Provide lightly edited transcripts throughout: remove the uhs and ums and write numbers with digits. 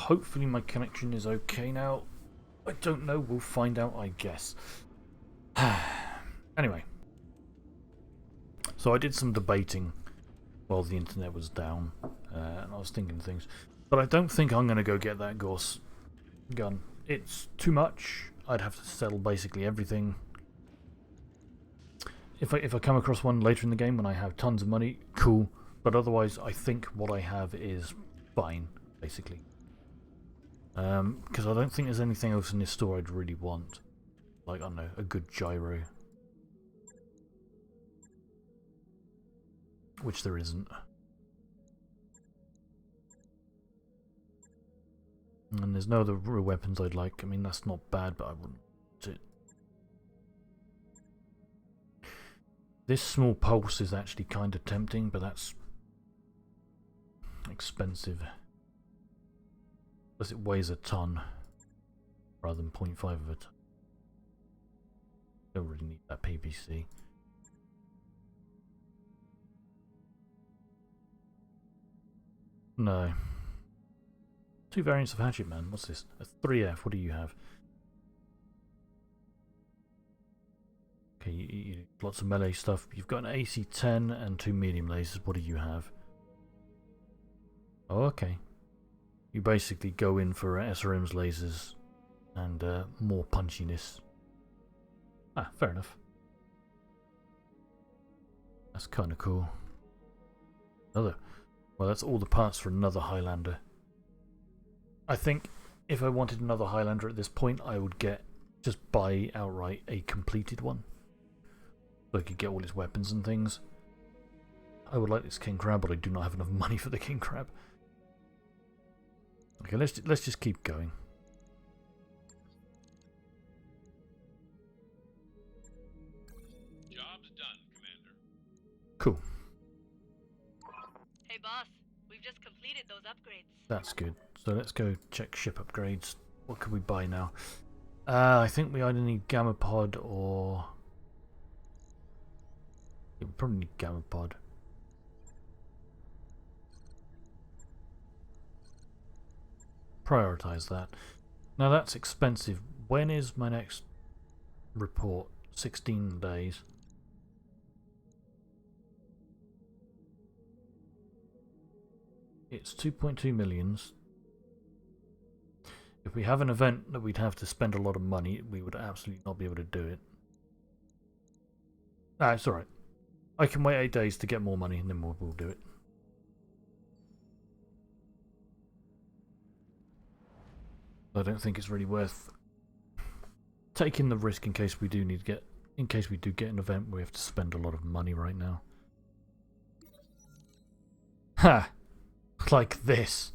hopefully my connection is okay now. I don't know, we'll find out, I guess. Anyway. So I did some debating while the internet was down, and I was thinking things. But I don't think I'm going to go get that Gauss gun. It's too much. I'd have to sell basically everything. If I come across one later in the game when I have tons of money, cool. But otherwise, I think what I have is fine, basically. Because I don't think there's anything else in this store I'd really want. Like, I don't know, a good gyro. Which there isn't. And there's no other weapons I'd like. I mean, that's not bad, but I wouldn't want it. This small pulse is actually kind of tempting, but that's expensive. Plus it weighs a ton rather than 0.5 of it. Don't really need that PPC. No. 2 variants of Hatchet Man. What's this? A 3F. What do you have? Okay, you lots of melee stuff. You've got an AC-10 and 2 medium lasers. What do you have? Oh, okay. You basically go in for SRM's lasers and more punchiness. Ah, fair enough. That's kind of cool. Well, that's all the parts for another Highlander. I think if I wanted another Highlander at this point, I would just buy outright a completed one. So I could get all his weapons and things. I would like this King Crab, but I do not have enough money for the King Crab. Okay, let's just keep going. Job's done, Commander. Cool. Hey boss, we've just completed those upgrades. That's good. So let's go check ship upgrades. What can we buy now? I think we either need Gamma Pod or... Yeah, we probably need Gamma Pod. Prioritize that. Now that's expensive. When is my next report? 16 days. It's 2.2 millions. If we have an event that we'd have to spend a lot of money, we would absolutely not be able to do it. Ah, it's alright. I can wait 8 days to get more money and then we'll do it. I don't think it's really worth taking the risk in case we do get an event where we have to spend a lot of money right now. Ha! Like this.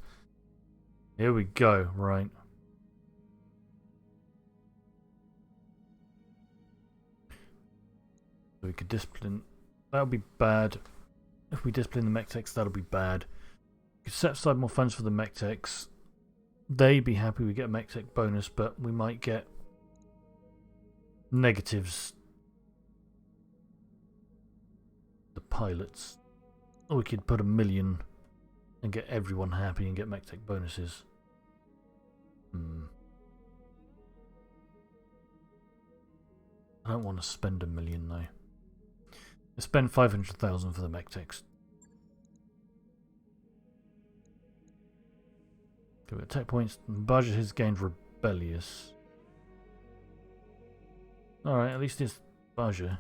Here we go, right. So we could discipline. That would be bad. If we discipline the mech-techs, that'll be bad. We could set aside more funds for the mech-techs. They'd be happy we get a mech-tech bonus, but we might get negatives. The pilots. Or we could put 1 million and get everyone happy and get mech-tech bonuses. I don't want to spend 1 million though. Let's spend 500,000 for the mech-techs. Okay, we've got tech points. Budget has gained rebellious. Alright, at least it's budget.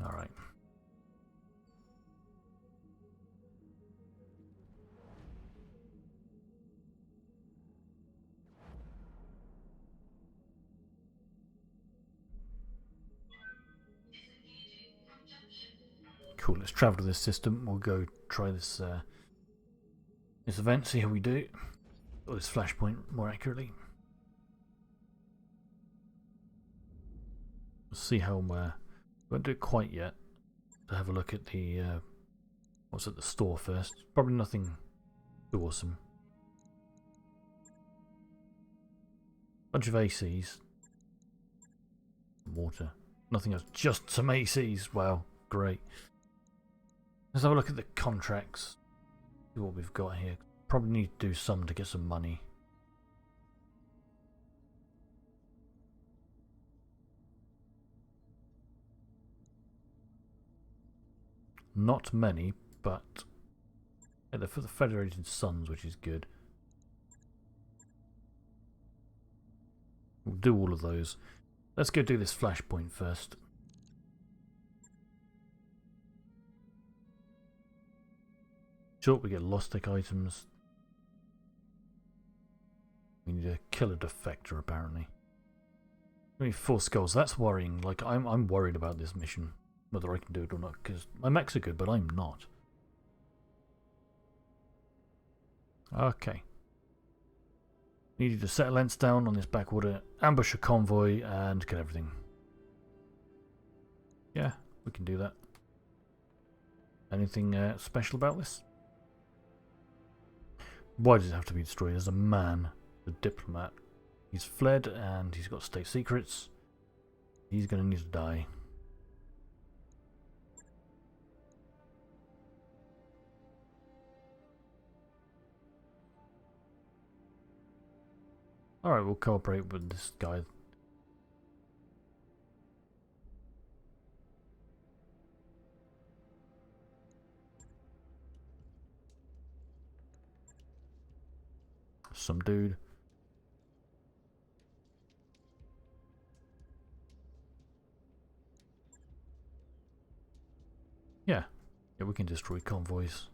Alright. Cool, let's travel to this system. We'll go try this this event, see how we do. Or this flashpoint more accurately. We'll see how won't do it quite yet. To have a look at the what's at the store first. Probably nothing too awesome. Bunch of ACs. Water. Nothing else. Just some ACs. Wow. Great. Let's have a look at the contracts. See what we've got here. Probably need to do some to get some money. Not many, but yeah, they're for the Federated Suns, which is good. We'll do all of those. Let's go do this flashpoint first. Sure, we get lost tech items. We need a killer defector, apparently. We need 4 skulls. That's worrying. Like, I'm worried about this mission, whether I can do it or not, because my mechs are good, but I'm not. Okay. Needed to set a lens down on this backwater, ambush a convoy, and kill everything. Yeah, we can do that. Anything special about this? Why does it have to be destroyed? There's a man, a diplomat. He's fled and he's got state secrets. He's going to need to die. Alright, we'll cooperate with this guy. Some dude. Yeah, we can destroy convoys.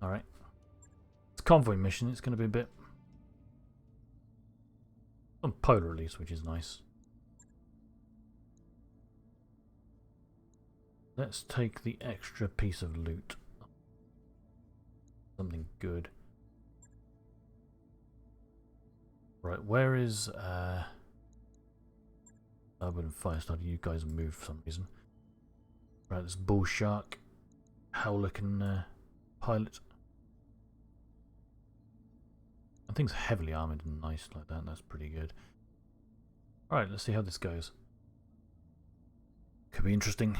Alright. It's a convoy mission, it's going to be a bit on polar at least, which is nice. Let's take the extra piece of loot. Something good. Right, where is Urban and Firestarter? You guys moved for some reason. Right, this Bull Shark, Howler can pilot. That thing's heavily armoured and nice like that. That's pretty good. Alright, let's see how this goes. Could be interesting.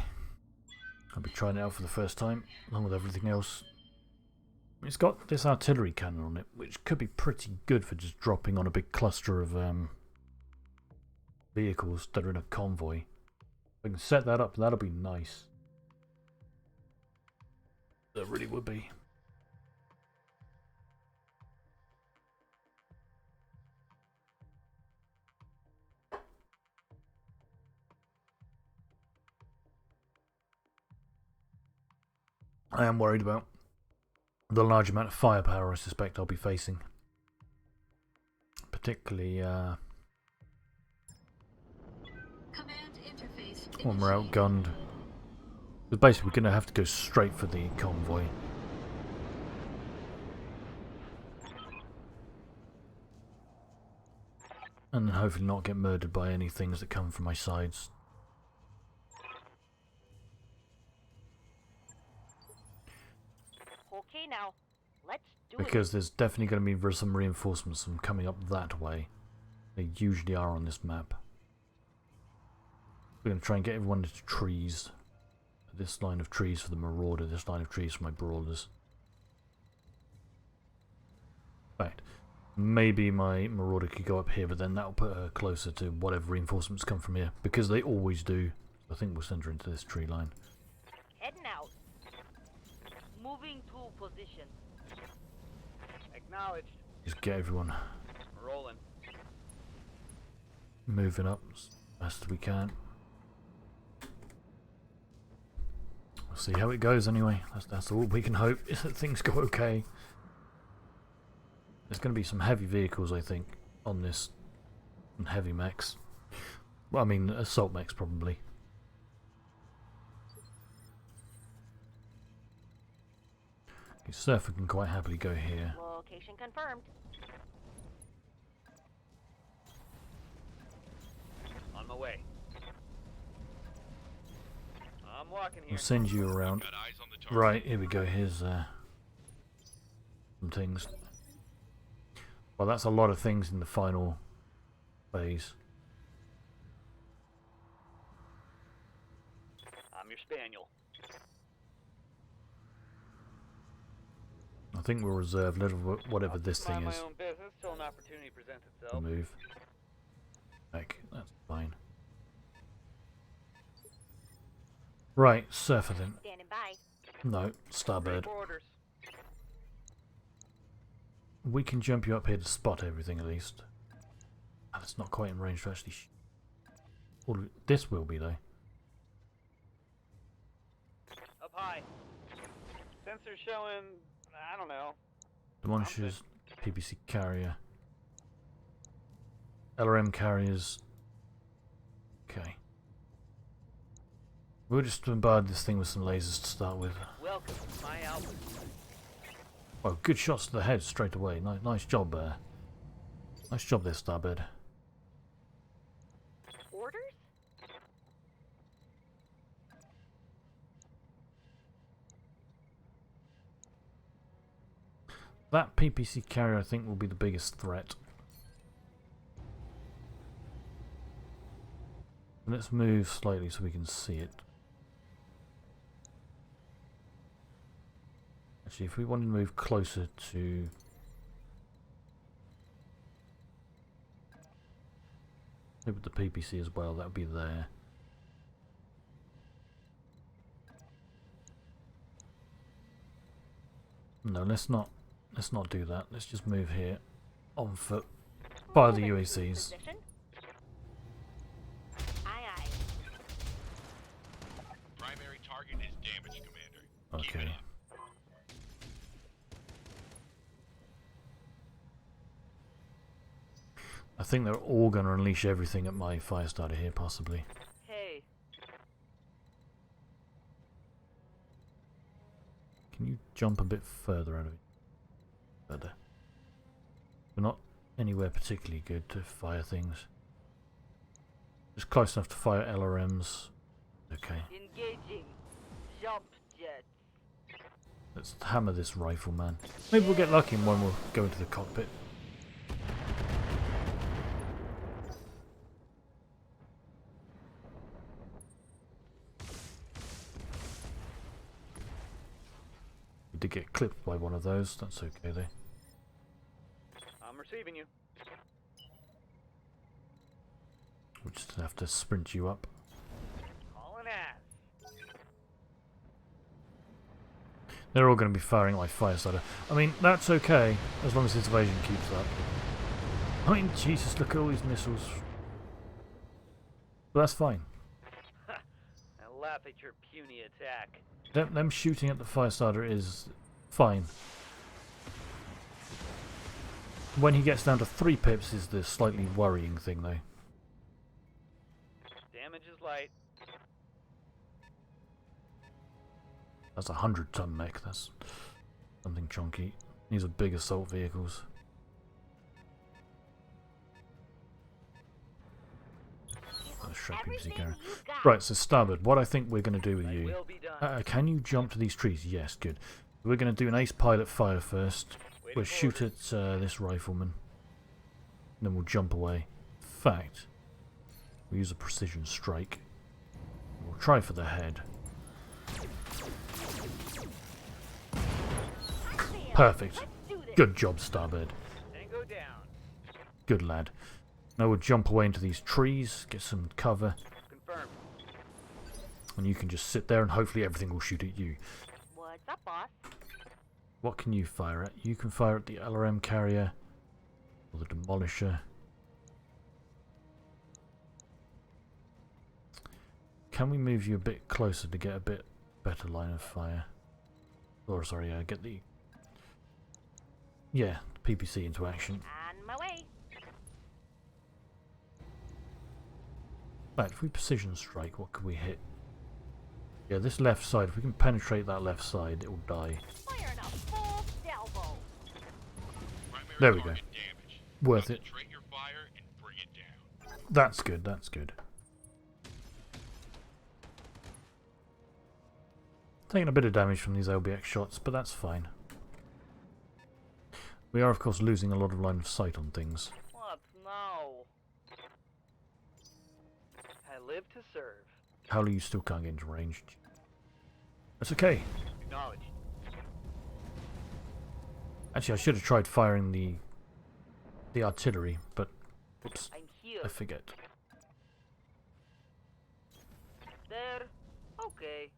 I'll be trying it out for the first time, along with everything else. It's got this artillery cannon on it, which could be pretty good for just dropping on a big cluster of vehicles that are in a convoy. If I can set that up, that'll be nice. That really would be. I am worried about the large amount of firepower I suspect I'll be facing. Particularly when we're outgunned. But basically we're going to have to go straight for the convoy. And then hopefully not get murdered by any things that come from my sides. Okay, now, let's do Because there's definitely going to be some reinforcements from coming up that way. They usually are on this map. We're going to try and get everyone into trees. This line of trees for the Marauder, this line of trees for my Brawlers. In fact, maybe my Marauder could go up here, but then that'll put her closer to whatever reinforcements come from here. Because they always do. So I think we'll send her into this tree line. Heading out. Moving to position. Acknowledged. Just get everyone Rolling. moving up as best we can. We'll see how it goes anyway. That's all we can hope, is that things go okay. There's going to be some heavy vehicles, I think, on this. And heavy mechs. Well, I mean, assault mechs probably. Okay, Surfer can quite happily go here. Location confirmed. On my way. I'm walking here. We'll send you around. Right, here we go. Here's some things. Well, that's a lot of things in the final phase. I'm your spaniel. I think we'll reserve little whatever this thing Mind is. my own business till an opportunity presents To itself. move. Heck, that's fine. Right, surfer then. Standing by. No, starboard. Orders. We can jump you up here to spot everything at least. And it's not quite in range to actually well, this will be though. Up high. Sensor showing, I don't know. Demolishes, PPC carrier. LRM carriers. Okay. We'll just bombard this thing with some lasers to start with. Welcome to my outpost. Oh, good shots to the head straight away. Nice job there. Nice job there, Starboard. Orders? That PPC carrier, I think, will be the biggest threat. Let's move slightly so we can see it. Actually, if we wanted to move closer to... maybe with the PPC as well, that would be there. No, let's not do that. Let's just move here on foot. Fire the UACs. Position. Aye, aye. Primary target is damaged, Commander. Keep it Okay. up. I think they're all going to unleash everything at my fire starter here, possibly. Hey. Can you jump a bit further out of it? Further. We're not anywhere particularly good to fire things. Just close enough to fire LRMs. Okay. Engaging. Jump jets. Let's hammer this rifle, man. Maybe we'll get lucky and one will go into the cockpit. We did get clipped by one of those. That's okay though. I'm receiving you. We'll just have to sprint you up. Calling ass. They're all going to be firing like fire starter. I mean, that's okay as long as this evasion keeps up. I mean, Jesus, look at all these missiles. But that's fine. I laugh at your puny attack. Them shooting at the fire starter is fine. When he gets down to 3 pips is the slightly worrying thing though. Damage is light. That's a 100-ton mech. That's something chunky. These are big assault vehicles. That's Shrek PPC Everything carrier. you got. Right, so Starboard, what I think we're going to do with I you... will be done. can you jump to these trees? Yes, good. We're going to do an ace pilot fire first. Waiting We'll for shoot orders. at this rifleman. Then we'll jump away. In fact, we'll use a precision strike. We'll try for the head. Perfect. Let's do this. Good job, Starboard. Tango down. Good lad. Now we'll jump away into these trees, get some cover, Confirmed. and you can just sit there and hopefully everything will shoot at you. What's up, boss? What can you fire at? You can fire at the LRM carrier or the demolisher. Can we move you a bit closer to get a bit better line of fire? Or sorry, get the PPC into action. On my way. Right, if we precision strike, what can we hit? Yeah, this left side. If we can penetrate that left side, it will die. Firing a full salvo. Primary There we go. target damaged. Worth it. Concentrate your fire and bring it down. That's good, that's good. Taking a bit of damage from these LBX shots, but that's fine. We are, of course, losing a lot of line of sight on things. What now? I live to serve. Howler, you still can't get into range. That's okay. Acknowledged. Actually, I should have tried firing the artillery, but oops, I'm here. I forget. There. Okay.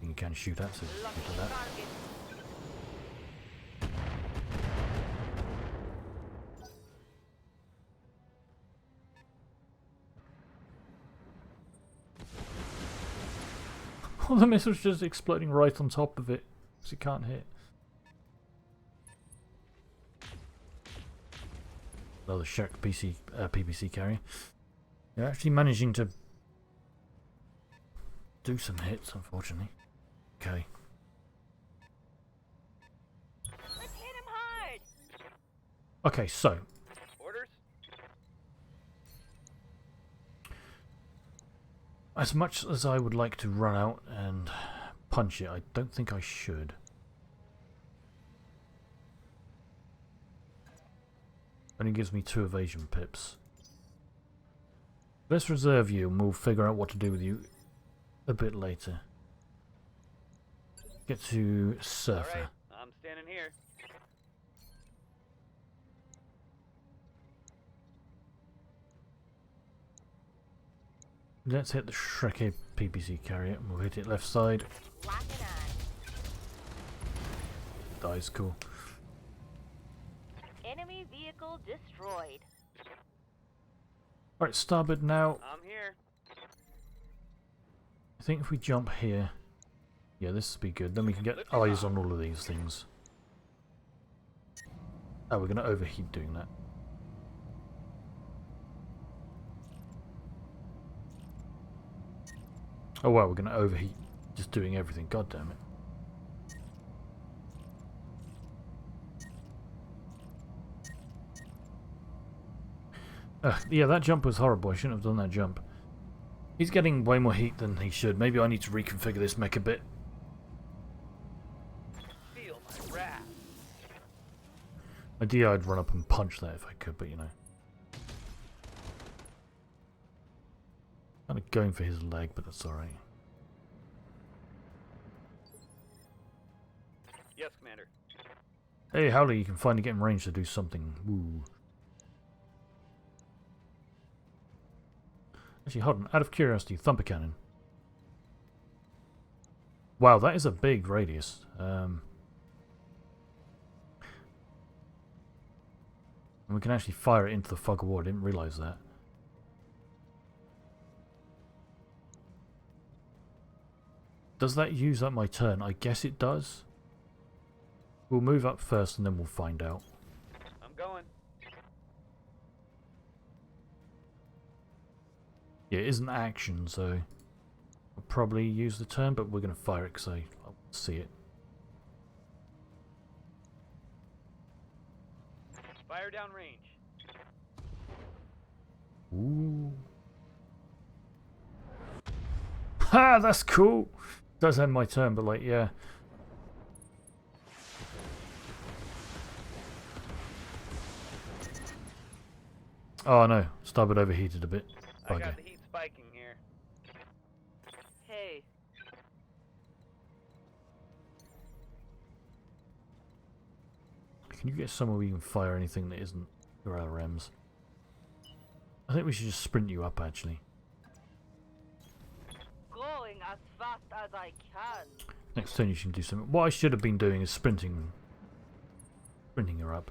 You can shoot at, so Lucky get to that. target. Oh, the missile's just exploding right on top of it, because it can't hit. Another Shark PPC carrier. They're actually managing to do some hits, unfortunately. Okay. Let's hit him hard. Okay, so Orders? as much as I would like to run out and punch it, I don't think I should. Only gives me 2 evasion pips. Let's reserve you and we'll figure out what to do with you a bit later. Get to Surfer. Alright, I'm standing here. Let's hit the Shrek PPC carrier. We'll hit it left side. Lock it on. Dies, cool. Enemy vehicle destroyed. Alright, starboard now. I'm here. I think if we jump here... Yeah, this would be good. Then we can get eyes on all of these things. Oh, we're going to overheat doing that. Oh wow, we're going to overheat just doing everything. God damn it. Yeah, that jump was horrible. I shouldn't have done that jump. He's getting way more heat than he should. Maybe I need to reconfigure this mech a bit. Feel my wrath. Ideally, I'd run up and punch that if I could, but you know. Kind of going for his leg, but that's alright. Yes, Commander. Hey, Howley, you can finally get in range to do something. Woo. Actually, hold on. Out of curiosity, Thumper Cannon. Wow, that is a big radius. And we can actually fire it into the fog of war. I didn't realise that. Does that use up my turn? I guess it does. We'll move up first and then we'll find out. I'm going. Yeah, it isn't action, so I'll probably use the turn, but we're going to fire it because I see it. Fire down range. Ooh. Ha! That's cool! Does end my turn, but like, yeah. Oh no, starboard overheated a bit. I got Bugger. the heat spiking here. Hey. Can you get somewhere where you can fire anything that isn't your LRMs? I think we should just sprint you up, actually. Going as fast as I can. Next turn you should do something. What I should have been doing is sprinting her up.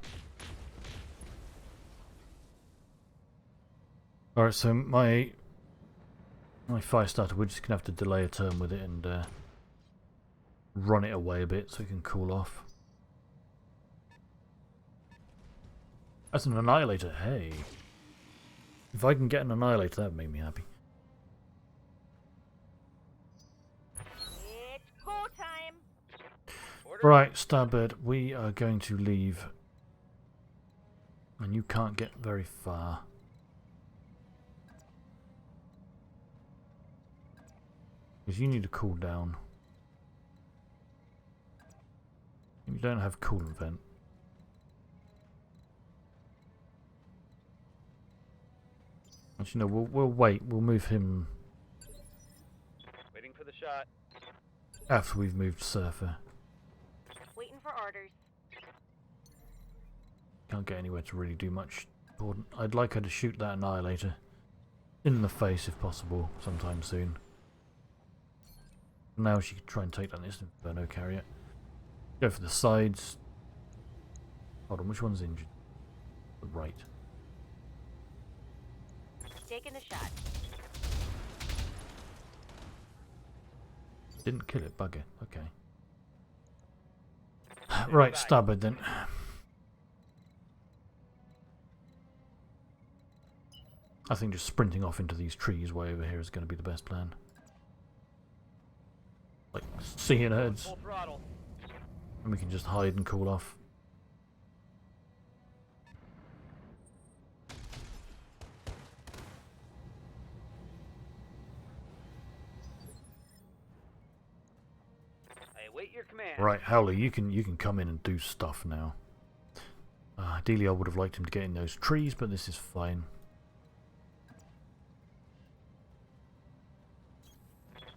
Alright, so my fire starter, we're just going to have to delay a turn with it and run it away a bit so it can cool off. That's an annihilator, hey. If I can get an annihilator, that would make me happy. It's go time. Order. Right, starboard, we are going to leave. And you can't get very far. Because you need to cool down. You don't have coolant vent. Actually, no, we'll wait. We'll move him Waiting for the shot. after we've moved Surfer. Waiting for orders. Can't get anywhere to really do much important. I'd like her to shoot that Annihilator in the face if possible, sometime soon. Now she could try and take down this Inferno carrier. Go for the sides. Hold on, which one's injured? The right. Taking a shot. Didn't kill it, bugger. Okay. Right, starboard then. I think just sprinting off into these trees way over here is going to be the best plan. Like, seeing herds. Full throttle. And we can just hide and cool off. I await your command. Right, Howley, you can come in and do stuff now. Ideally, I would have liked him to get in those trees, but this is fine.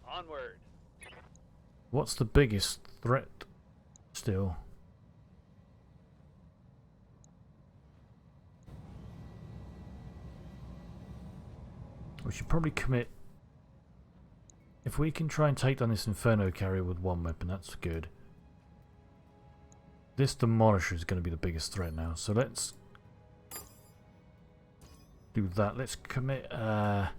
Onward. What's the biggest threat still? We should probably commit. If we can try and take down this Inferno carrier with one weapon, that's good. This Demolisher is going to be the biggest threat now, so let's do that. Let's commit the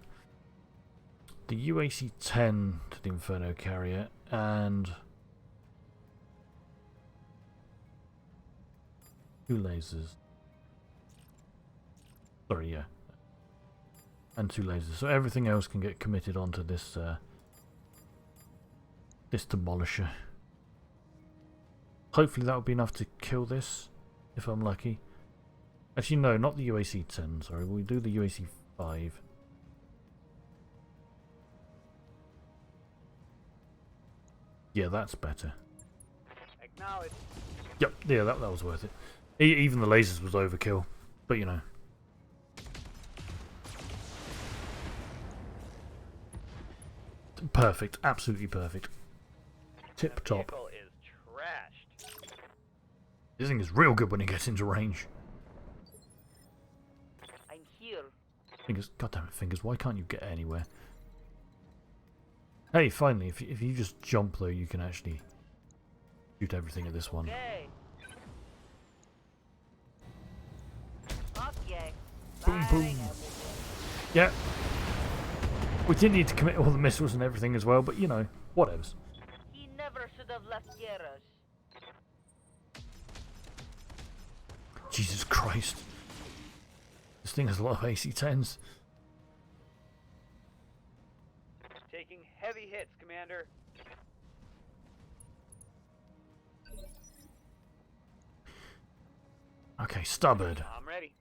UAC-10 to the Inferno carrier and 2 lasers. Sorry, yeah. And 2 lasers. So everything else can get committed onto this this Demolisher. Hopefully that will be enough to kill this, if I'm lucky. Actually, no, not the UAC-10, sorry. We'll do the UAC-5. Yeah, that's better. Acknowledge. Yep, yeah, that was worth it. Even the lasers was overkill, but you know. Perfect, absolutely perfect. Tip top. Vehicle is trashed. This thing is real good when it gets into range. I'm here. Fingers, goddammit, Fingers, why can't you get anywhere? Hey, finally, if you just jump though, you can actually shoot everything at this one. Okay. Okay. Boom, boom. Yeah. We didn't need to commit all the missiles and everything as well, but you know, whatevs. He never should have left Garage. Jesus Christ. This thing has a lot of AC-10s. Taking heavy hits, Commander. Okay, starboard. I'm ready.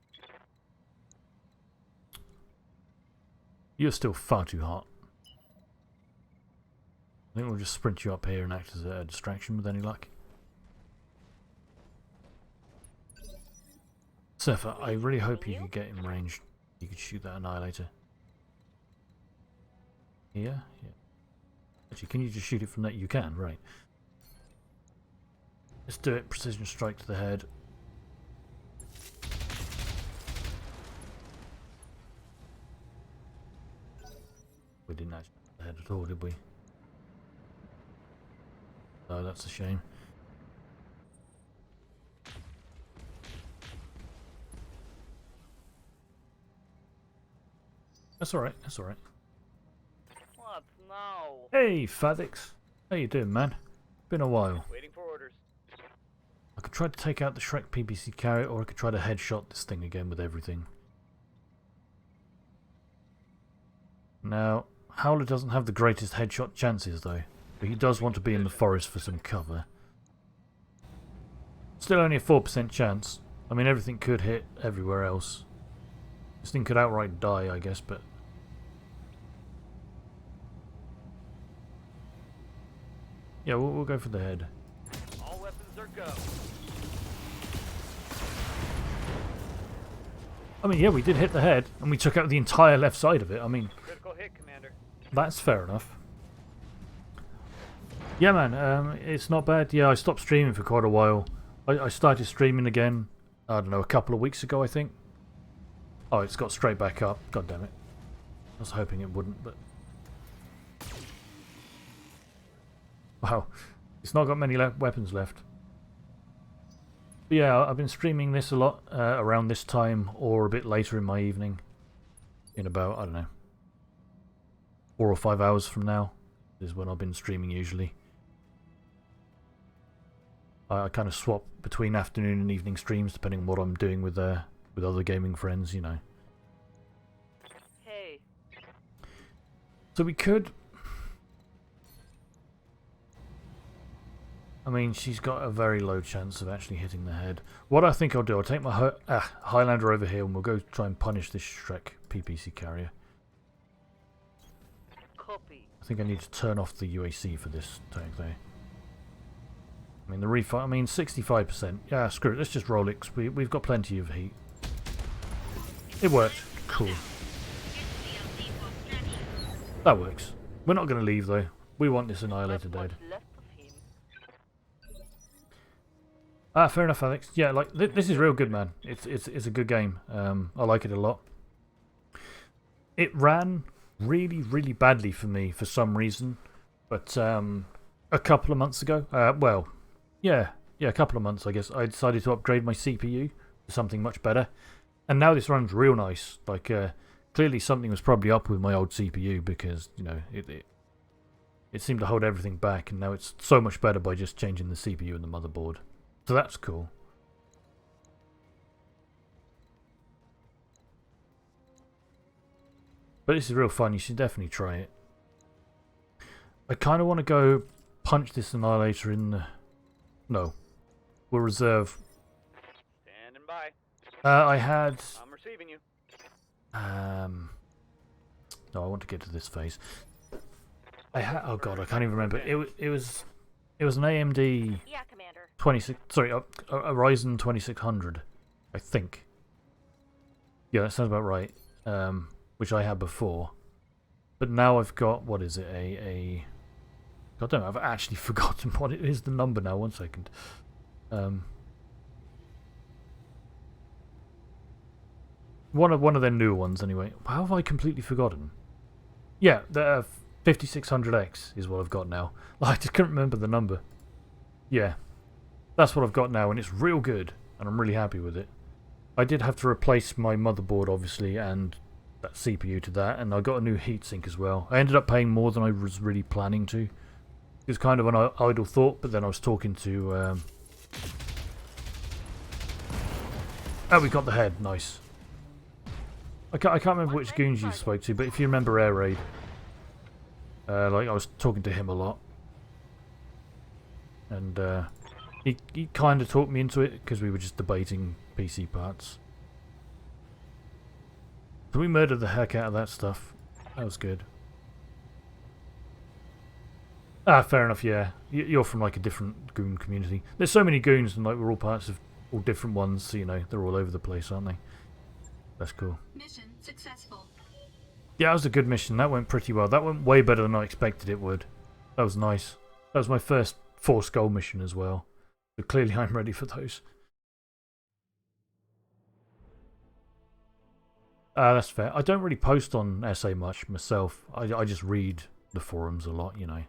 You're still far too hot. I think we'll just sprint you up here and act as a distraction with any luck. Surfer, I really hope you could get in range. You could shoot that Annihilator. Here? Yeah. Actually, can you just shoot it from that? You can, right. Let's do it. Precision strike to the head. We didn't actually hit the head at all, did we? Oh, that's a shame. That's alright, that's alright. What now? Hey, Fadix. How you doing, man? Been a while. Waiting for orders. I could try to take out the Shrek PPC carrier, or I could try to headshot this thing again with everything. Now, Howler doesn't have the greatest headshot chances, though. But he does want to be in the forest for some cover. Still only a 4% chance. I mean, everything could hit everywhere else. This thing could outright die, I guess, but... yeah, we'll go for the head. All weapons are go. I mean, yeah, we did hit the head, and we took out the entire left side of it. I mean, Critical hit, Commander. that's fair enough. Yeah, man, it's not bad. Yeah, I stopped streaming for quite a while. I started streaming again, I don't know, a couple of weeks ago, I think. Oh, it's got straight back up. God damn it. I was hoping it wouldn't, but... Wow. It's not got many weapons left. But yeah, I've been streaming this a lot around this time or a bit later in my evening. In about, I don't know, 4 or 5 hours from now is when I've been streaming usually. I kind of swap between afternoon and evening streams depending on what I'm doing with other gaming friends, you know. Hey. So we could... I mean, she's got a very low chance of actually hitting the head. What I think I'll do, I'll take my Highlander over here and we'll go try and punish this Shrek PPC carrier. Copy. I think I need to turn off the UAC for this tank though. I mean, the refire, I mean, 65%. Yeah, screw it, let's just roll it 'cause we've got plenty of heat. It worked. Cool. That works. We're not going to leave though. We want this Annihilator dead. Ah, fair enough, Alex. Yeah, like this is real good, man. It's a good game. I like it a lot. It ran really badly for me for some reason, but a couple of months ago, well, yeah, a couple of months, I guess, I decided to upgrade my CPU to something much better, and now this runs real nice. Like, clearly something was probably up with my old CPU because you know it seemed to hold everything back, and now it's so much better by just changing the CPU and the motherboard. So that's cool. But this is real fun. You should definitely try it. I kind of want to go punch this Annihilator in the... No. We'll reserve. Standing by. I had... I'm receiving you. No, I want to get to this phase. I had... Oh god, I can't even remember. It was an AMD... Yeah, Commander. 26... Sorry, a Ryzen 2600. I think. Yeah, that sounds about right. Which I had before. But now I've got... What is it? God damn it, I've actually forgotten what it is, the number now. 1 second. One of their newer ones, anyway. How have I completely forgotten? Yeah, the 5600X is what I've got now. I just couldn't remember the number. Yeah, that's what I've got now, and it's real good, and I'm really happy with it. I did have to replace my motherboard, obviously, and that CPU to that, and I got a new heatsink as well. I ended up paying more than I was really planning to. It was kind of an idle thought, but then I was talking to... Oh, we got the head. Nice. I can't remember which goons you spoke to, but if you remember Air Raid, like I was talking to him a lot, and he kind of talked me into it because we were just debating PC parts. So we murdered the heck out of that stuff. That was good. Ah, fair enough. Yeah, you're from like a different goon community. There's so many goons, and like we're all parts of all different ones. So you know they're all over the place, aren't they? That's cool. Mission successful. Yeah, that was a good mission. That went pretty well. That went way better than I expected it would. That was nice. That was my first Force Goal mission as well. So clearly I'm ready for those. That's fair. I don't really post on SA much myself. I just read the forums a lot, you know.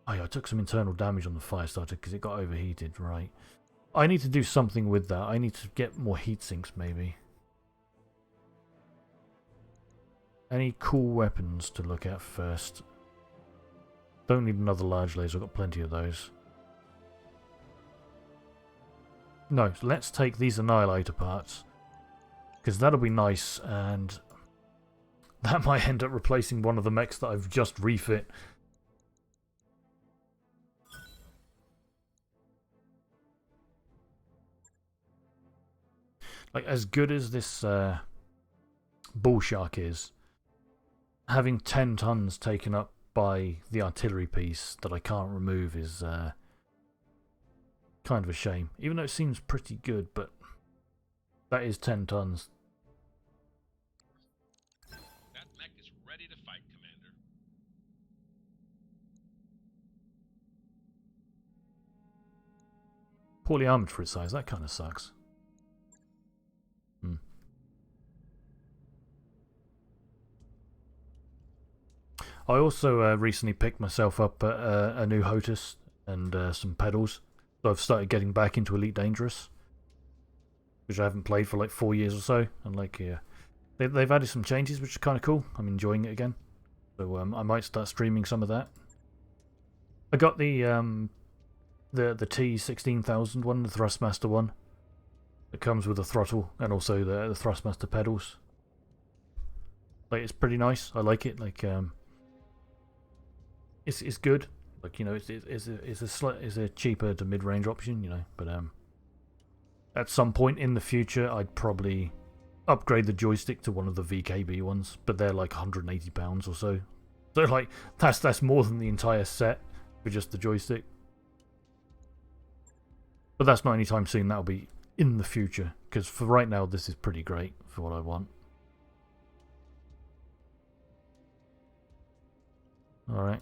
Oh yeah, I took some internal damage on the Firestarter because it got overheated, right. I need to do something with that. I need to get more heat sinks, maybe. Any cool weapons to look at first? Don't need another large laser. I've got plenty of those. No, so let's take these Annihilator parts. Because that'll be nice, and that might end up replacing one of the mechs that I've just refit. Like, as good as this bull shark is, having 10 tons taken up by the artillery piece that I can't remove is kind of a shame. Even though it seems pretty good, but That is 10 tons. That mech is ready to fight, Commander. Poorly armored for its size. That kind of sucks. I also recently picked myself up a new HOTAS and some pedals. So I've started getting back into Elite Dangerous, which I haven't played for like 4 years or so. And like, yeah, they've added some changes, which is kind of cool. I'm enjoying it again. So I might start streaming some of that. I got the T16000 one, the Thrustmaster one. It comes with a throttle and also the Thrustmaster pedals. Like, it's pretty nice. I like it. Like, it's good. Like, you know, it's a cheaper to mid-range option, you know. But at some point in the future, I'd probably upgrade the joystick to one of the VKB ones. But they're like £180 or so. So like that's more than the entire set for just the joystick. But that's not anytime soon. That'll be in the future. Because for right now, this is pretty great for what I want. Alright.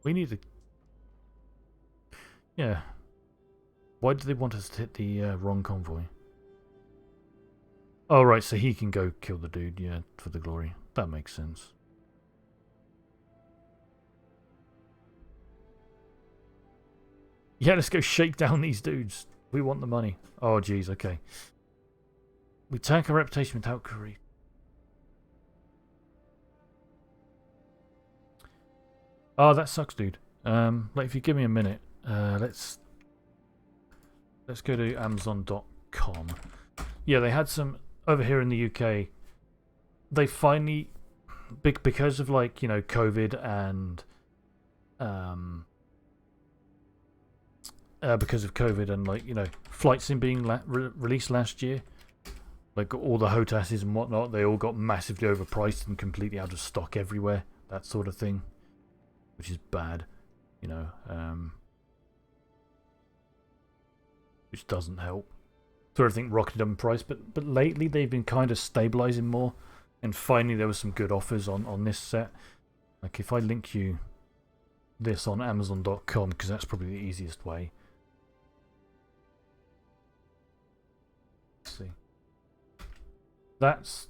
We need to... Yeah. Why do they want us to hit the wrong convoy? Oh, right, so he can go kill the dude, yeah, for the glory. That makes sense. Yeah, let's go shake down these dudes. We want the money. Oh, jeez, okay. We tank a reputation without career. Oh, that sucks, dude. Like, if you give me a minute, let's go to Amazon.com. Yeah, they had some over here in the UK. They finally, because of like, you know, COVID and because of COVID and like, you know, Flight Sim being released last year, like all the HOTASes and whatnot, they all got massively overpriced and completely out of stock everywhere. That sort of thing. Which is bad, you know, which doesn't help. So everything rocketed up in price, but lately they've been kind of stabilizing more, and finally there were some good offers on this set. Like if I link you this on Amazon.com, because that's probably the easiest way. Let's see. That's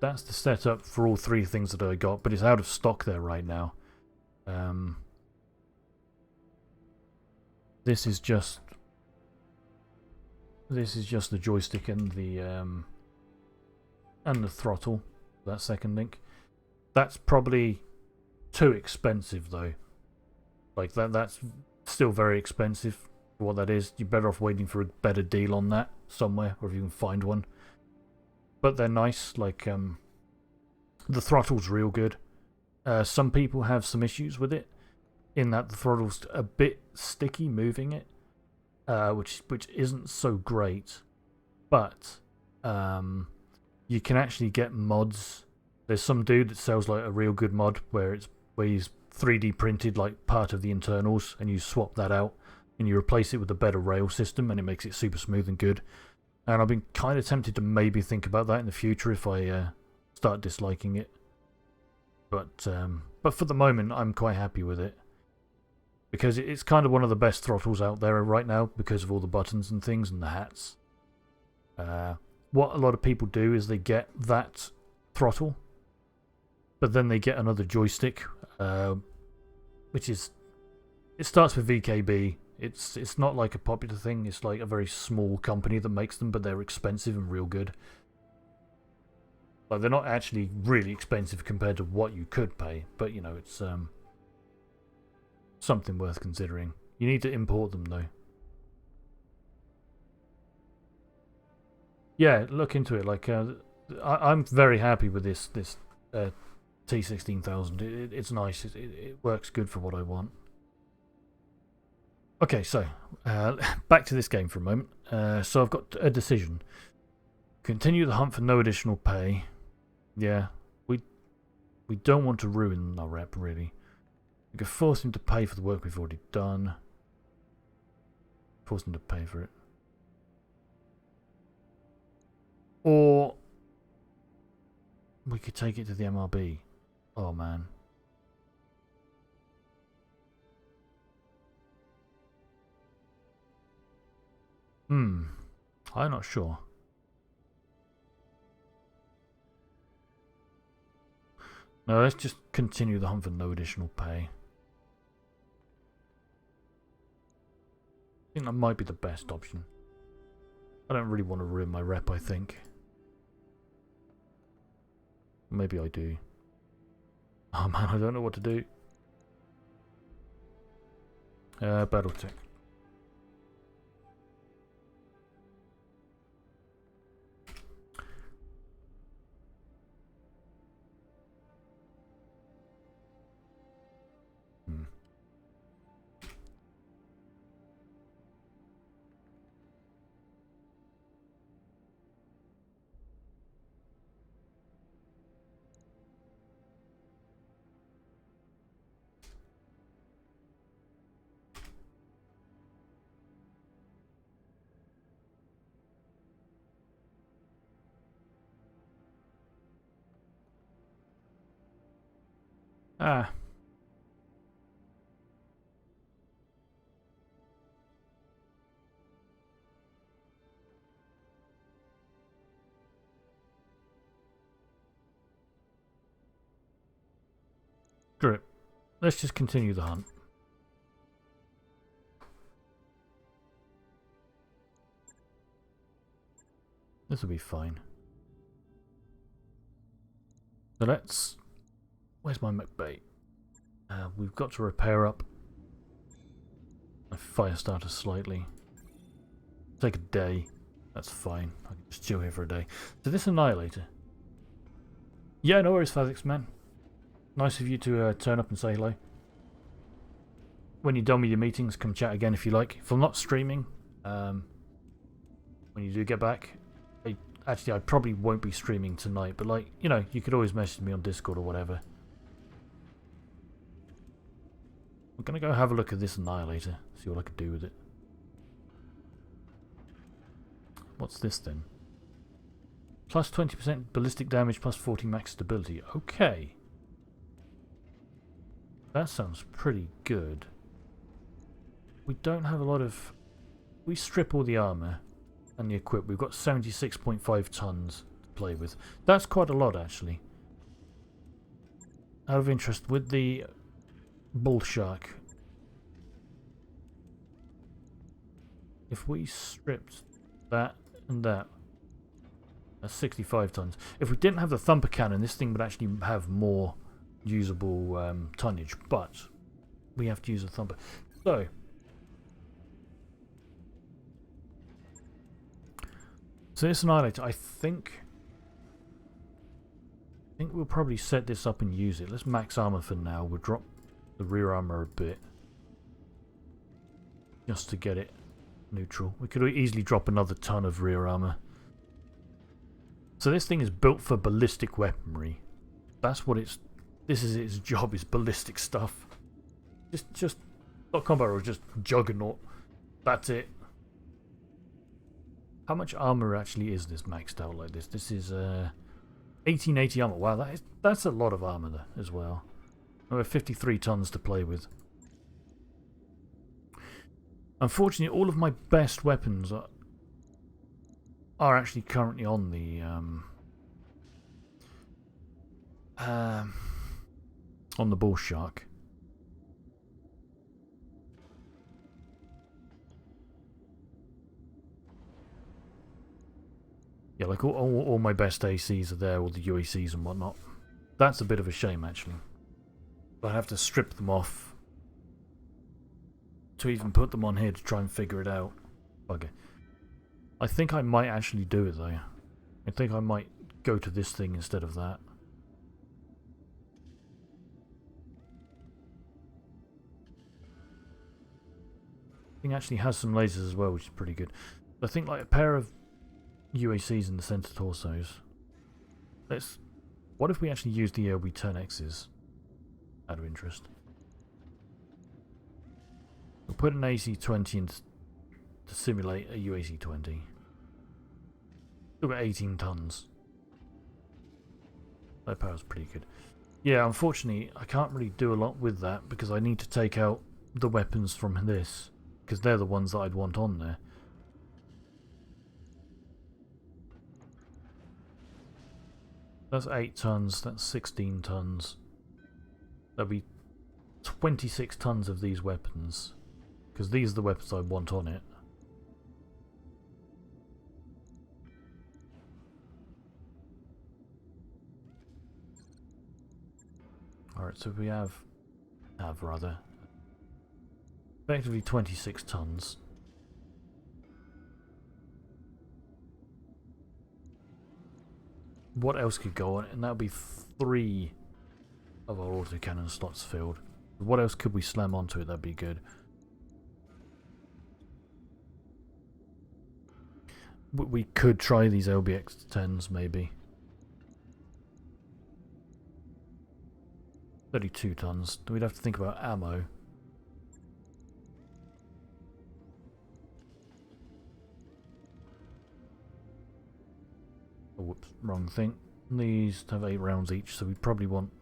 the setup for all three things that I got, but it's out of stock there right now. This is just the joystick and the throttle. That second link. That's probably too expensive though. Like that's still very expensive for what that is. You're better off waiting for a better deal on that somewhere, or if you can find one. But they're nice. Like the throttle's real good. Some people have some issues with it, in that the throttle's a bit sticky moving it, which isn't so great. But you can actually get mods. There's some dude that sells like a real good mod where he's 3D printed like part of the internals, and you swap that out and you replace it with a better rail system, and it makes it super smooth and good. And I've been kind of tempted to maybe think about that in the future if I start disliking it. But for the moment, I'm quite happy with it. Because it's kind of one of the best throttles out there right now because of all the buttons and things and the hats. What a lot of people do is they get that throttle, but then they get another joystick, which is... It starts with VKB. It's not like a popular thing. It's like a very small company that makes them, but they're expensive and real good. Like, they're not actually really expensive compared to what you could pay, but, you know, it's something worth considering. You need to import them, though. Yeah, look into it. Like, I'm very happy with this T16000. It's nice. It works good for what I want. Okay, so, back to this game for a moment. So I've got a decision. Continue the hunt for no additional pay. Yeah, we don't want to ruin our rep, really. We could force him to pay for the work we've already done. Force him to pay for it. Or we could take it to the MRB. Oh man. I'm not sure. No, let's just continue the hunt for no additional pay. I think that might be the best option. I don't really want to ruin my rep, I think. Maybe I do. Oh man, I don't know what to do. Battletech. Ah. Screw it. Let's just continue the hunt. This will be fine. So let's... Where's my McBait? We've got to repair up my fire starter slightly. Take a day. That's fine. I can just chill here for a day. So this Annihilator. Yeah, no worries, Fazix, man. Nice of you to turn up and say hello. When you're done with your meetings, come chat again if you like. If I'm not streaming, when you do get back, I probably won't be streaming tonight, but like, you know, you could always message me on Discord or whatever. I'm gonna go have a look at this Annihilator, see what I can do with it. What's this then? Plus 20% ballistic damage, plus 40 max stability. Okay. That sounds pretty good. We don't have a lot of... We strip all the armor and the equip. We've got 76.5 tons to play with. That's quite a lot, actually. Out of interest, with the bull shark, if we stripped that and that, that's 65 tons. If we didn't have the thumper cannon, this thing would actually have more usable tonnage, but we have to use a thumper. So this Annihilator, I think we'll probably set this up and use it. Let's max armor for now. We'll drop the rear armor a bit just to get it neutral. We could easily drop another ton of rear armor. So this thing is built for ballistic weaponry. That's what it's... This is its job, is ballistic stuff. Just not combat or just juggernaut. That's it. How much armor actually is this maxed out like this? This is 1880 armor. Wow, that's a lot of armor there as well. We have 53 tons to play with. Unfortunately, all of my best weapons are actually currently on the bull shark. Yeah, like all my best ACs are there, all the UACs and whatnot. That's a bit of a shame, actually. I have to strip them off to even put them on here to try and figure it out. Okay. I think I might actually do it, though. I think I might go to this thing instead of that. The thing actually has some lasers as well, which is pretty good. I think like a pair of UACs in the center torsos. What if we actually use the AOB 10Xs? Out of interest. We'll put an AC-20 in to simulate a UAC-20. Still got 18 tons. That power's pretty good. Yeah, unfortunately, I can't really do a lot with that because I need to take out the weapons from this because they're the ones that I'd want on there. That's 8 tons, that's 16 tons. That'll be 26 tons of these weapons. Because these are the weapons I want on it. Alright, so we have rather. Effectively 26 tons. What else could go on it? And that would be 3 of our autocannon slots filled. What else could we slam onto it? That'd be good. We could try these LBX-10s maybe. 32 tons. We'd have to think about ammo. Oh, whoops, wrong thing. These have 8 rounds each, so we'd probably want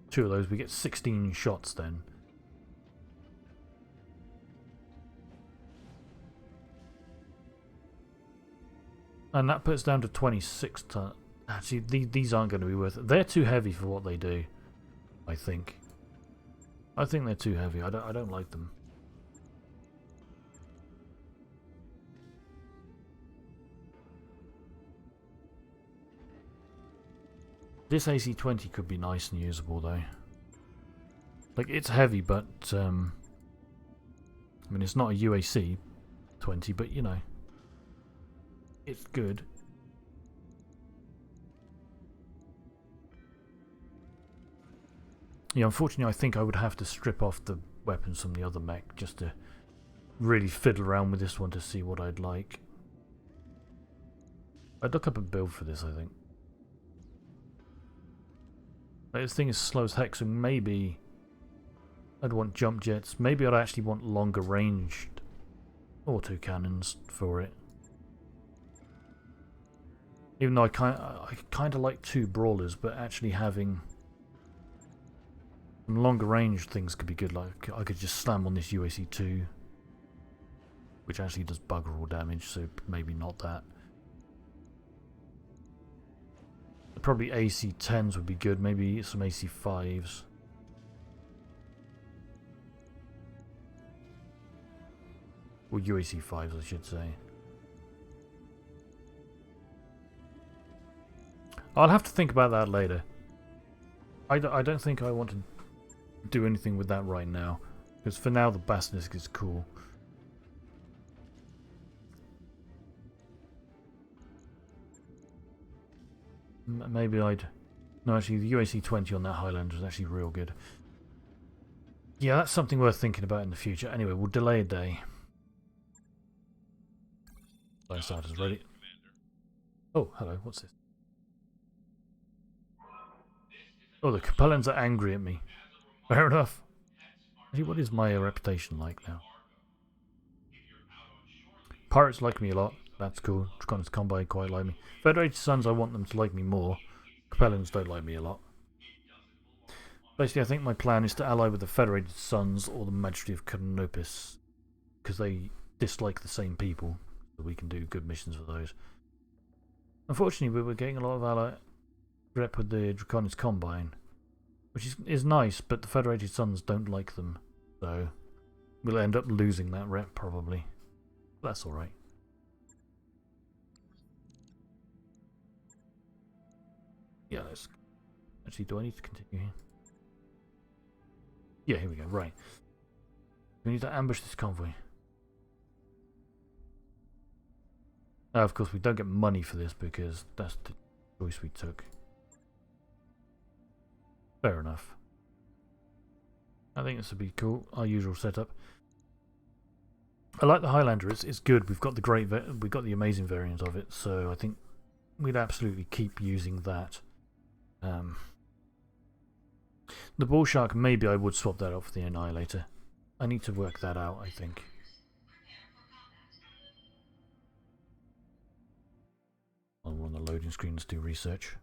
2 of those. We get 16 shots then. And that puts down to 26 tons. Actually, these aren't going to be worth it. They're too heavy for what they do, I think. I think they're too heavy. I don't like them. This AC-20 could be nice and usable though. Like, it's heavy, but I mean, it's not a UAC-20, but you know, it's good. Yeah, unfortunately, I think I would have to strip off the weapons from the other mech just to really fiddle around with this one to see what I'd like. I'd look up a build for this, I think. Like, this thing is slow as heck, so maybe I'd want jump jets. Maybe I'd actually want longer ranged autocannons for it. Even though I kind of like 2 brawlers, but actually having some longer range things could be good. Like, I could just slam on this UAC-2, which actually does bugger all damage, so maybe not that. Probably AC-10s would be good, maybe some AC-5s. Or UAC-5s, I should say. I'll have to think about that later. I don't think I want to do anything with that right now. Because for now, the Basilisk is cool. Maybe I'd... No, actually, the UAC-20 on that Highlander is actually real good. Yeah, that's something worth thinking about in the future. Anyway, we'll delay a day. Fire starter's ready. Oh, hello, what's this? Oh, the Capellans are angry at me. Fair enough. Actually, what is my reputation like now? Pirates like me a lot. That's cool. Draconis Combine quite like me. Federated Sons, I want them to like me more. Capellans don't like me a lot. Basically, I think my plan is to ally with the Federated Sons or the Majesty of Canopus, because they dislike the same people, so we can do good missions for those. Unfortunately, we're getting a lot of ally rep with the Draconis Combine, which is nice, but the Federated Sons don't like them, so we'll end up losing that rep probably. But that's alright. Yeah, let's... Actually, do I need to continue here? Yeah, here we go, right. We need to ambush this convoy. Of course, we don't get money for this because that's the choice we took. Fair enough. I think this would be cool. Our usual setup. I like the Highlander. It's good. We've got the amazing variant of it, so I think we'd absolutely keep using that. The Bull Shark, maybe I would swap that out for the Annihilator. I need to work that out, I think. loading screen. Let's do research.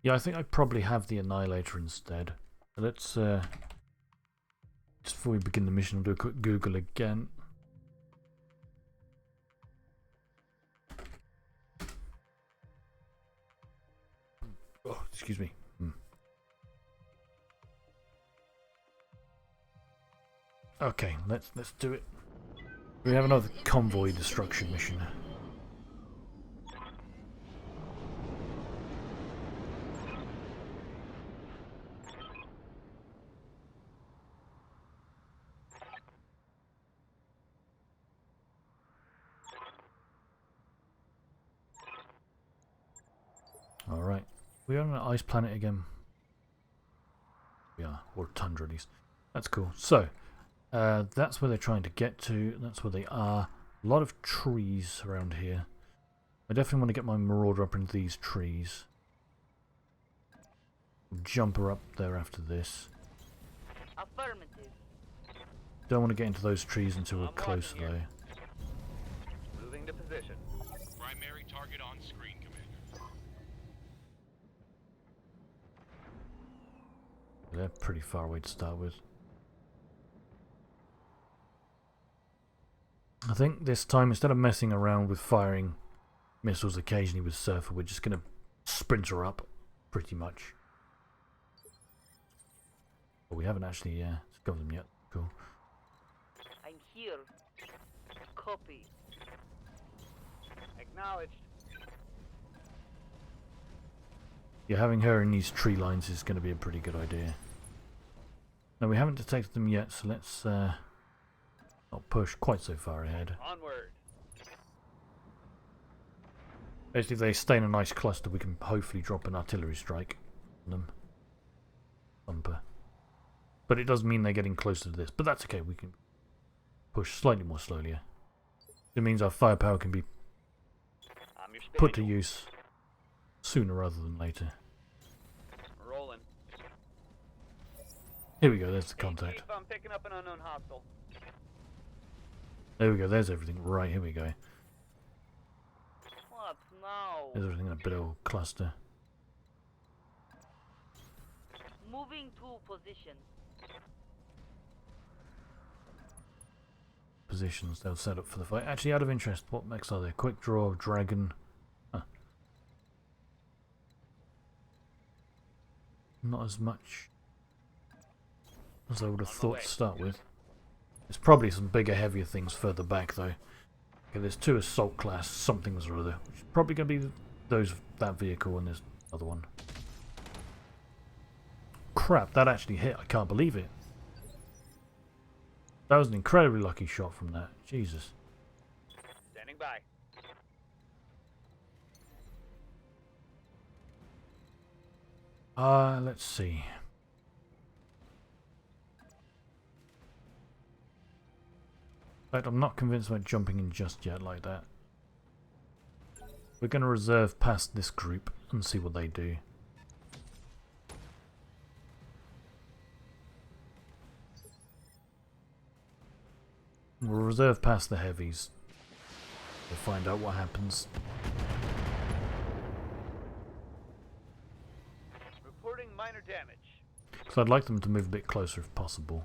Yeah, I think I probably have the Annihilator instead. Let's, just before we begin the mission, I'll do a quick Google again. Oh, excuse me. Okay, let's do it. We have another convoy destruction mission. Alright. We're on an ice planet again. We are. Or tundra at least. That's cool. So, that's where they're trying to get to. That's where they are. A lot of trees around here. I definitely want to get my Marauder up into these trees. Jump her up there after this. Affirmative. Don't want to get into those trees until we're I'm close watching though. Moving to position. Primary target on screen, Commander. They're pretty far away to start with. I think this time, instead of messing around with firing missiles occasionally with Surfer, we're just going to sprint her up, pretty much. But we haven't actually discovered them yet. Cool. I'm here. Copy. Acknowledged. Yeah, having her in these tree lines is going to be a pretty good idea. Now, we haven't detected them yet, so let's not push quite so far ahead. Onward. Basically, if they stay in a nice cluster, we can hopefully drop an artillery strike on them. Thumper. But it does mean they're getting closer to this. But that's okay, we can push slightly more slowly. It means our firepower can be I'm your put to spaniel. use sooner rather than later. Rolling. Here we go, there's the Hey, contact. Chief, I'm picking up an unknown hostile. There we go, there's everything. Right, here we go. What now? There's everything in a bit of a cluster. Moving to position. Positions they'll set up for the fight. Actually, out of interest, what mechs are there? Quick Draw, Dragon. Huh. Not as much as I would have thought to start with. There's probably some bigger, heavier things further back, though. Okay, there's 2 assault class somethings or other, which is probably going to be that vehicle, and there's another one. Crap, that actually hit. I can't believe it. That was an incredibly lucky shot from that. Jesus. Standing by. Let's see. In fact, I'm not convinced about jumping in just yet like that. We're going to reserve past this group and see what they do. We'll reserve past the heavies. We'll find out what happens. Reporting minor damage. So I'd like them to move a bit closer if possible.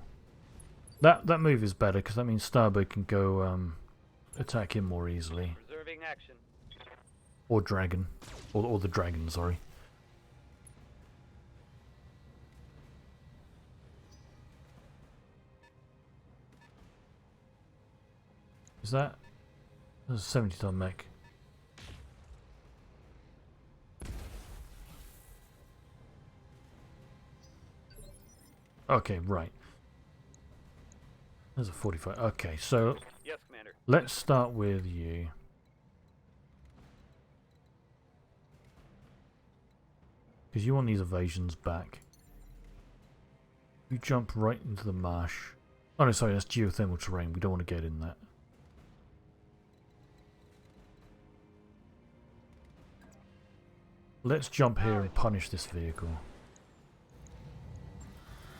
That move is better because that means Starbird can go attack him more easily. Reserving action. Or Dragon. Or the Dragon, sorry. Is that? That's a 70-ton mech. Okay, right. There's a 45. Okay, so Yes, Commander. Let's start with you. Because you want these evasions back. You jump right into the marsh. Oh no, sorry, that's geothermal terrain. We don't want to get in that. Let's jump here and punish this vehicle.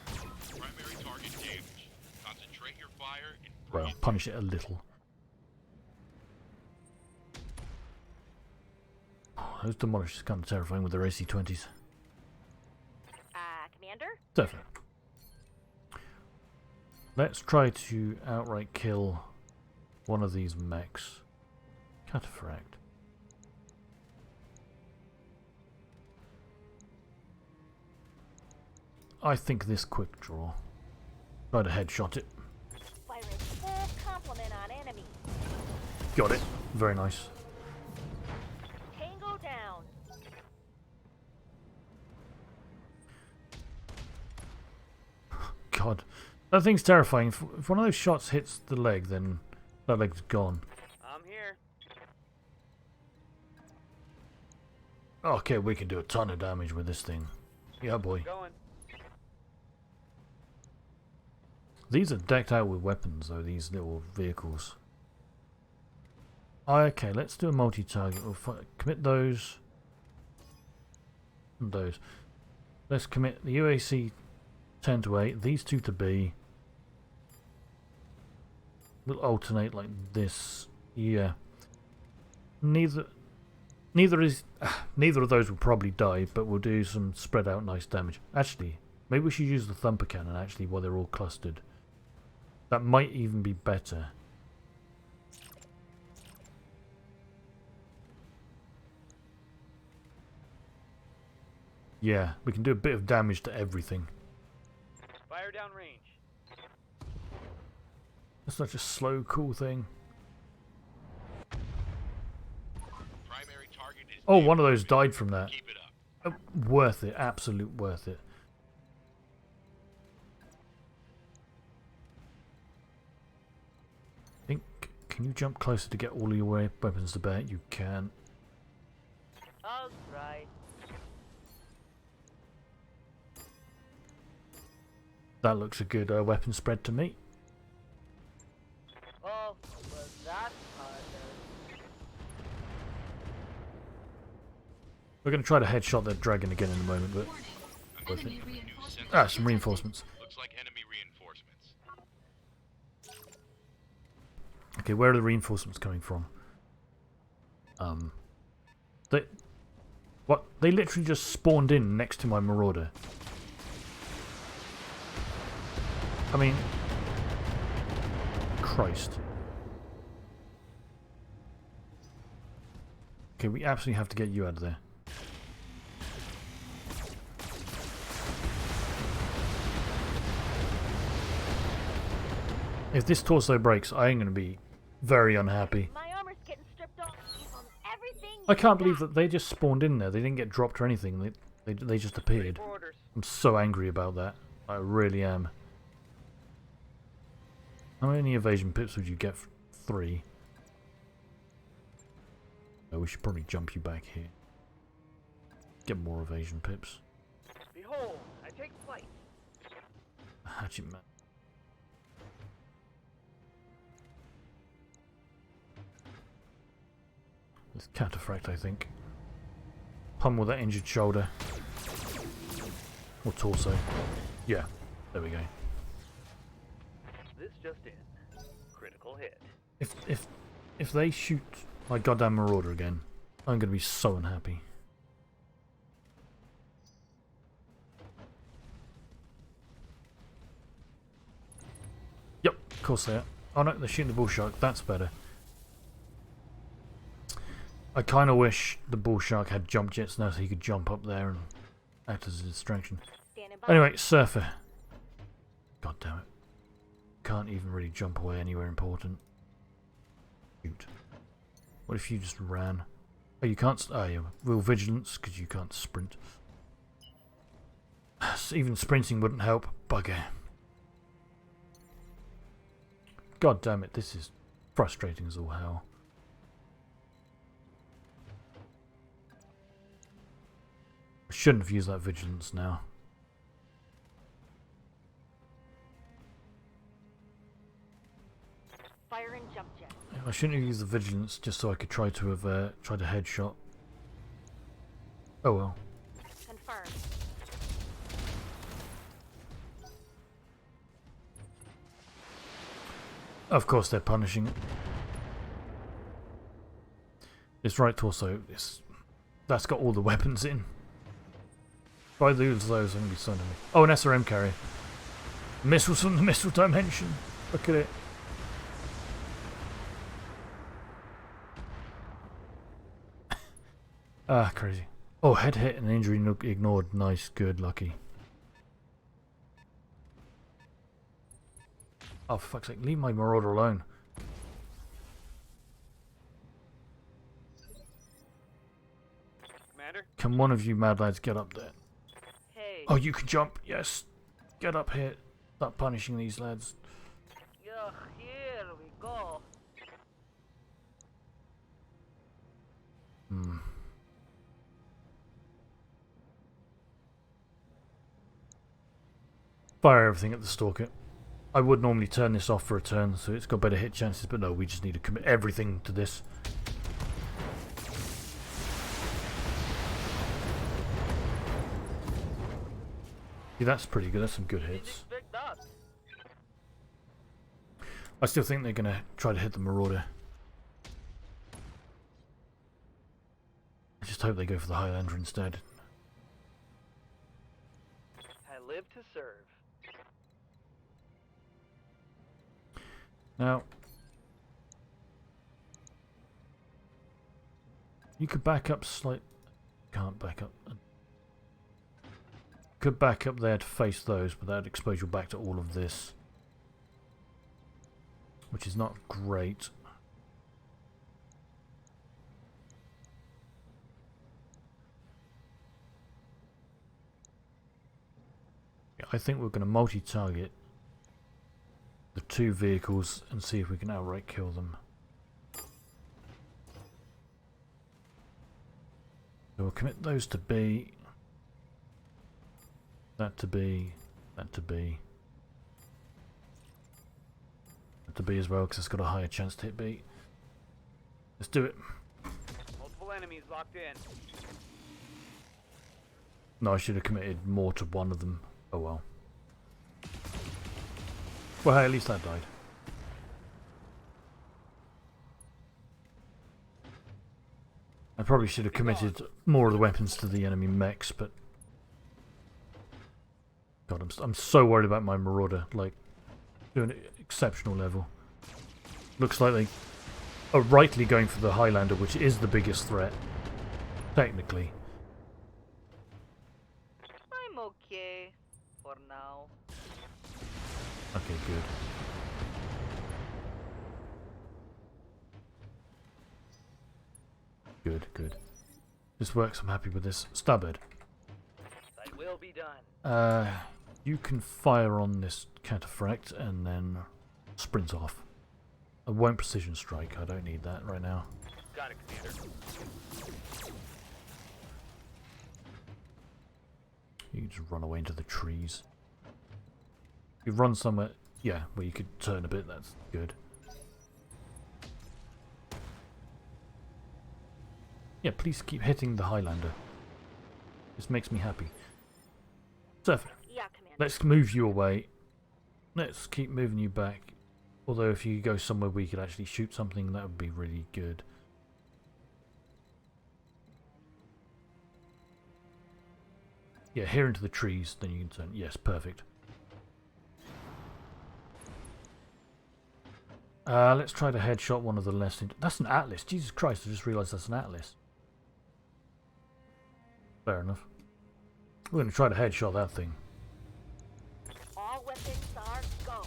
Primary target damage. Concentrate your fire and bring Well, it punish it a little. Oh, those demolishers are kind of terrifying with their AC-20s. Commander? Definitely. Let's try to outright kill one of these mechs. Cataphract. I think this quick draw. Try to headshot it. Firing full complement on enemy. Got it. Very nice. Tango down. God. That thing's terrifying. If one of those shots hits the leg, then that leg's gone. I'm here. Okay, we can do a ton of damage with this thing. Yeah, boy. Going. These are decked out with weapons, though, these little vehicles. Okay, let's do a multi-target. We'll commit those. And those. Let's commit the UAC 10 to 8, these two to B. We'll alternate like this. Yeah. Neither of those will probably die, but we'll do some spread out nice damage. Actually, maybe we should use the thumper cannon actually while they're all clustered. That might even be better. Yeah, we can do a bit of damage to everything. Fire down range. That's such a slow, cool thing. Primary target is Oh, one of those died from that. Keep it up. Worth it, absolute worth it. Think, can you jump closer to get all of your weapons to bear? You can. I'll try. That looks a good weapon spread to me. Oh, well, that's harder. We're going to try to headshot that dragon again in a moment, but worth it. Ah, some reinforcements. Looks like enemy reinforcements. Okay, where are the reinforcements coming from? They literally just spawned in next to my marauder. I mean, Christ. Okay, we absolutely have to get you out of there. If this torso breaks, I am going to be very unhappy. My armor's getting stripped off. Give 'em everything. I can't believe that they just spawned in there. They didn't get dropped or anything. They just appeared. For orders. I'm so angry about that. I really am. How many evasion pips would you get? 3. Oh, we should probably jump you back here. Get more evasion pips. Behold, I take flight. Hatchet man. It's cataphract, I think. Pummel that injured shoulder. Or torso. Yeah, there we go. This just in. Critical hit. If they shoot my goddamn marauder again, I'm gonna be so unhappy. Yep, of course they are. Oh no, they're shooting the bull shark. That's better. I kind of wish the bull shark had jump jets now so he could jump up there and act as a distraction. Standing by. Anyway, surfer. God damn it. Can't even really jump away anywhere important. Shoot. What if you just ran? Oh, you can't. Oh, yeah. Real vigilance because you can't sprint. Even sprinting wouldn't help. Bugger. God damn it. This is frustrating as all hell. I shouldn't have used that vigilance now. Firing jump jet. I shouldn't have used the vigilance just so I could try to have tried a headshot. Oh well. Confirmed. Of course they're punishing it. This right torso, that's got all the weapons in. If I lose those, I'm going to be so annoyed. Oh, an SRM carrier. Missiles from the missile dimension. Look at it. Ah, crazy. Oh, head hit and injury ignored. Nice, good, lucky. Oh, for fuck's sake, leave my Marauder alone. Commander? Can one of you mad lads get up there? Hey, Oh, you can jump. Yes. Get up here. Start punishing these lads. yeah, here we go. Hmm. Fire everything at the stalker. I would normally turn this off for a turn, so it's got better hit chances, but no, we just need to commit everything to this. See, that's pretty good. That's some good Didn't hits. expect that. I still think they're going to try to hit the Marauder. I just hope they go for the Highlander instead. I live to serve. Now, you could back up can't back up. Could back up there to face those, but that'd expose your back to all of this, which is not great. I think we're going to multi-target the two vehicles and see if we can outright kill them. So we'll commit those to B, that to B, that to B, that to B as well because it's got a higher chance to hit B. Let's do it. Multiple enemies locked in. No, I should have committed more to one of them. Oh well. Well, hey, at least that died. I probably should have committed more of the weapons to the enemy mechs, but God, I'm so worried about my Marauder, like, doing an exceptional level. Looks like they are rightly going for the Highlander, which is the biggest threat, technically. I'm okay for now. Okay, good. Good, good. This works, I'm happy with this. Starboard. That will be done. You can fire on this cataphract and then sprint off. I won't precision strike, I don't need that right now. Got it, Commander. You can just run away into the trees. If you run somewhere, yeah, where you could turn a bit, that's good. Yeah, please keep hitting the Highlander. This makes me happy. Surfer, Yeah, Commander. let's move you away. Let's keep moving you back. Although if you go somewhere where you could actually shoot something, that would be really good. Yeah, here into the trees, then you can turn. Yes, perfect. Let's try to headshot one of the less... That's an Atlas. Jesus Christ, I just realised that's an Atlas. Fair enough. We're going to try to headshot that thing. All weapons are go.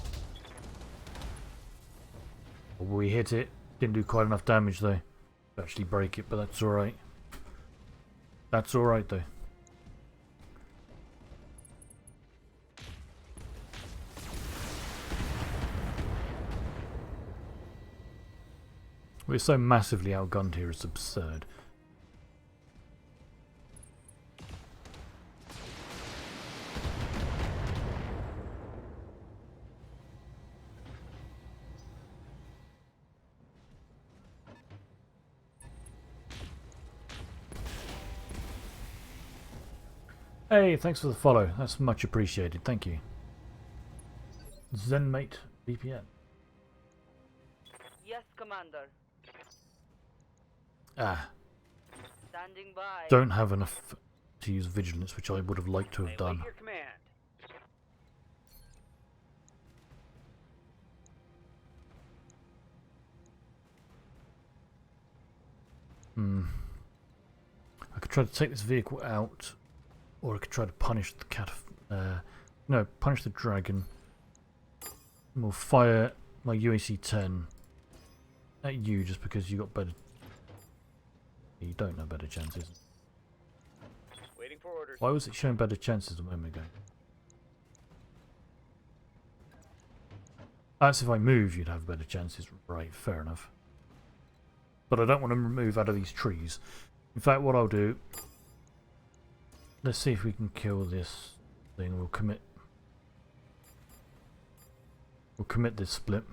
We hit it. Didn't do quite enough damage though. To actually break it, but that's alright. That's alright though. We're so massively outgunned here, it's absurd. Hey, thanks for the follow. That's much appreciated. Thank you. ZenMate VPN. Yes, Commander. Ah, Standing by. don't have enough to use vigilance, which I would have liked to I have await done. your command. I could try to take this vehicle out, or I could try to punish the no, punish the dragon. And we'll fire my UAC-10 at you just because you got better. You don't know better chances. Waiting for orders. Why was it showing better chances a moment ago? That's if I move, you'd have better chances. Right, fair enough. But I don't want to move out of these trees. In fact, what I'll do... Let's see if we can kill this thing. We'll commit this split.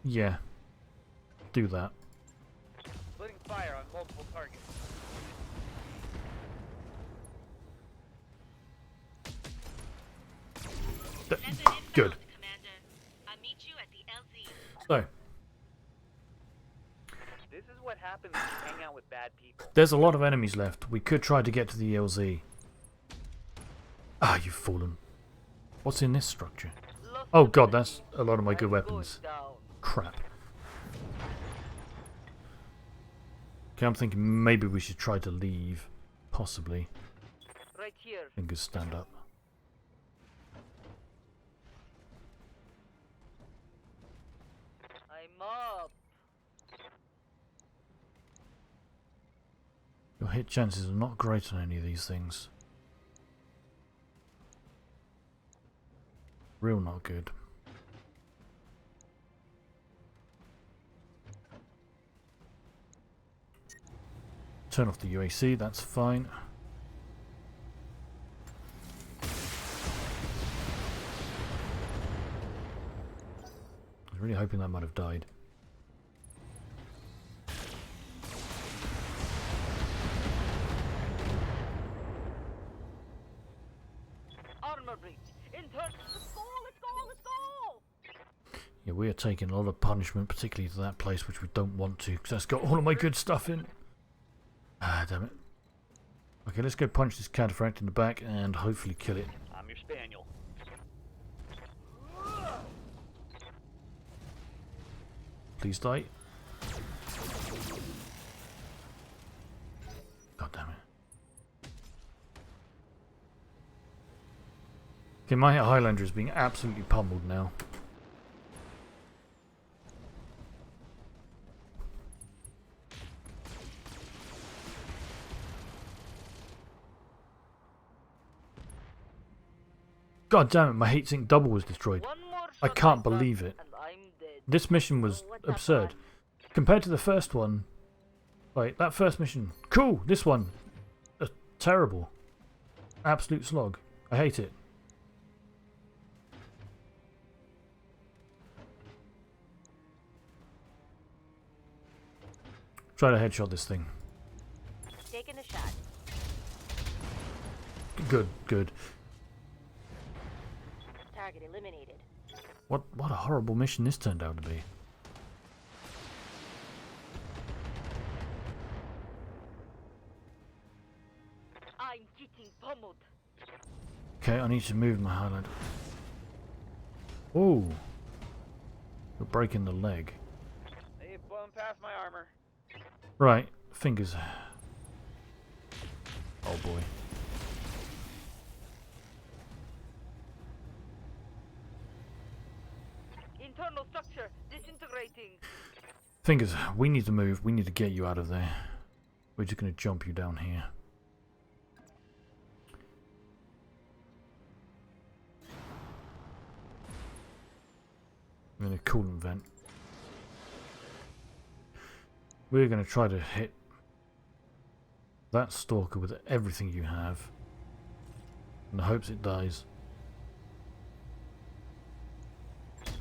Yeah. Do that. Splitting fire on multiple targets. Good. Commander. I'll meet you at the LZ. So, This is what happens when you hang out with bad people. there's a lot of enemies left. We could try to get to the LZ. Ah, you've fallen. What's in this structure? Lost Oh god, the that's a lot of my good I'm weapons. going down. Crap. Okay, I'm thinking maybe we should try to leave. Possibly. Right here. Fingers stand up. I'm up. Your hit chances are not great on any of these things. Real not good. Turn off the UAC, that's fine. I was really hoping that might have died. Armor breach. Intern. Let's go, let's go, let's go! Yeah, we are taking a lot of punishment, particularly to that place, which we don't want to, because that's got all of my good stuff in. Ah, damn it. Okay, let's go punch this cataphract in the back and hopefully kill it. I'm your spaniel. Please die. God damn it. Okay, my Highlander is being absolutely pummeled now. God damn it, my heatsink double was destroyed. One more I shot can't like that, believe it. And I'm dead. This mission was Oh, what the absurd. fun. Compared to the first one, like, that first mission, cool, this one, terrible. Absolute slog. I hate it. Try to headshot this thing. Taking a shot. Good, good. Target eliminated. What a horrible mission this turned out to be. I'm getting pummeled. Okay, I need to move my Highlander. Oh, you're breaking the leg. They've blown past my armor. Right, fingers. Oh boy. Internal structure disintegrating. Fingers, we need to move. We need to get you out of there. We're just going to jump you down here. in a coolant vent. We're going to try to hit that stalker with everything you have, in the hopes it dies.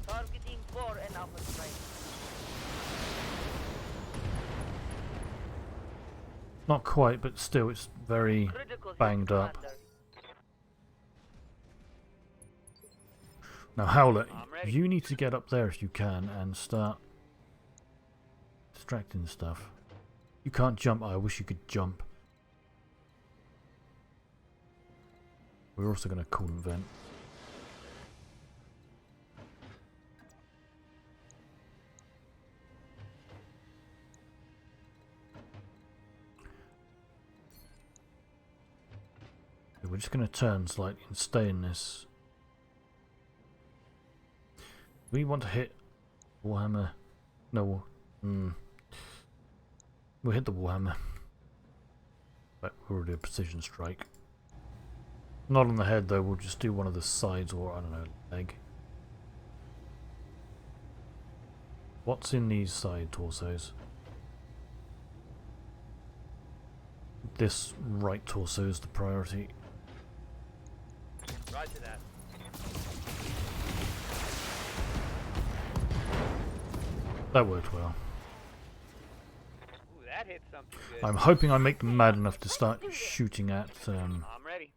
Targeting for an upper strike. Not quite, but still it's very Critical hit, banged up. Commander. Now Howler, I'm ready. you need to get up there if you can and start distracting stuff. You can't jump. I wish you could jump. We're also going to coolant vent. We're just going to turn slightly and stay in this. We want to hit Warhammer. No. We'll hit the Warhammer. But we'll do a precision strike. Not on the head though, we'll just do one of the sides or, I don't know, leg. What's in these side torsos? This right torso is the priority. Roger that. That worked well. Ooh, that hit something good. I'm hoping I make them mad enough to start shooting at I'm ready.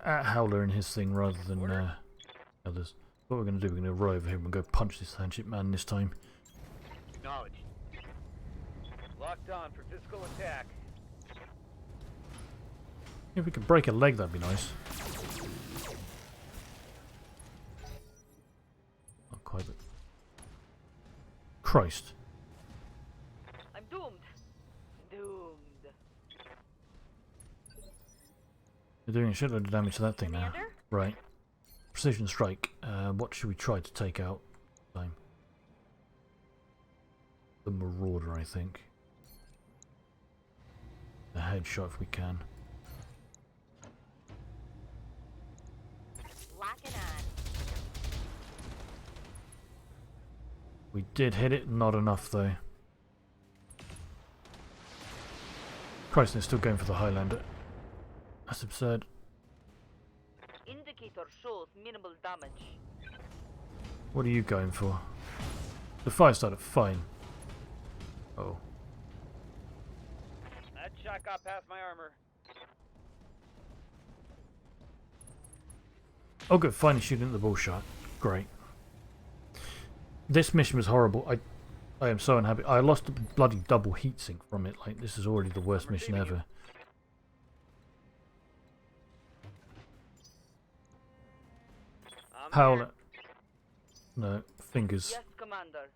at Howler and his thing rather than others. What we're going to do, we're going to roll over here and go punch this handship man this time. Acknowledged. Locked on for physical attack. If we could break a leg, that'd be nice. Not quite, but... Christ. I'm doomed. Doomed. You're doing a shitload of damage to that thing now. Commander? Right. Precision strike. What should we try to take out this time? The Marauder, I think. A headshot if we can. Locking on. We did hit it, not enough though. Christ, they're still going for the Highlander. That's absurd. Indicator shows minimal damage. What are you going for? The fire started fine. Oh. That shot got past my armor. Oh good, finally shooting at the bull shot. Great. This mission was horrible. I am so unhappy. I lost a bloody double heatsink from it. Like, this is already the worst mission Receiving ever. I'm Howler. here. No, fingers. Yes, Commander.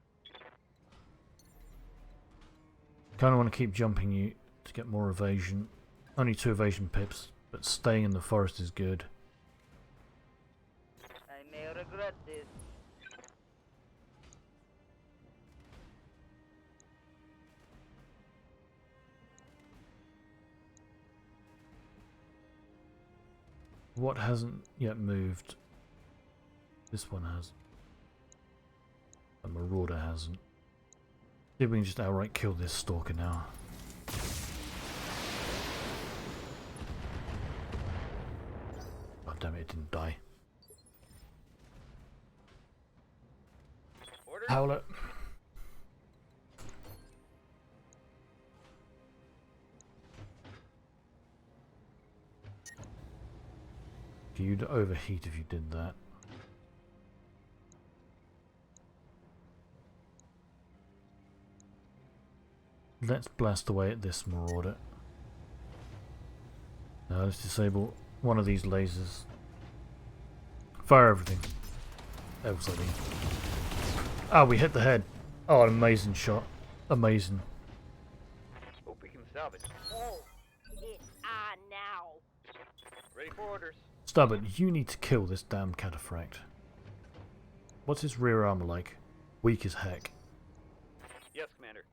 Kind of want to keep jumping you to get more evasion. Only 2 evasion pips, but staying in the forest is good. I may regret this. What hasn't yet moved? This one has. The Marauder hasn't. See if we can just outright kill this stalker now. God damn it, it didn't die. Order. Howler. You'd overheat if you did that. Let's blast away at this Marauder. Now let's disable one of these lasers. Fire everything. Absolutely. Ah, we hit the head. Oh, an amazing shot. Amazing. Hope we can salvage. Oh, it's on now. Ready for orders. Stubborn, you need to kill this damn cataphract. What's his rear armor like? Weak as heck. Yes, Commander.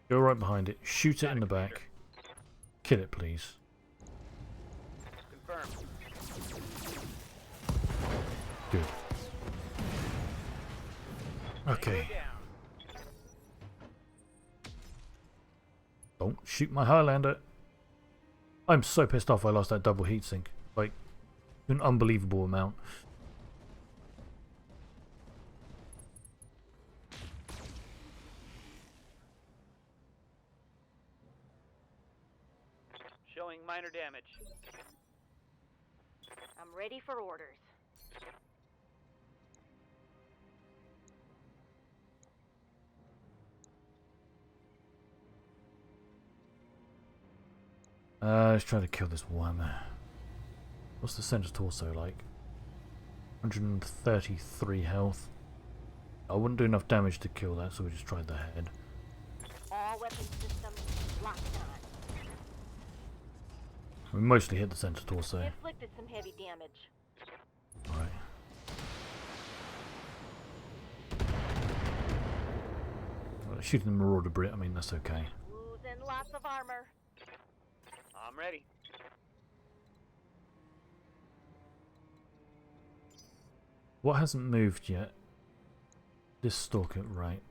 Go right behind it. Shoot it in the back. Kill it, please. Confirmed. Good. Okay. Down. Don't shoot my Highlander. I'm so pissed off I lost that double heatsink. Like, an unbelievable amount. Showing minor damage. I'm ready for orders. Let's try to kill this Warhammer. What's the center torso like? 133 health. I wouldn't do enough damage to kill that, so we just tried the head. All weapon systems locked on. We mostly hit the center torso. Inflicted some heavy damage. Right. Well, shooting the Marauder Brit, I mean, that's okay. Losing lots of armor. I'm ready. What hasn't moved yet? This Stalker, right.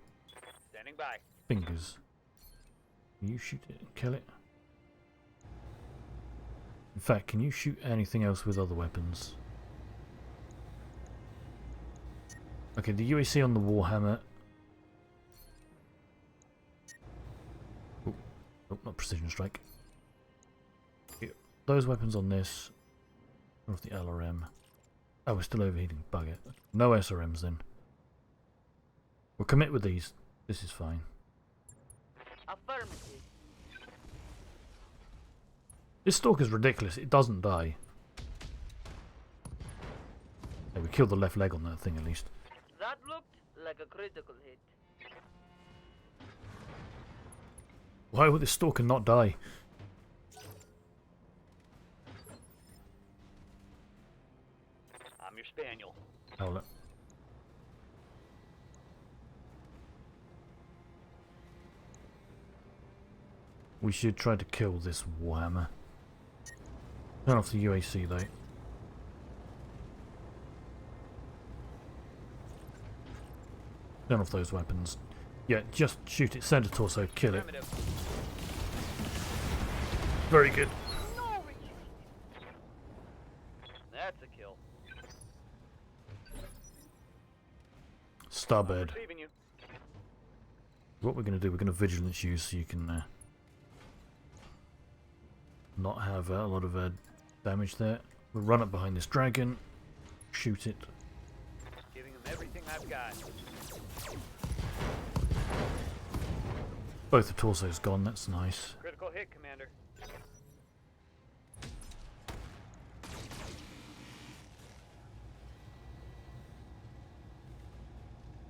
Standing by. Fingers. Can you shoot it and kill it? In fact, can you shoot anything else with other weapons? Okay, the UAC on the Warhammer. Oh, oh, not precision strike. Yeah, those weapons on this. Off the LRM. Oh, we're still overheating. Bugger. No SRMs then. We'll commit with these. This is fine. Affirmative. This Stalker's ridiculous. It doesn't die. Yeah, we killed the left leg on that thing at least. That looked like a critical hit. Why would this Stalker not die? I'm your spaniel. Hold it. We should try to kill this Warhammer. Turn off the UAC though. Turn off those weapons. Yeah, just shoot it. Center torso. Kill it. Affirmative. Very good. No retreat. That's a kill. Starbird. Receiving you. What we're going to do, we're going to vigilance you so you can not have a lot of damage there. We'll run up behind this dragon, shoot it. Giving him everything I've got. Both the torsos gone, that's nice. Critical hit, Commander.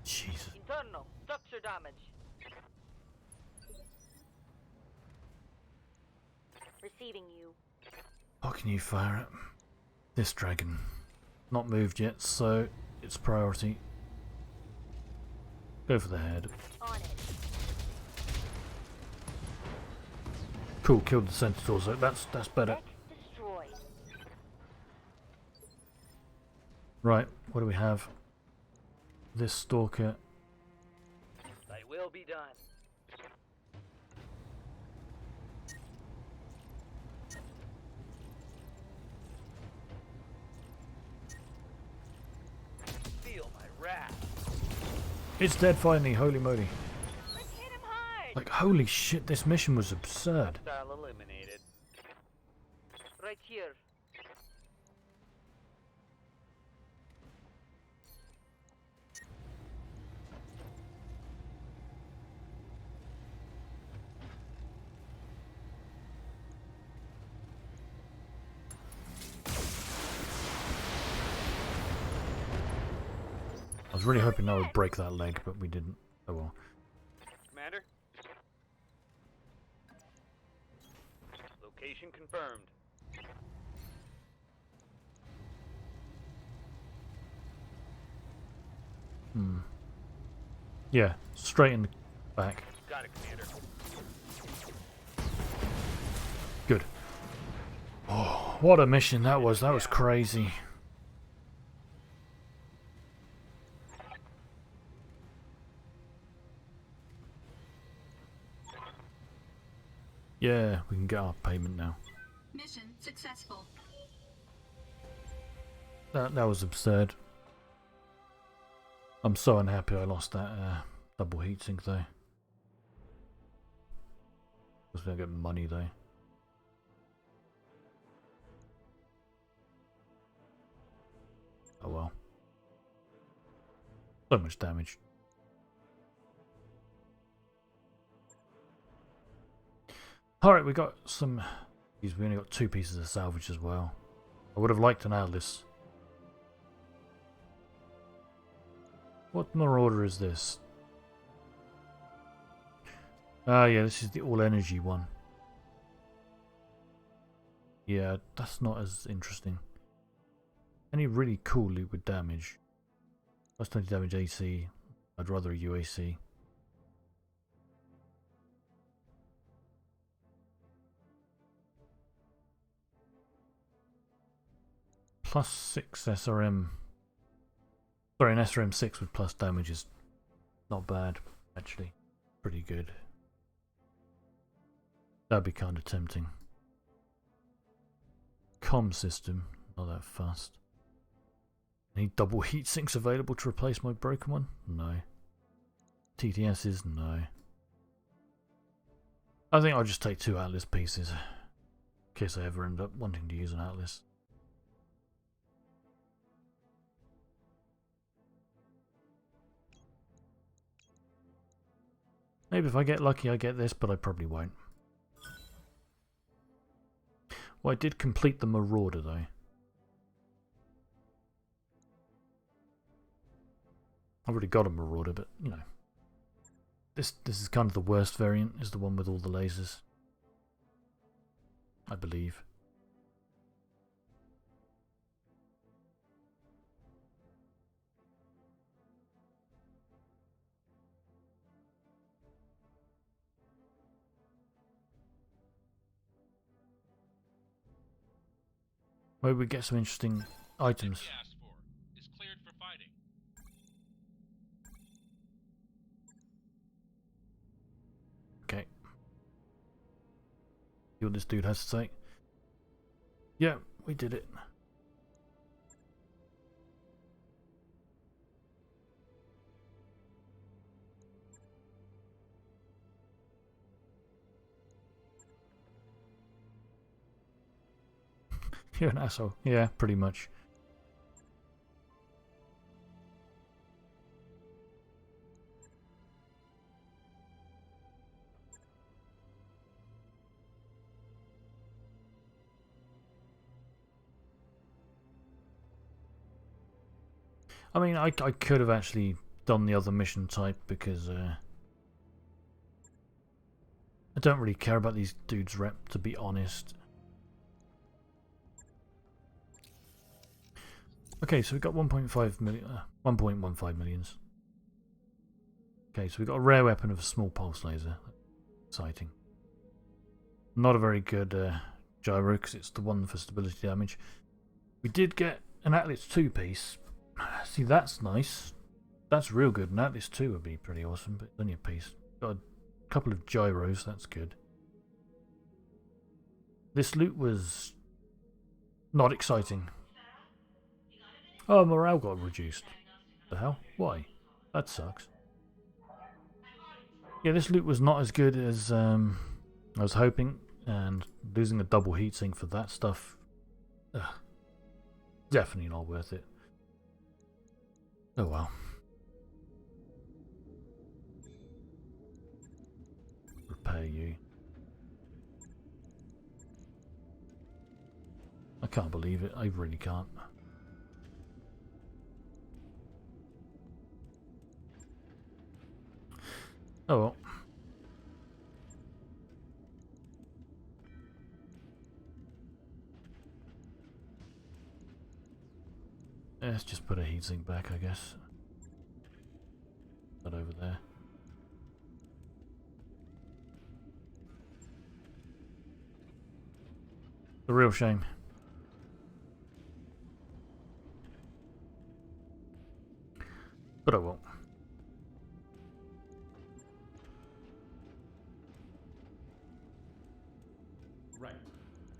Jesus. Internal structure damage. Receiving you. How can you fire it? This dragon. Not moved yet, so it's priority. Go for the head. On it. Cool, killed the center torso. That's better. X destroyed. Right, what do we have? This Stalker. Thy will be done. Feel my wrath. It's dead finally, holy moly. Let's hit him hard. Like, holy shit, this mission was absurd. Style eliminated. Right here. I was really hoping I would break that leg, but we didn't. Oh well. Commander? Location confirmed. Yeah, straight in the back. Got it, Commander. What a mission that was. That was crazy. Yeah, we can get our payment now. Mission successful. That was absurd. I'm so unhappy I lost that double heatsink though. Was gonna get money though. Oh well. So much damage. Alright, we got some. We only got 2 pieces of salvage as well. I would have liked an Atlas. What marauder is this? Ah, yeah, this is the all energy one. Yeah, that's not as interesting. Any really cool loot with damage? Plus 20 damage AC. I'd rather a UAC. Plus 6 SRM. Sorry, an SRM 6 with plus damage is not bad, actually. Pretty good. That'd be kind of tempting. Com system, not that fast. Any double heat sinks available to replace my broken one? No. TTSs? No. I think I'll just take 2 Atlas pieces. In case I ever end up wanting to use an Atlas. Maybe if I get lucky I get this, but I probably won't. Well, I did complete the Marauder though. I've already got a Marauder, but you know. This is kind of the worst variant, is the one with all the lasers. I believe. Maybe we get some interesting items. Ship you asked for is cleared for fighting. Okay. See what this dude has to say. Yeah, we did it. You're an asshole. Yeah, pretty much. I mean, I could have actually done the other mission type because I don't really care about these dudes' rep, to be honest. Okay, so we got 1.5 million, 1.15 millions. Okay, so we got a rare weapon of a small pulse laser. Exciting. Not a very good gyro because it's the one for stability damage. We did get an Atlas 2 piece. See, that's nice. That's real good. An Atlas 2 would be pretty awesome, but it's only a piece. Got a couple of gyros, that's good. This loot was not exciting. Oh, morale got reduced. The hell? Why? That sucks. Yeah, this loot was not as good as I was hoping, and losing a double heatsink for that stuff, definitely not worth it. Oh well. Repair you. I can't believe it. I really can't. Oh well. Let's just put a heatsink back, I guess. That over there. A real shame. But I won't. Right.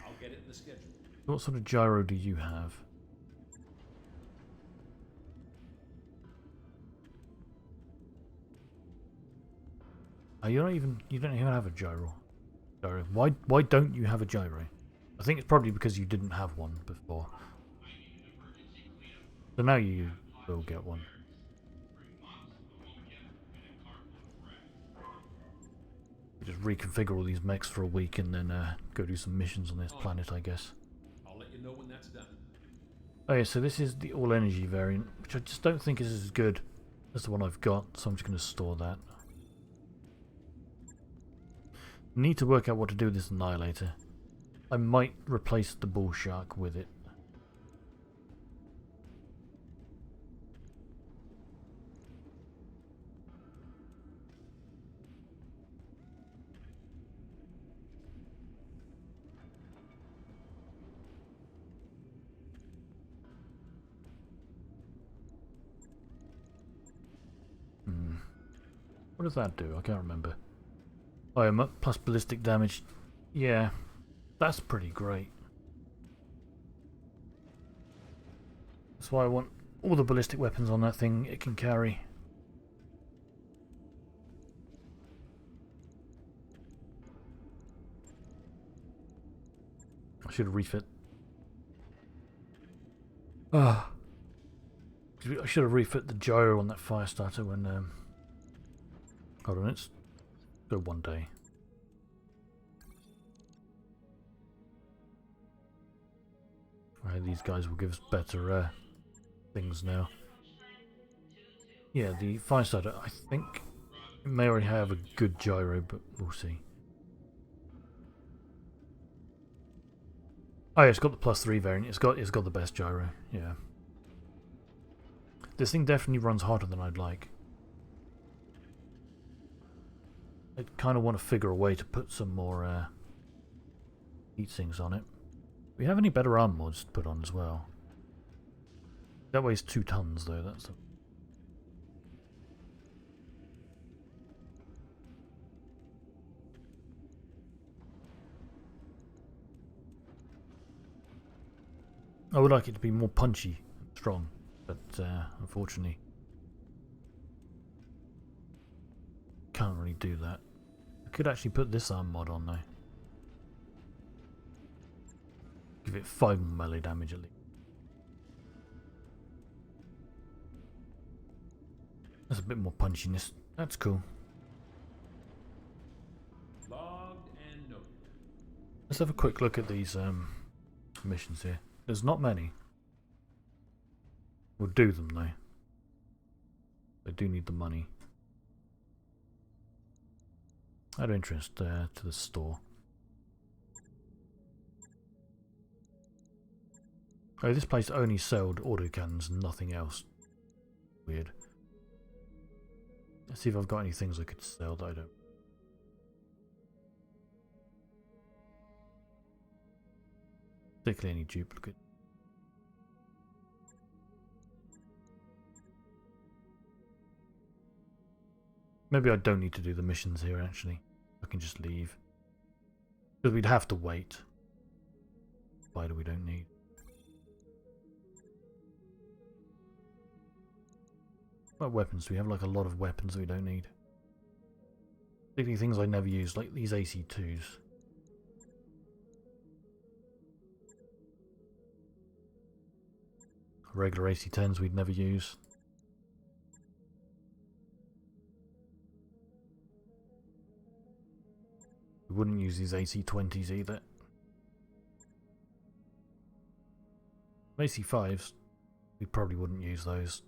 I'll get it in the schedule. What sort of gyro do you have? Oh, you don't even have a gyro. Why don't you have a gyro? I think it's probably because you didn't have one before. So now you will get one. Just reconfigure all these mechs for a week and then go do some missions on this planet, I guess. I'll let you know when that's done. Oh yeah, so this is the all-energy variant, which I just don't think is as good as the one I've got, so I'm just going to store that. Need to work out what to do with this Annihilator. I might replace the Bull Shark with it. What does that do? I can't remember. Oh, yeah, plus ballistic damage. Yeah, that's pretty great. That's why I want all the ballistic weapons on that thing it can carry. I should have refit. Ah. I should have refit the gyro on that fire starter when hold on, let's go one day. Right, these guys will give us better things now. Yeah, the fire starter, I think it may already have a good gyro, but we'll see. Oh yeah, it's got the +3 variant. It's got the best gyro. Yeah. This thing definitely runs harder than I'd like. I kind of want to figure a way to put some more heat sinks on it. Do we have any better arm mods to put on as well? That weighs 2 tons though. That's I would like it to be more punchy, and strong, but unfortunately, can't really do that. I could actually put this arm mod on though. Give it 5 melee damage at least. That's a bit more punchiness. That's cool. Logged and noted. Let's have a quick look at these missions here. There's not many. We'll do them though. They do need the money. Add interest to the store. Oh, this place only sold autocannons, nothing else. Weird. Let's see if I've got any things I could sell that I don't. Particularly any duplicate. Maybe I don't need to do the missions here actually. I can just leave. Because we'd have to wait. Spider we don't need. What weapons do we have? Like a lot of weapons that we don't need. Particularly things I never use, like these AC2s. Regular AC10s we'd never use. We wouldn't use these AC20s either. AC5s, we probably wouldn't use those.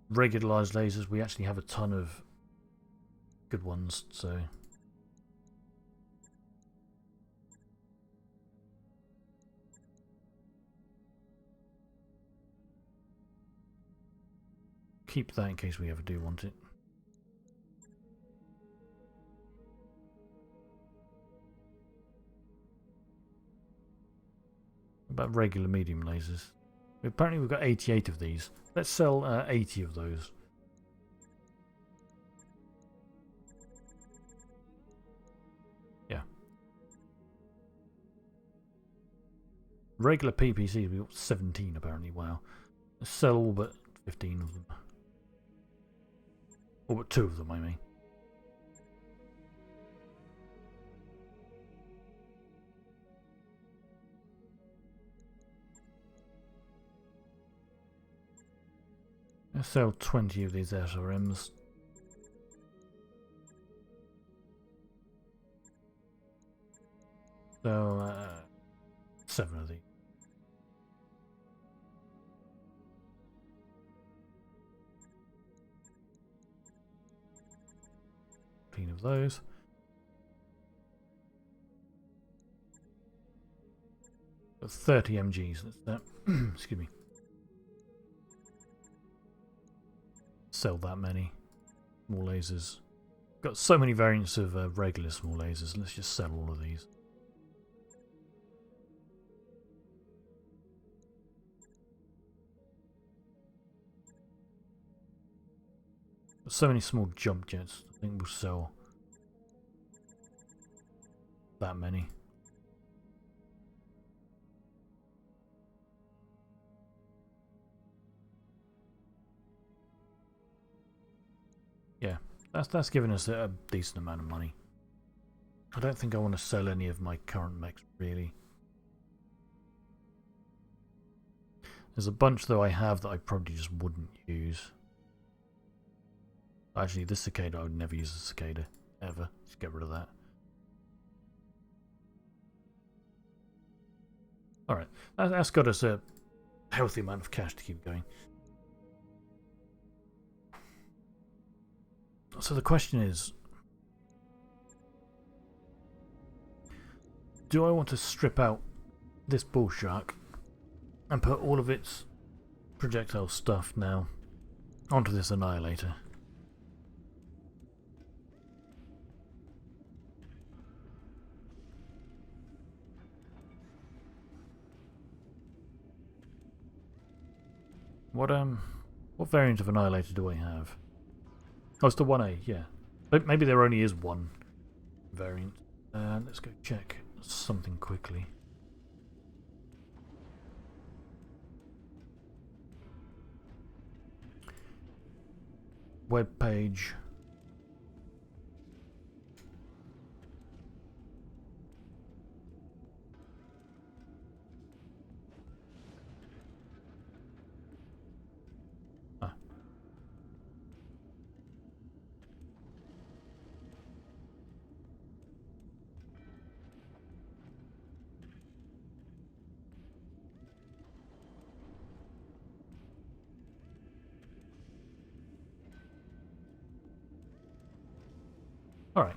Regularized lasers, we actually have a ton of good ones, so keep that in case we ever do want it. About regular medium lasers. Apparently we've got 88 of these. Let's sell 80 of those. Yeah. Regular PPCs, we've got 17 apparently. Wow. Let's sell all but 15 of them. All but 2 of them, I mean. Let's sell 20 of these SRMs. So, 7 of these. Of those. Got 30 MGs. That's that. Excuse me. Sell that many. Small lasers. Got so many variants of regular small lasers. Let's just sell all of these. Got so many small jump jets. I think we'll sell that many. Yeah, that's giving us a decent amount of money. I don't think I want to sell any of my current mechs, really. There's a bunch, though, I have that I probably just wouldn't use. Actually, this cicada, I would never use a cicada. Ever. Just get rid of that. Alright, that's got us a healthy amount of cash to keep going. So the question is, do I want to strip out this bull shark and put all of its projectile stuff now onto this annihilator? What variant of annihilator do I have? Oh, it's the 1A, yeah. But maybe there only is one variant. Let's go check something quickly. Web page. Alright.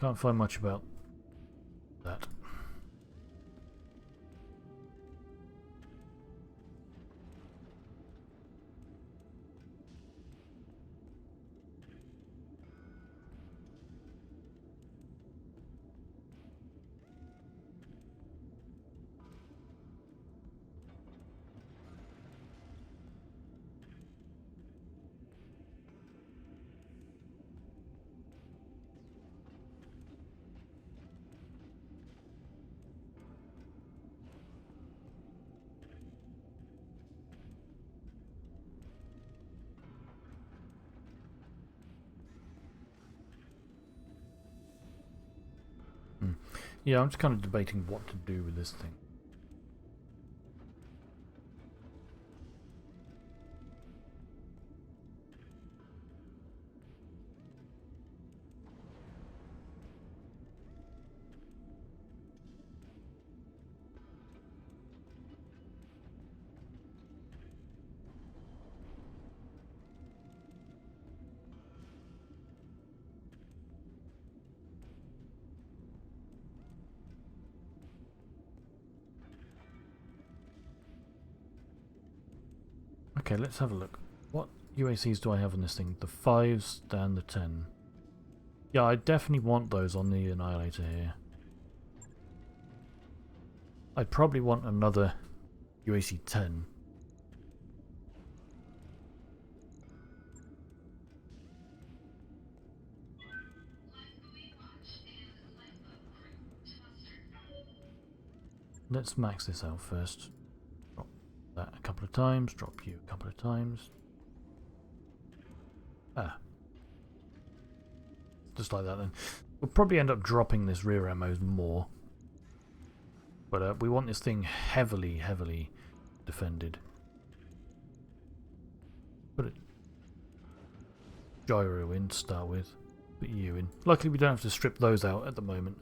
Can't find much about that. Yeah, I'm just kind of debating what to do with this thing. Okay, let's have a look. What UACs do I have on this thing? The 5s and the 10. Yeah, I definitely want those on the Annihilator here. I'd probably want another UAC 10. Let's max this out first. Drop that a couple of times, drop you a couple of times. Ah. Just like that then. We'll probably end up dropping this rear ammo more. But we want this thing heavily, heavily defended. Put it gyro in to start with. Put you in. Luckily we don't have to strip those out at the moment.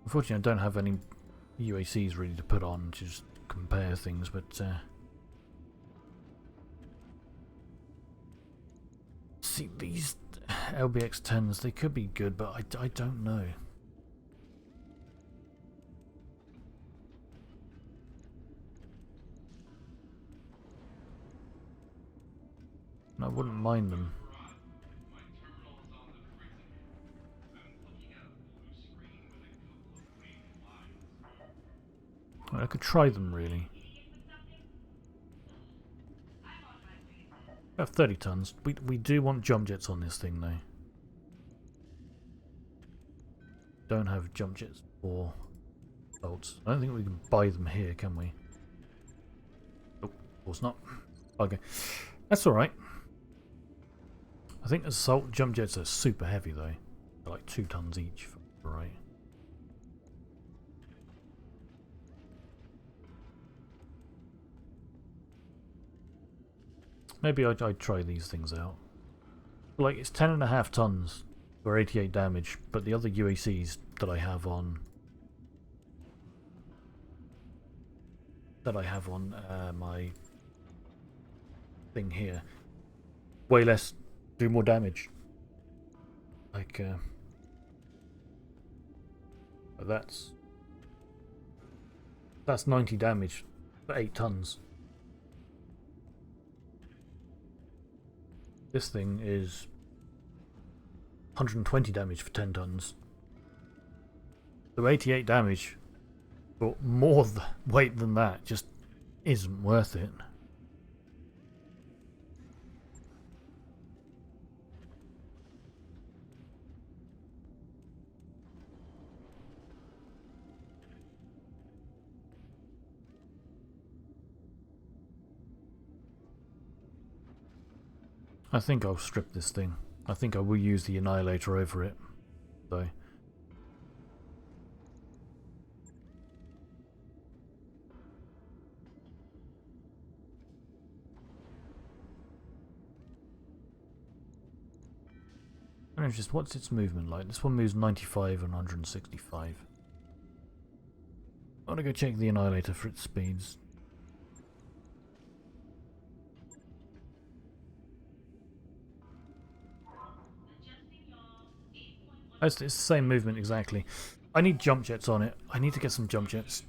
Unfortunately, I don't have any UACs ready to put on to just compare things, but see, these LBX 10s, they could be good, but I don't know. I wouldn't mind them. I could try them, really. We have 30 tons. We do want jump jets on this thing, though. Don't have jump jets or bolts. I don't think we can buy them here, can we? Oh, of course not. Okay. That's alright. I think assault jump jets are super heavy, though. They're like 2 tons each, right? Maybe I'd try these things out. Like, it's 10.5 tons for 88 damage, but the other UACs that I have on... my thing here, way less, do more damage. Like, that's 90 damage for 8 tons. This thing is 120 damage for 10 tons. So 88 damage for more weight than that just isn't worth it. I think I'll strip this thing. I think I will use the Annihilator over it, though. I'm just, what's its movement like? This one moves 95 and 165. I want to go check the Annihilator for its speeds. It's the same movement exactly. I need jump jets on it. I need to get some jump jets.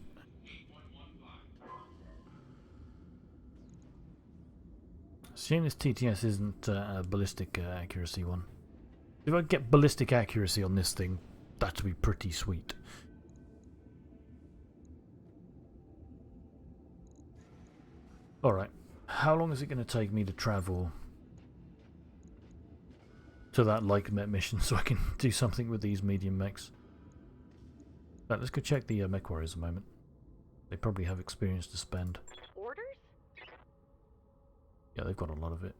Shame this TTS isn't a ballistic accuracy one. If I get ballistic accuracy on this thing, that'd be pretty sweet. Alright, how long is it going to take me to travel to that like mech mission so I can do something with these medium mechs? Right, let's go check the mech warriors a moment. They probably have experience to spend. Orders? Yeah, they've got a lot of it.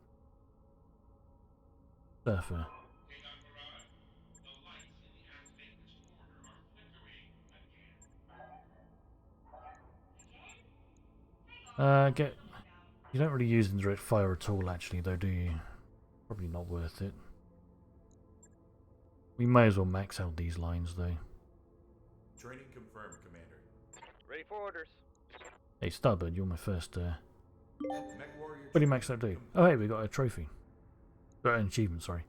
Surfer. You don't really use indirect fire at all, actually, though, do you? Probably not worth it. We may as well max out these lines, though. Training confirmed, Commander. Ready for orders. Hey, Starbird, you're my first. Mech Warrior. What do you max that do? Oh, hey, we got a trophy. Got an achievement, sorry.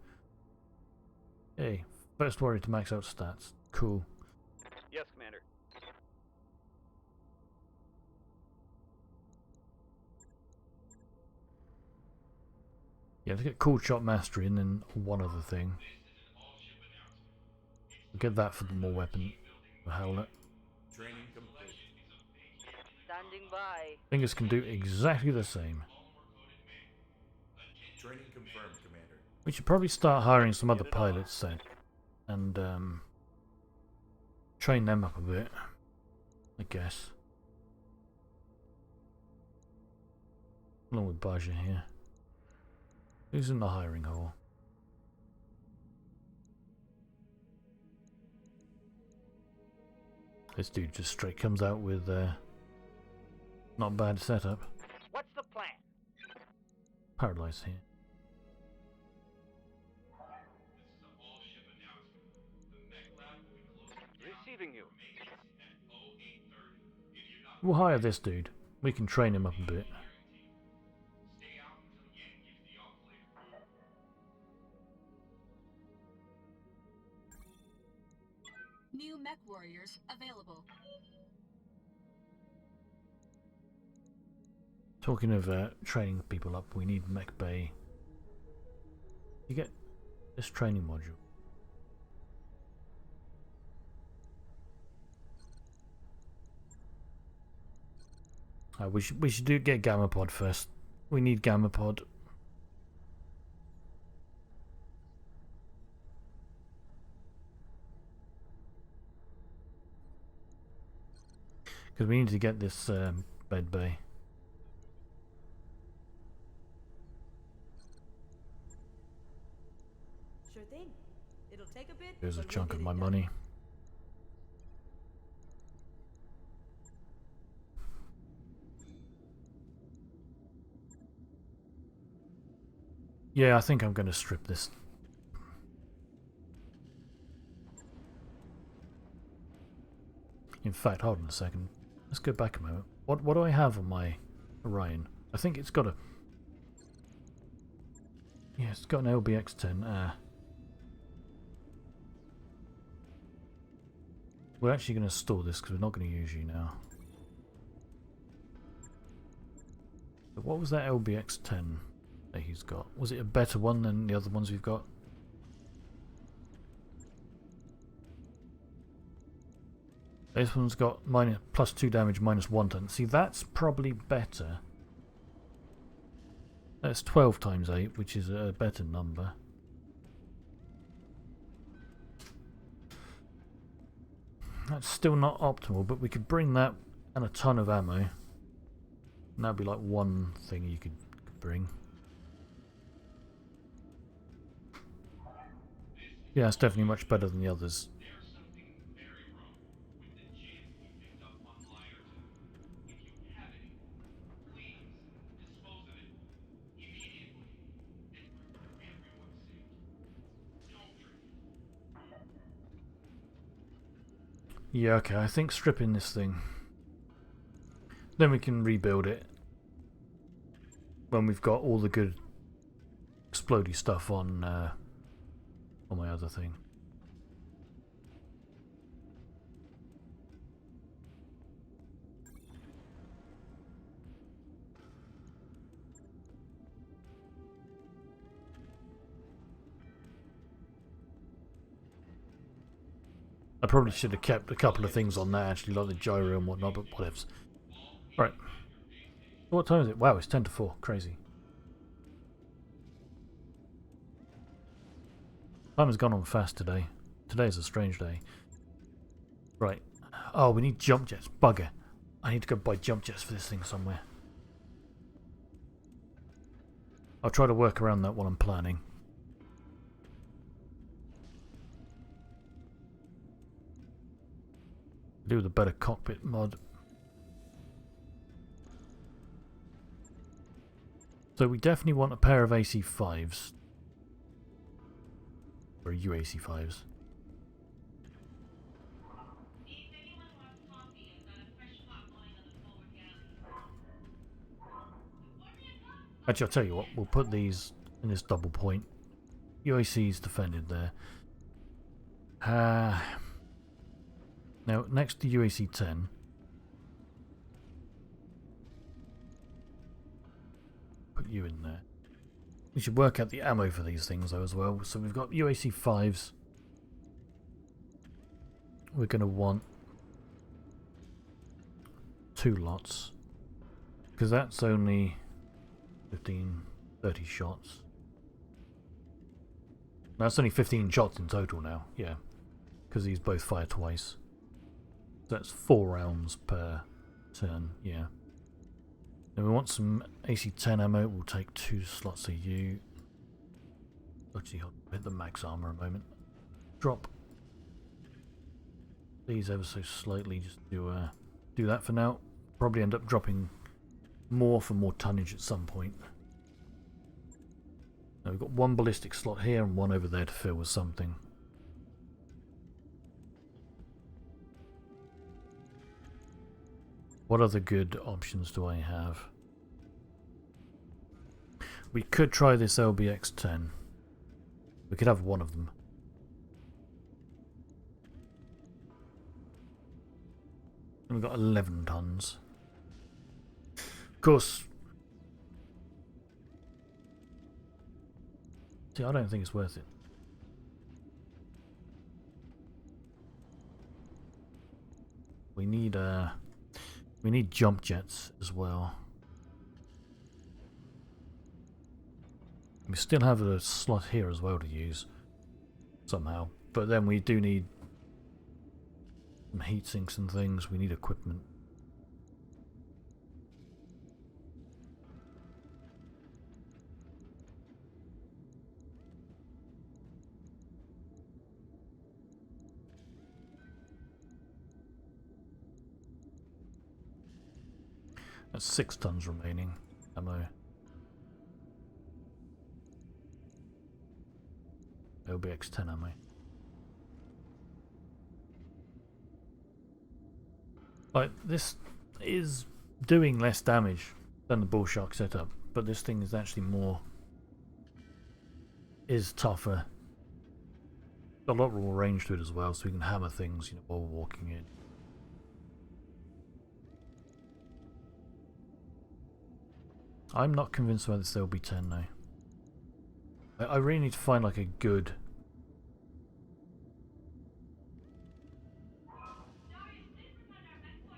Hey, first warrior to max out stats. Cool. Yes, Commander. Yeah, let's get cool shot mastery and then one other thing. We'll get that for the more weapon. The Howlet. Training complete. Standing by. Fingers can do exactly the same. Training confirmed, Commander. We should probably start hiring some other pilots then. And train them up a bit, I guess. Along with Baja here. Who's in the hiring hall? This dude just straight comes out with not bad setup. What's the plan? Paralyzed here. Receiving you. We'll hire this dude. We can train him up a bit. New mech warriors available. Talking of training people up, we need Mech Bay. You get this training module. We should get Gamma Pod first. We need Gamma Pod. Because we need to get this bed bay. Sure thing. It'll take a bit. There's a but we'll chunk get of it my done. money. Yeah, I think I'm going to strip this. In fact, hold on a second. Let's go back a moment. What do I have on my Orion? I think it's got a... Yeah, it's got an LBX-10. We're actually going to store this because we're not going to use you now. But what was that LBX-10 that he's got? Was it a better one than the other ones we've got? This one's got +2 damage, -1 ton. See, that's probably better. That's 12 times 8, which is a better number. That's still not optimal, but we could bring that and a ton of ammo. And that'd be like one thing you could bring. Yeah, it's definitely much better than the others. Yeah, okay, I think stripping this thing. Then we can rebuild it. When we've got all the good explodey stuff on my other thing. I probably should have kept a couple of things on there actually, like the gyro and whatnot, but whatevs. Right. What time is it? Wow, it's 10 to 4. Crazy. Time has gone on fast today. Today's a strange day. Right. Oh, we need jump jets. Bugger. I need to go buy jump jets for this thing somewhere. I'll try to work around that while I'm planning. Do with a better cockpit mod. So we definitely want a pair of AC-5s. Or UAC-5s. Actually, I'll tell you what, we'll put these in this double point. UAC's defended there. Now, next to UAC 10, put you in there. We should work out the ammo for these things though as well. So we've got UAC 5s. We're going to want 2 lots. Because that's only 15, 30 shots. That's only 15 shots in total now, yeah. Because these both fire twice. So that's 4 rounds per turn, yeah. Then we want some AC-10 ammo. We'll take 2 slots of you. Actually, I'll hit the max armor a moment. Drop these ever so slightly just to do that for now. Probably end up dropping more for more tonnage at some point. Now we've got 1 ballistic slot here and 1 over there to fill with something. What other good options do I have? We could try this LBX-10. We could have 1 of them. And we've got 11 tons. Of course... See, I don't think it's worth it. We need jump jets as well. We still have a slot here as well to use somehow, but then we do need some heat sinks and things. We need equipment. That's 6 tons remaining ammo. LBX-10 ammo. Like, this is doing less damage than the Bull Shark setup, but this thing is actually is tougher. Got a lot more range to it as well, so we can hammer things, you know, while we're walking in. I'm not convinced about this LB-10 now. I really need to find like a good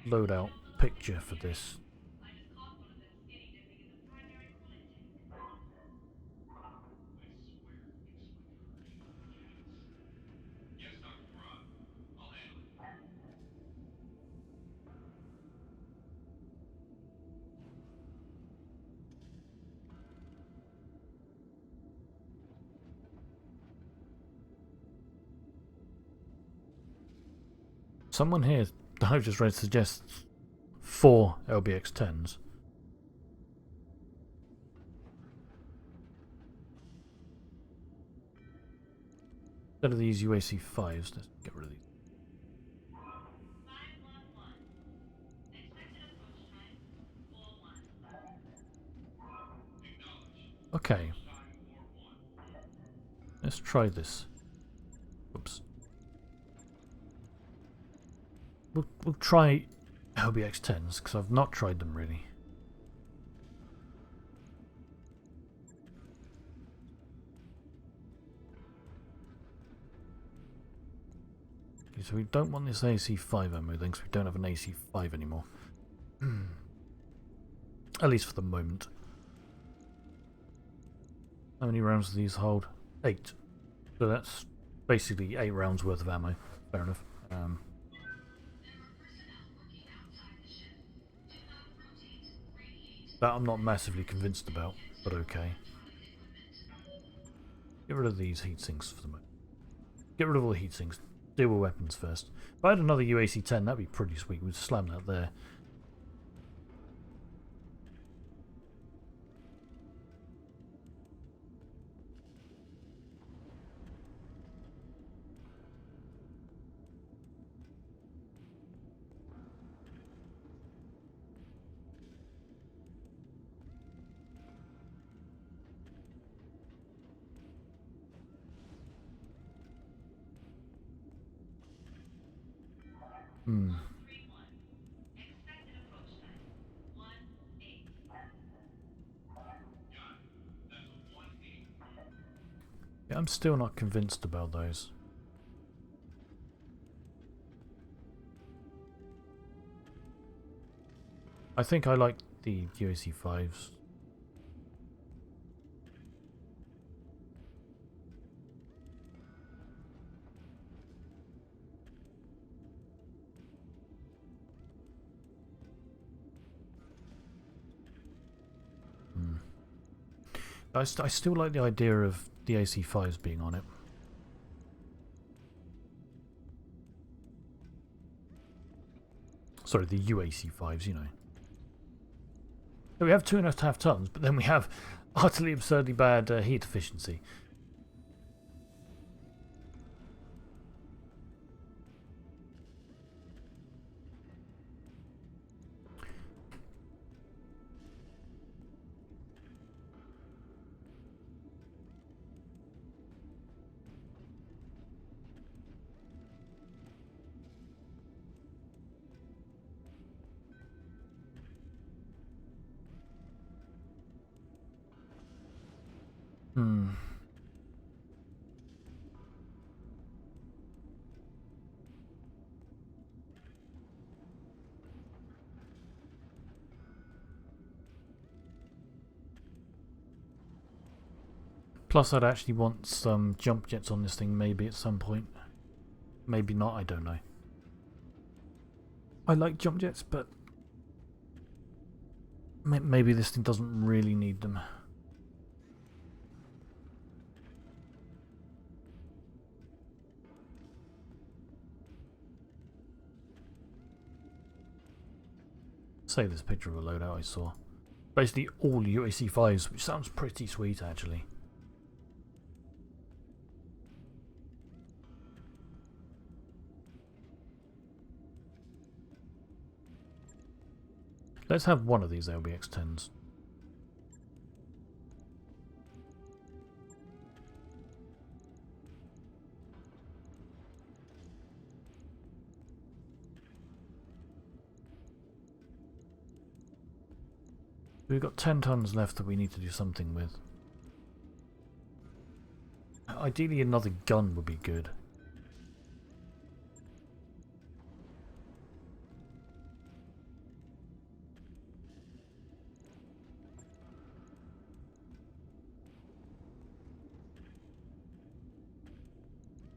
loadout picture for this. Someone here, I've just read, suggests 4 LBX-10s. Instead of these UAC-5s, let's get rid of these. Okay. Let's try this. Oops. We'll try LBX-10s, because I've not tried them really. Okay, so we don't want this AC-5 ammo then, because we don't have an AC-5 anymore. At least for the moment. How many rounds do these hold? 8. So that's basically 8 rounds worth of ammo. Fair enough. That I'm not massively convinced about, but okay. Get rid of these heat sinks for the moment. Get rid of all the heat sinks. Deal with weapons first. If I had another UAC-10, that'd be pretty sweet. We'd slam that there. Hmm. Yeah, I'm still not convinced about those. I think I like the UAC 5s. Hmm. I still like the idea of the AC5s being on it. Sorry, the UAC5s, you know. We have 2.5 tons, but then we have utterly absurdly bad heat efficiency. Hmm. Plus, I'd actually want some jump jets on this thing, maybe at some point. Maybe not, I don't know. I like jump jets, but maybe this thing doesn't really need them. Save this picture of a loadout I saw. Basically all UAC 5s, which sounds pretty sweet actually. Let's have one of these LBX 10s. We've got 10 tons left that we need to do something with. Ideally another gun would be good.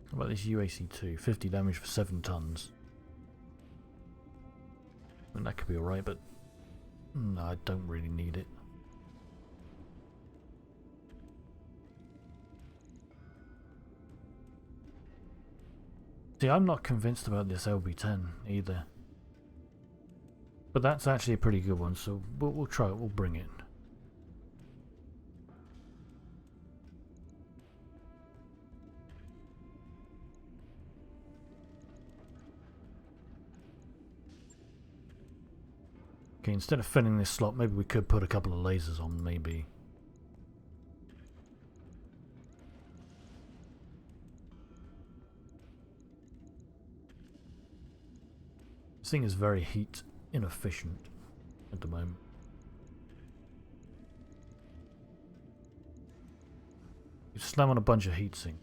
How about this UAC-2? 50 damage for 7 tons. I mean, that could be alright, but no, I don't really need it. See, I'm not convinced about this LB-10 either. But that's actually a pretty good one, so we'll try it, we'll bring it. Okay, instead of filling this slot, maybe we could put a couple of lasers on, maybe. This thing is very heat inefficient at the moment. You slam on a bunch of heatsink.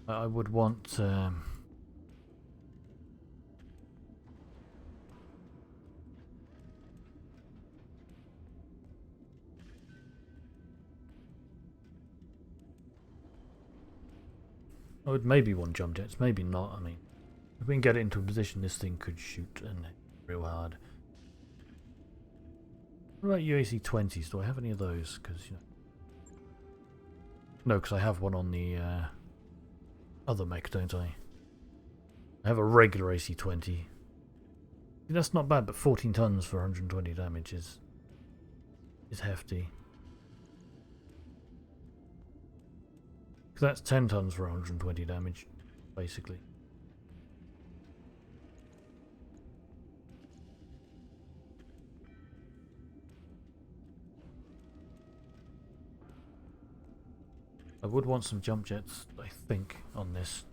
I would want I would maybe want jump jets, maybe not. I mean, if we can get it into a position, this thing could shoot and real hard. What about UAC 20s? Do I have any of those? Because you know, no, because I have one on the other mech, don't I? I have a regular AC-20. That's not bad, but 14 tons for 120 damage is hefty. Because that's 10 tons for 120 damage, basically. I would want some jump jets, I think, on this.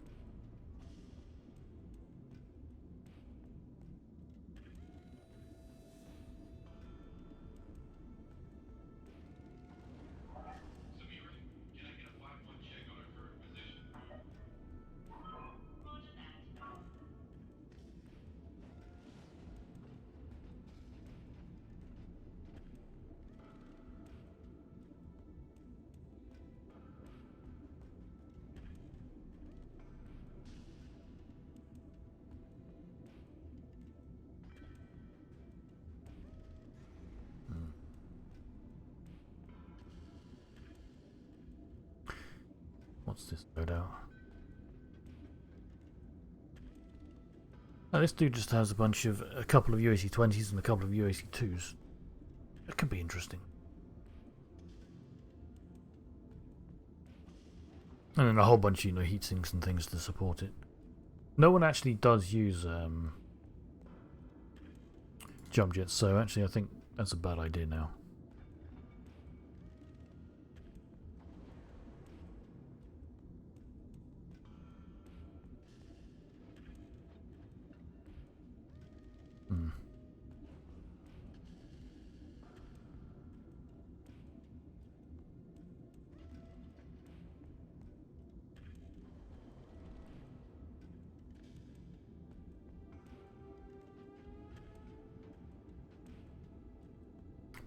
Samira, can I get a 5-1 check on our current position? Roger that. What's this loadout? Oh, this dude just has a couple of UAC-20s and a couple of UAC-2s. That could be interesting. And then a whole bunch of, you know, heat sinks and things to support it. No one actually does use jump jets, so actually I think that's a bad idea now.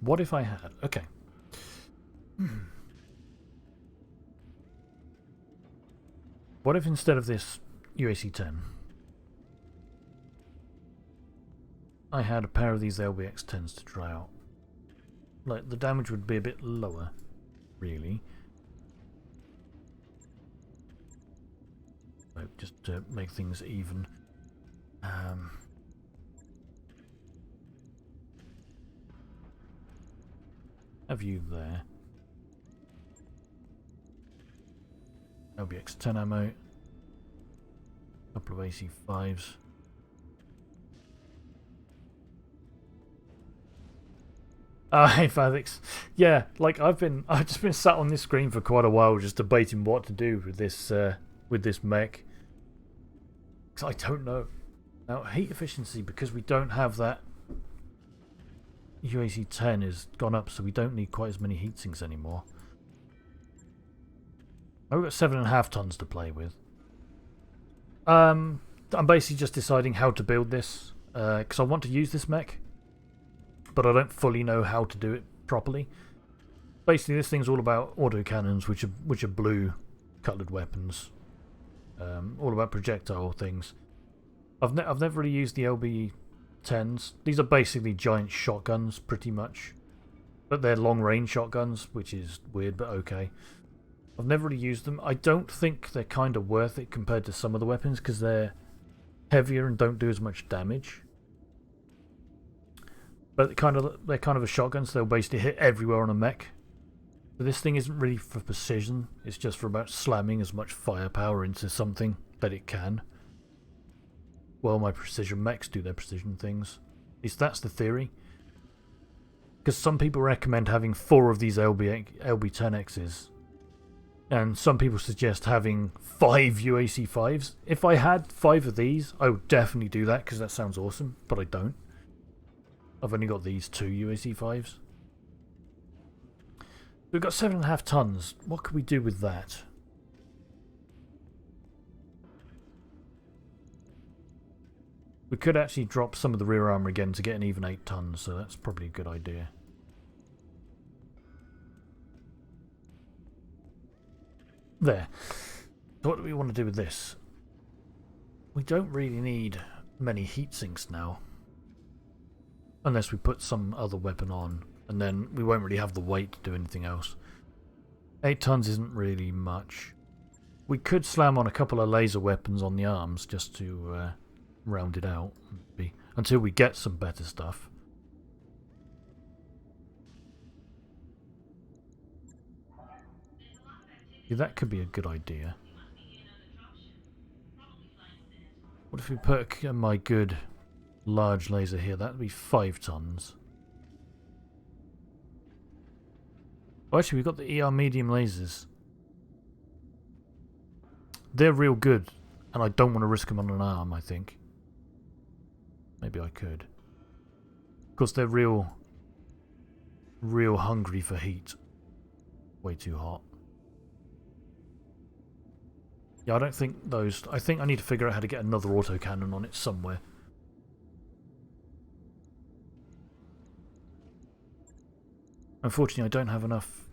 What if I had... Okay. What if instead of this UAC-10, I had a pair of these LBX-10s to try out? Like, the damage would be a bit lower, really. Like, just to make things even. Have you there? LBX-10 ammo. Couple of AC-5s. Hey Favix. Yeah, like I've just been sat on this screen for quite a while just debating what to do with this mech. Cause I don't know. Now heat efficiency, because we don't have that UAC-10 has gone up, so we don't need quite as many heat sinks anymore. I've got 7.5 tons to play with. I'm basically just deciding how to build this, because I want to use this mech, but I don't fully know how to do it properly. Basically, this thing's all about autocannons, which are blue colored weapons. All about projectile things. I've never really used the LB-10s. These are basically giant shotguns, pretty much, but they're long-range shotguns, which is weird, but okay. I've never really used them. I don't think they're kind of worth it compared to some of the weapons, because they're heavier and don't do as much damage. But they're kind of a shotgun, so they'll basically hit everywhere on a mech. So this thing isn't really for precision. It's just for about slamming as much firepower into something that it can. Well, my precision mechs do their precision things. At least that's the theory. Because some people recommend having 4 of these LB-10Xs. And some people suggest having 5 UAC-5s. If I had 5 of these, I would definitely do that, because that sounds awesome. But I don't. I've only got these 2 UAC-5s. We've got 7.5 tons. What could we do with that? We could actually drop some of the rear armor again to get an even 8 tons, so that's probably a good idea. There. So what do we want to do with this? We don't really need many heat sinks now. Unless we put some other weapon on, and then we won't really have the weight to do anything else. 8 tons isn't really much. We could slam on a couple of laser weapons on the arms just to round it out, until we get some better stuff. Yeah, that could be a good idea. What if we put my good large laser here? That'd be 5 tons. Oh, actually, we've got the ER medium lasers. they're real good, and I don't want to risk them on an arm, I think. Maybe I could. Of course, they're real hungry for heat. Way too hot. Yeah, I don't think those... I think I need to figure out how to get another autocannon on it somewhere. Unfortunately, I don't have enough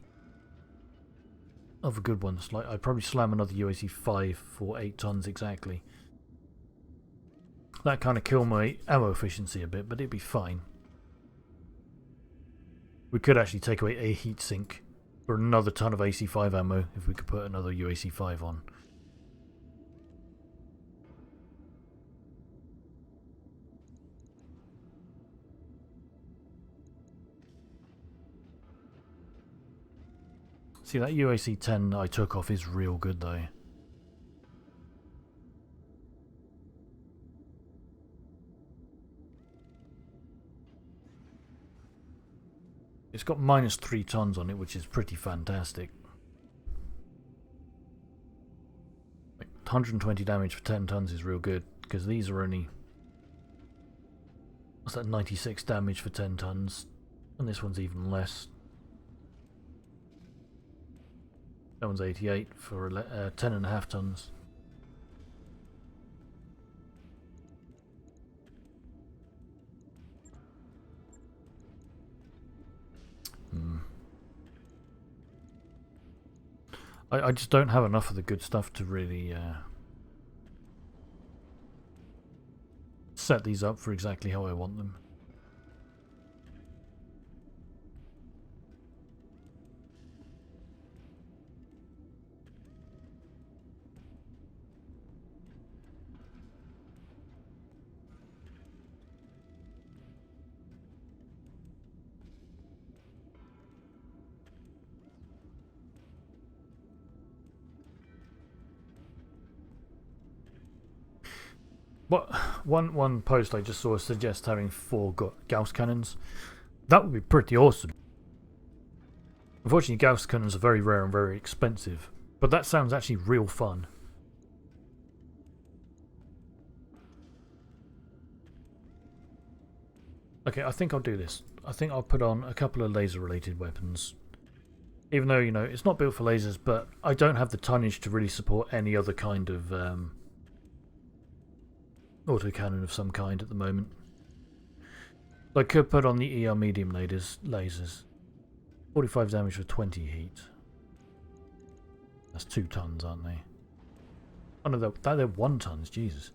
other good ones. Like, I'd probably slam another UAC 5 for 8 tons exactly. That kind of kill my ammo efficiency a bit, but it'd be fine. We could actually take away a heatsink for another ton of AC5 ammo if we could put another UAC 5 on. See, that UAC 10 I took off is real good though. It's got -3 tons on it, which is pretty fantastic. Like 120 damage for 10 tons is real good, because these are only... What's that, 96 damage for 10 tons? And this one's even less. That one's 88 for 10.5 tons. I just don't have enough of the good stuff to really set these up for exactly how I want them. What one post I just saw suggest having 4 Gauss cannons. That would be pretty awesome. Unfortunately, Gauss cannons are very rare and very expensive, but that sounds actually real fun. Okay, I think I'll do this. I think I'll put on a couple of laser-related weapons. Even though, you know, it's not built for lasers, but I don't have the tonnage to really support any other kind of autocannon of some kind at the moment. I could put on the ER medium lasers. 45 damage for 20 heat. That's 2 tons, aren't they? Oh no, they're 1 tons, Jesus.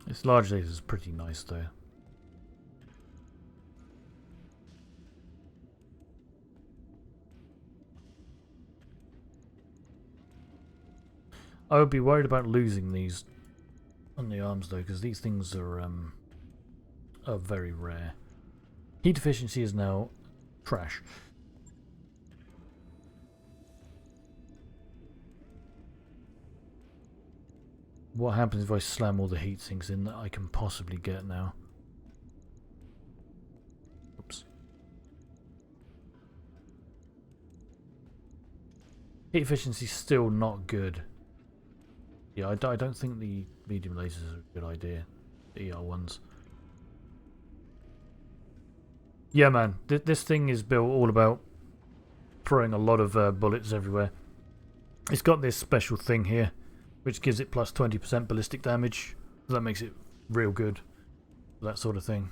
This large laser is pretty nice though. I would be worried about losing these on the arms though, because these things are very rare. Heat efficiency is now trash. What happens if I slam all the heat sinks in that I can possibly get now? Oops. Heat efficiency is still not good. Yeah, I don't think the medium lasers are a good idea. The ER ones. Yeah, man. This thing is built all about throwing a lot of bullets everywhere. It's got this special thing here, which gives it plus 20% ballistic damage. That makes it real good. That sort of thing.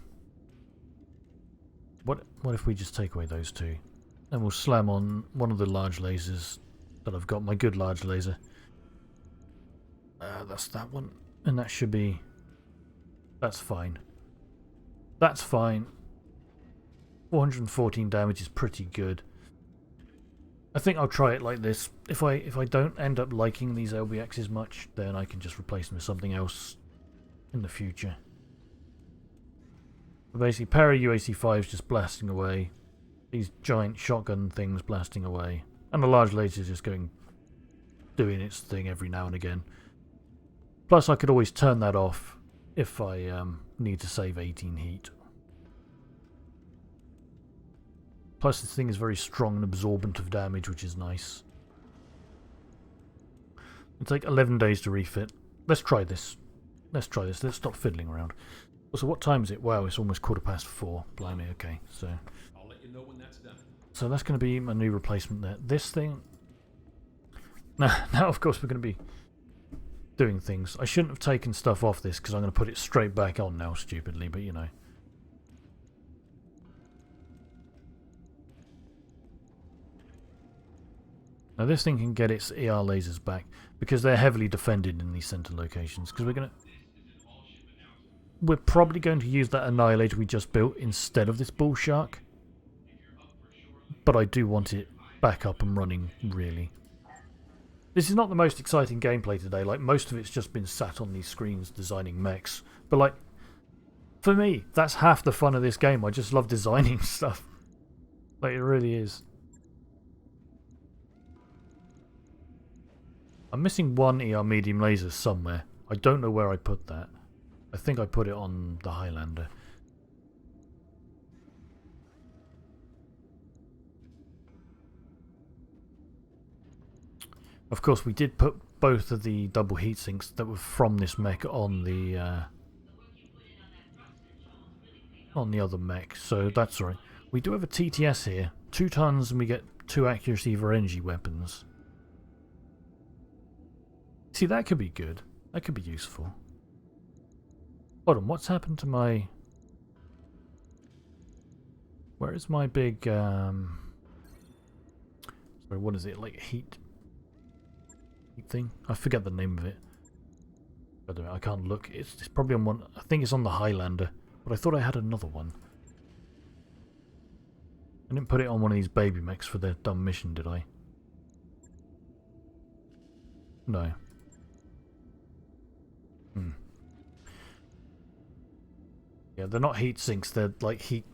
What if we just take away those 2? And we'll slam on one of the large lasers that I've got, my good large laser. That's that one. And that should be... That's fine. That's fine. 414 damage is pretty good. I think I'll try it like this. If I don't end up liking these LBXs much, then I can just replace them with something else in the future. But basically, pair of UAC-5s just blasting away. These giant shotgun things blasting away. And the large laser just doing its thing every now and again. Plus, I could always turn that off if I need to save 18 heat. Plus this thing is very strong and absorbent of damage, which is nice. It'll take 11 days to refit. Let's try this. Let's try this. Let's stop fiddling around. Also, what time is it? Wow, it's almost 4:15. Blimey, okay. I'll let you know when that's done. So that's going to be my new replacement there. This thing... Now, of course, we're going to be doing things. I shouldn't have taken stuff off this because I'm going to put it straight back on now, stupidly, but you know. Now this thing can get its ER lasers back because they're heavily defended in these center locations. Because we're probably going to use that annihilator we just built instead of this bull shark. But I do want it back up and running, really. This is not the most exciting gameplay today. Like, most of it's just been sat on these screens designing mechs. But like, for me, that's half the fun of this game. I just love designing stuff. Like, it really is. I'm missing one ER medium laser somewhere. I don't know where I put that. I think I put it on the Highlander. Of course, we did put both of the double heat sinks that were from this mech on the other mech, so that's all right. We do have a TTS here, 2 tons, and we get 2 accuracy for energy weapons. See, that could be good. That could be useful. Hold on, what's happened to my... Where is my big... Sorry, what is it? Like heat thing? I forget the name of it. I don't know, I can't look. It's probably on one... I think it's on the Highlander. But I thought I had another one. I didn't put it on one of these baby mechs for their dumb mission, did I? No. Yeah, they're not heat sinks, they're like heat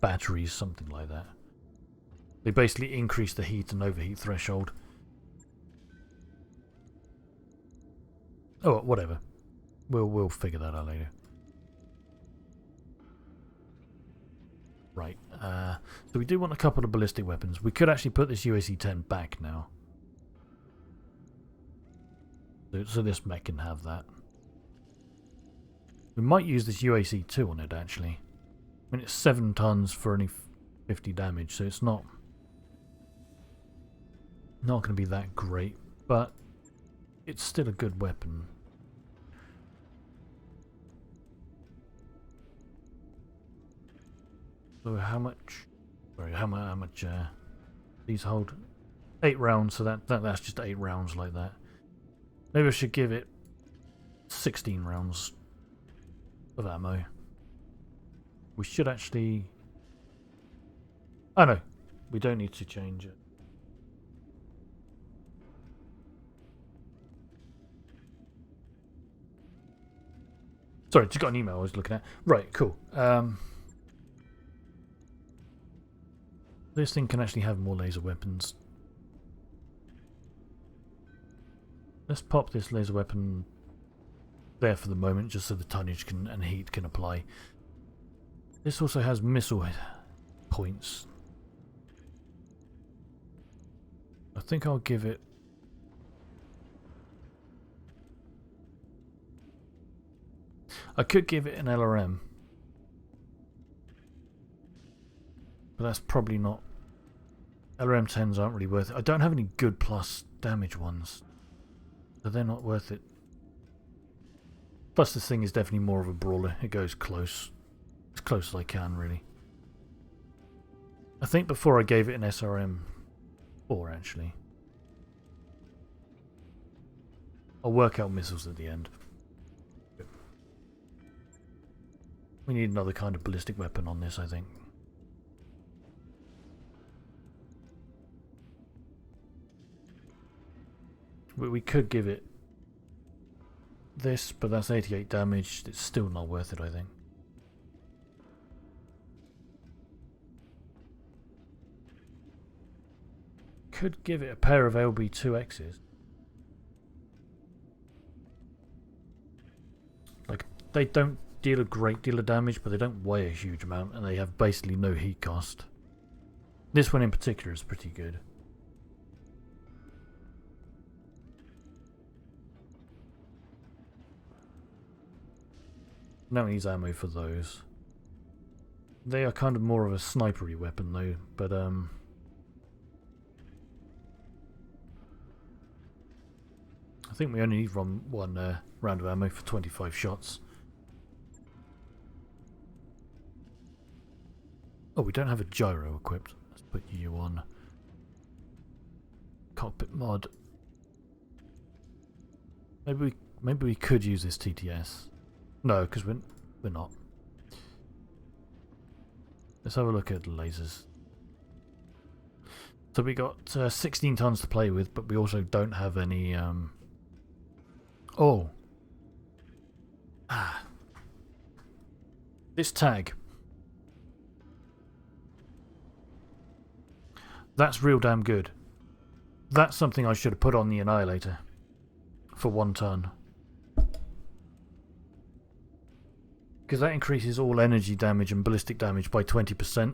batteries, something like that. They basically increase the heat and overheat threshold. Oh, whatever. We'll figure that out later. Right. So we do want a couple of ballistic weapons. We could actually put this UAC-10 back now. So this mech can have that. We might use this UAC-2 on it, actually. I mean, it's 7 tons for only 50 damage, so it's not going to be that great, but it's still a good weapon. So how much... Sorry, how much these hold? 8 rounds, so that's just 8 rounds like that. Maybe I should give it 16 rounds of ammo. We should actually... Oh no, we don't need to change it. Sorry, just got an email I was looking at. Right, cool. This thing can actually have more laser weapons. Let's pop this laser weapon there for the moment, just so the tonnage can and heat can apply. This also has missile points. I think I'll give it... I could give it an LRM. But that's probably not... LRM 10s aren't really worth it. I don't have any good plus damage ones. So they're not worth it. Plus this thing is definitely more of a brawler. It goes close. As close as I can, really. I think before I gave it an SRM 4, actually. I'll work out missiles at the end. We need another kind of ballistic weapon on this, I think. We could give it this, but that's 88 damage. It's still not worth it, I think. Could give it a pair of LB2Xs. Like They don't deal a great deal of damage, but they don't weigh a huge amount, and they have basically no heat cost. This one in particular is pretty good. No one needs ammo for those. They are kind of more of a snipery weapon though, but I think we only need one round of ammo for 25 shots. Oh, we don't have a gyro equipped. Let's put you on cockpit mod. Maybe we could use this TTS. No, because we're not. Let's have a look at the lasers. So we got 16 tons to play with, but we also don't have any. Oh. Ah. This tag. That's real damn good. That's something I should have put on the Annihilator. For 1 ton. Because that increases all energy damage and ballistic damage by 20%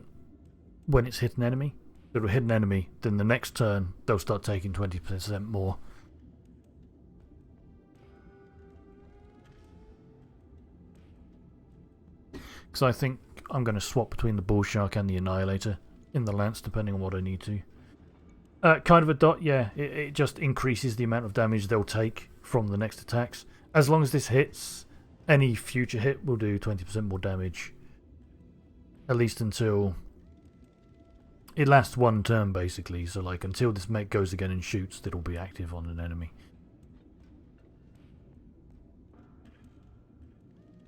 when it's hit an enemy. If it'll hit an enemy, then the next turn they'll start taking 20% more. Because I think I'm going to swap between the Bull Shark and the Annihilator in the Lance, depending on what I need to. Kind of a dot, yeah. It just increases the amount of damage they'll take from the next attacks. As long as this hits, any future hit will do 20% more damage. At least until... It lasts 1 turn, basically. So, like, until this mech goes again and shoots, it'll be active on an enemy.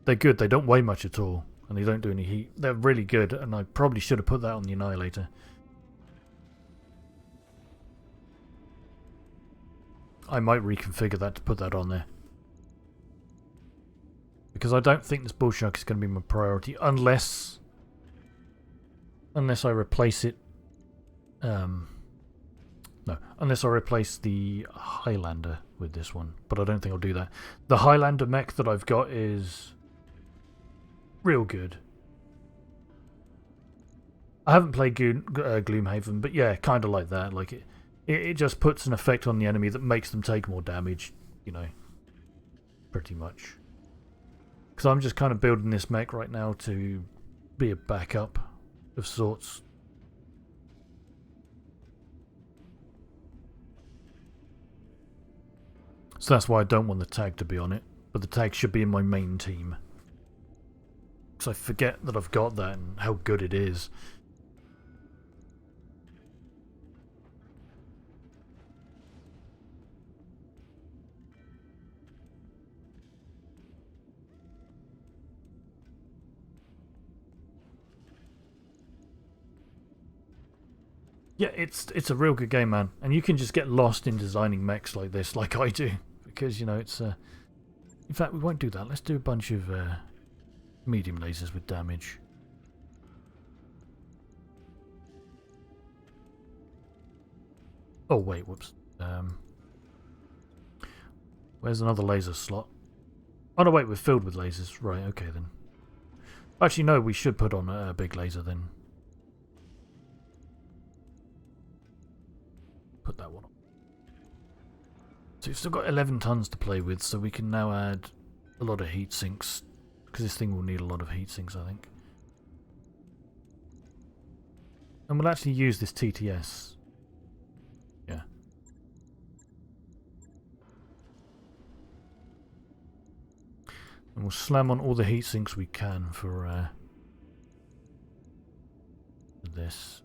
They're good. They don't weigh much at all. And they don't do any heat. They're really good, and I probably should have put that on the Annihilator. I might reconfigure that to put that on there. Because I don't think this Bull Shark is going to be my priority unless I replace it. No, unless I replace the Highlander with this one. But I don't think I'll do that. The Highlander mech that I've got is real good. I haven't played Gloomhaven, but yeah, kind of like that. Like it just puts an effect on the enemy that makes them take more damage, you know, pretty much. Because I'm just kind of building this mech right now to be a backup of sorts. So that's why I don't want the tag to be on it, but the tag should be in my main team. Because I forget that I've got that and how good it is. Yeah, it's a real good game, man. And you can just get lost in designing mechs like this, like I do. Because, you know, it's... in fact, we won't do that. Let's do a bunch of medium lasers with damage. Oh, wait, whoops. Where's another laser slot? Oh, no, wait, we're filled with lasers. Right, okay, then. Actually, no, we should put on a big laser, then. Put that one on. So we've still got 11 tons to play with, so we can now add a lot of heat sinks. Because this thing will need a lot of heat sinks, I think. And we'll actually use this TTS. Yeah. And we'll slam on all the heat sinks we can for this.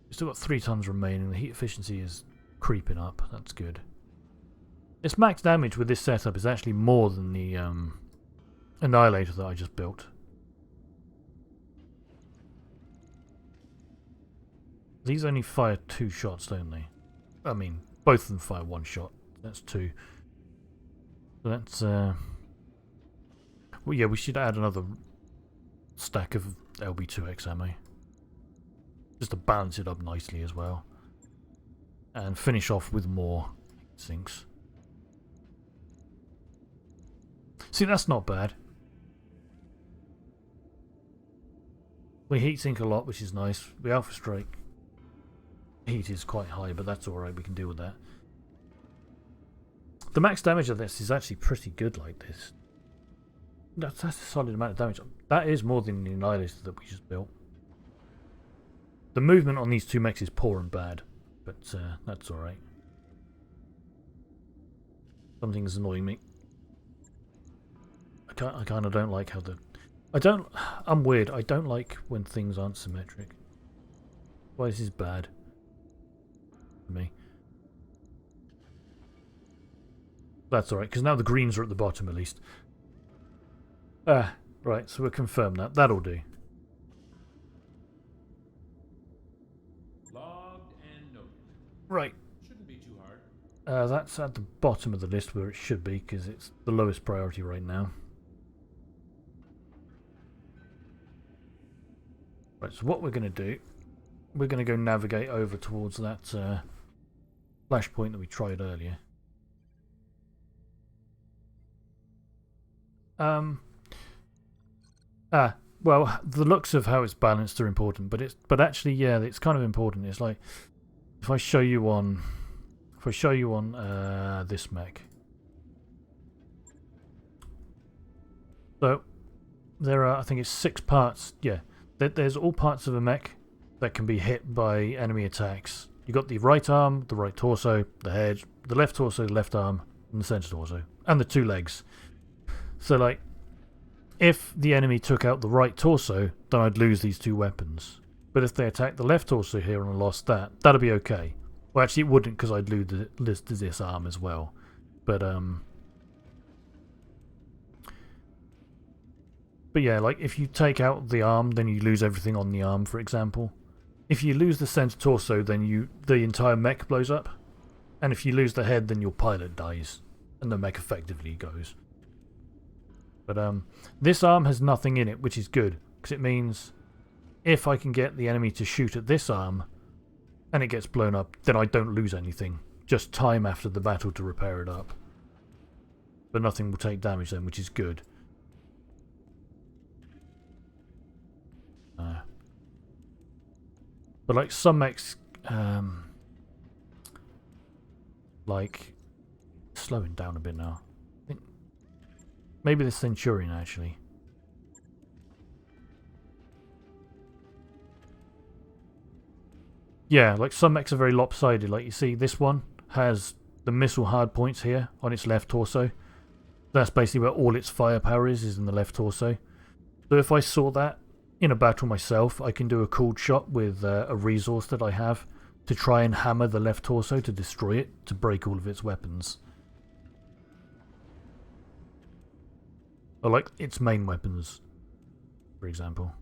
We've still got 3 tons remaining. The heat efficiency is creeping up. That's good. Its max damage with this setup is actually more than the Annihilator that I just built. These only fire 2 shots, don't they? I mean, both of them fire 1 shot. That's 2. So that's... well, yeah, we should add another stack of LB2X ammo. Just to balance it up nicely as well. And finish off with more sinks. See, that's not bad. We heat sink a lot, which is nice. We Alpha Strike heat is quite high, but that's alright, we can deal with that. The max damage of this is actually pretty good like this. That's a solid amount of damage. That is more than the Annihilator that we just built. The movement on these two mechs is poor and bad, but that's alright. Something's annoying me. I kind of don't like how the... I'm weird. I don't like when things aren't symmetric. Why, this is bad for me. That's alright, because now the greens are at the bottom at least. Right, so we'll confirm that. That'll do. Logged and noted. Right. Shouldn't be too hard. That's at the bottom of the list where it should be, because it's the lowest priority right now. Right, so what we're going to do, we're going to go navigate over towards that flashpoint that we tried earlier. Well, the looks of how it's balanced are important, but actually, yeah, it's kind of important. It's like if I show you on this mech. So there are, I think it's 6 parts. Yeah, there's all parts of a mech that can be hit by enemy attacks. You got the right arm, the right torso, the head, the left torso, the left arm, and the center torso, and the 2 legs. So like, if the enemy took out the right torso, then I'd lose these 2 weapons. But if they attacked the left torso here and I lost that, that'd be okay. Well, actually it wouldn't, because I'd lose this arm as well. But yeah, like if you take out the arm, then you lose everything on the arm, for example. If you lose the center torso, then the entire mech blows up. And if you lose the head, then your pilot dies. And the mech effectively goes. But this arm has nothing in it, which is good, because it means if I can get the enemy to shoot at this arm and it gets blown up, then I don't lose anything. Just time after the battle to repair it up. But nothing will take damage then, which is good. But like some mechs, like slowing down a bit now. Maybe the Centurion, actually. Yeah, like some mechs are very lopsided. Like you see, this one has the missile hard points here on its left torso. That's basically where all its firepower is in the left torso. So if I saw that in a battle myself, I can do a cooled shot with a resource that I have to try and hammer the left torso to destroy it, to break all of its weapons. Or like its main weapons, for example.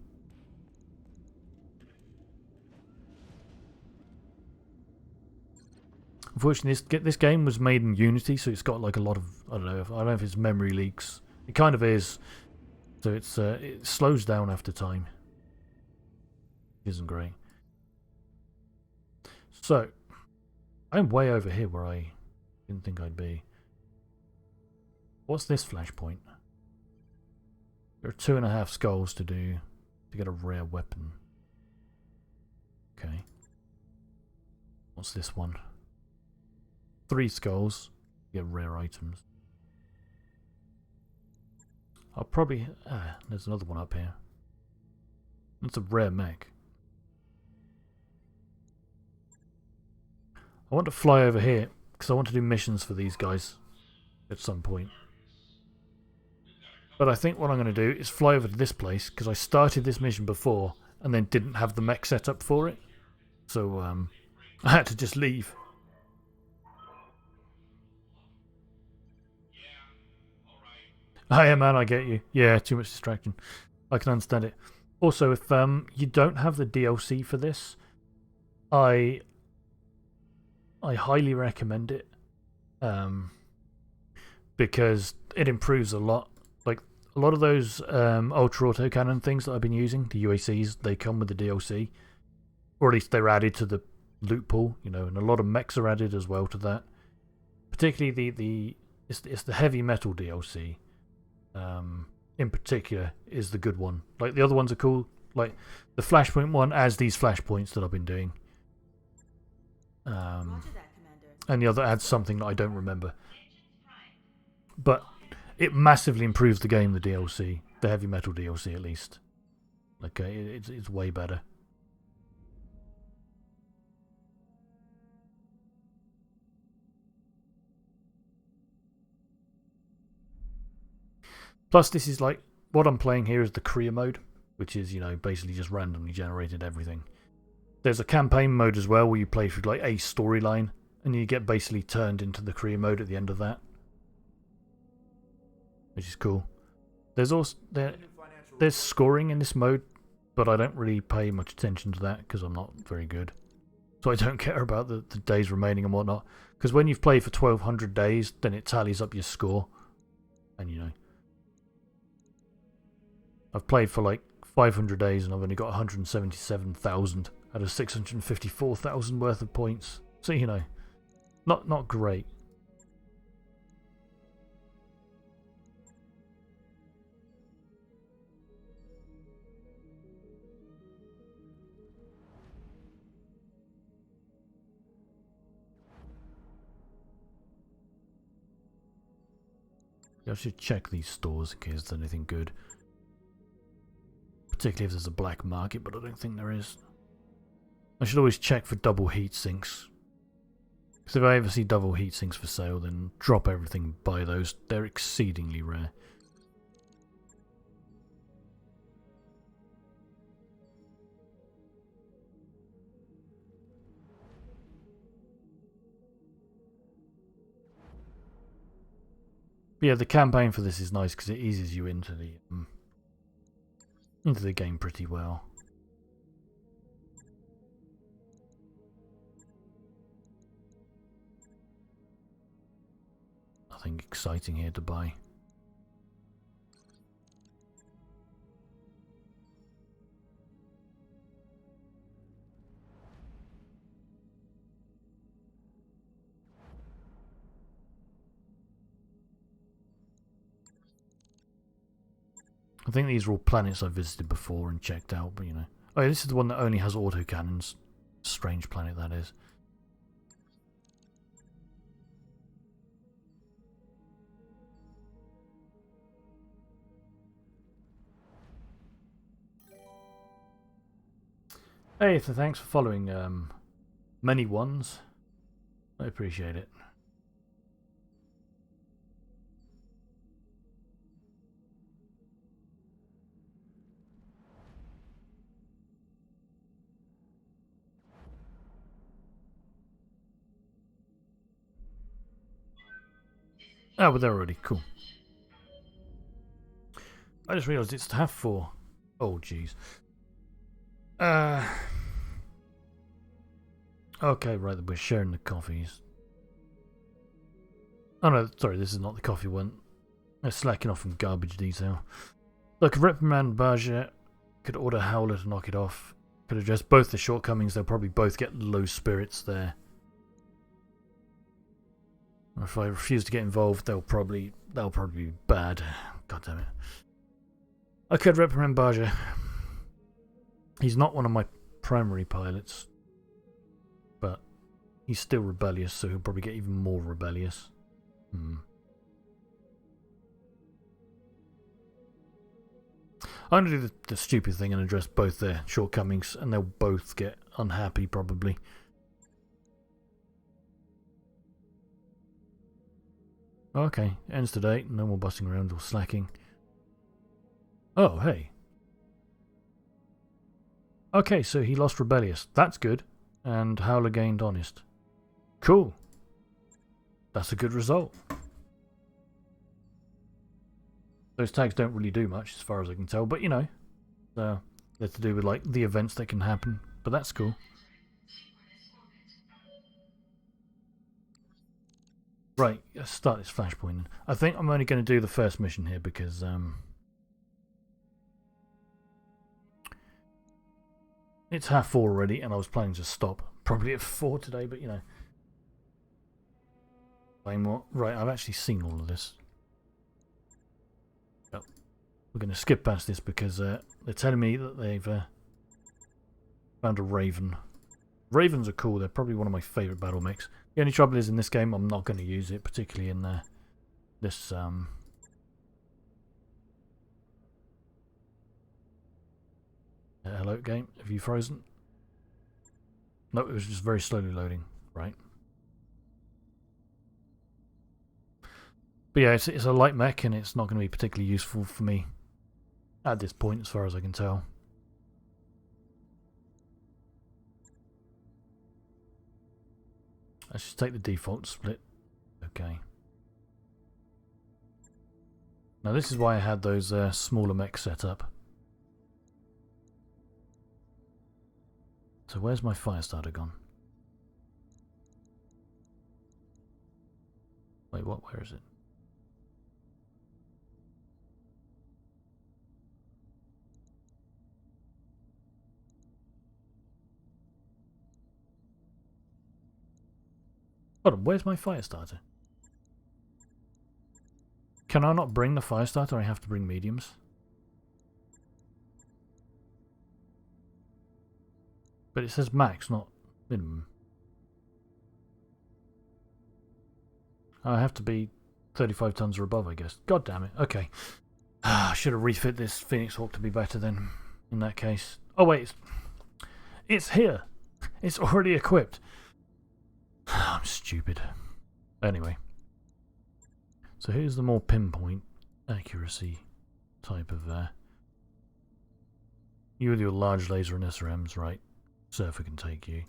Unfortunately, this game was made in Unity, so it's got like a lot of, I don't know if it's memory leaks. It kind of is. So it slows down after time. It isn't great. So, I'm way over here where I didn't think I'd be. What's this flashpoint? There are 2.5 skulls to do to get a rare weapon. Okay. What's this one? 3 skulls to get rare items. I'll probably... there's another one up here. That's a rare mech. I want to fly over here because I want to do missions for these guys at some point. But I think what I'm going to do is fly over to this place, because I started this mission before and then didn't have the mech set up for it. So I had to just leave. Yeah, man, I get you. Yeah, too much distraction. I can understand it. Also, if you don't have the DLC for this, I highly recommend it. Because it improves a lot. Like, a lot of those ultra autocannon things that I've been using, the UACs, they come with the DLC. Or at least they're added to the loot pool, you know, and a lot of mechs are added as well to that. Particularly it's the heavy metal DLC. in particular is the good one. Like the other ones are cool. Like the Flashpoint one adds these flashpoints that I've been doing. Roger that, Commander. And the other adds something that I don't remember. But it massively improves the game, the DLC. The Heavy Metal DLC, at least. Like, it's way better. Plus, this is like, what I'm playing here is the career mode, which is, you know, basically just randomly generated everything. There's a campaign mode as well, where you play through like a storyline, and you get basically turned into the career mode at the end of that, which is cool. There's also there's scoring in this mode, but I don't really pay much attention to that because I'm not very good. So I don't care about the days remaining and whatnot. Because when you've played for 1,200 days, then it tallies up your score, and you know. I've played for like 500 days and I've only got 177,000 out of 654,000 worth of points. So, you know, not great. I should check these stores in case there's anything good. Particularly if there's a black market, but I don't think there is. I should always check for double heat sinks. Because if I ever see double heat sinks for sale, then drop everything and buy those. They're exceedingly rare. But yeah, the campaign for this is nice because it eases you into the game pretty well. Nothing exciting here to buy. I think these are all planets I've visited before and checked out, but you know. Oh yeah, this is the one that only has autocannons. Strange planet that is. Hey, so thanks for following many ones. I appreciate it. Oh, but they're already cool. I just realised it's to have 4. Oh, jeez. Okay, right, we're sharing the coffees. Oh no, sorry, this is not the coffee one. They're slacking off from garbage detail. Look, reprimand Baja. Could order Howler to knock it off. Could address both the shortcomings. They'll probably both get low spirits there. Or if I refuse to get involved, they'll probably be bad. God damn it. I could reprimand Baja. He's not one of my primary pilots, but he's still rebellious, so he'll probably get even more rebellious. I'm going to do the stupid thing and address both their shortcomings, and they'll both get unhappy, probably. Okay, ends today. No more busting around or slacking. Oh, hey. Okay, so he lost rebellious. That's good. And Howler gained honest. Cool. That's a good result. Those tags don't really do much as far as I can tell, but you know, they're to do with like the events that can happen, but that's cool. Right, let's start this flashpoint. I think I'm only going to do the first mission here because it's 4:30 already, and I was planning to stop probably at 4 today, but you know. Right, I've actually seen all of this. we're going to skip past this because they're telling me that they've found a Raven. Ravens are cool. They're probably one of my favourite battle mechs. The only trouble is in this game I'm not going to use it, particularly in this hello game. Have you frozen? No, it was just very slowly loading. Right. But yeah, it's a light mech and it's not going to be particularly useful for me at this point, as far as I can tell. Let's just take the default split. Okay. Now this is why I had those smaller mechs set up. So where's my fire starter gone? Wait, what? Where is it? Hold on, where's my fire starter? Can I not bring the fire starter? I have to bring mediums. But it says max, not minimum. I have to be 35 tons or above, I guess. God damn it. Okay. I should have refit this Phoenix Hawk to be better then, in that case. Oh wait, it's here. It's already equipped. I'm stupid. Anyway. So here's the more pinpoint accuracy type of you with your large laser and SRMs, right? Surfer can take you.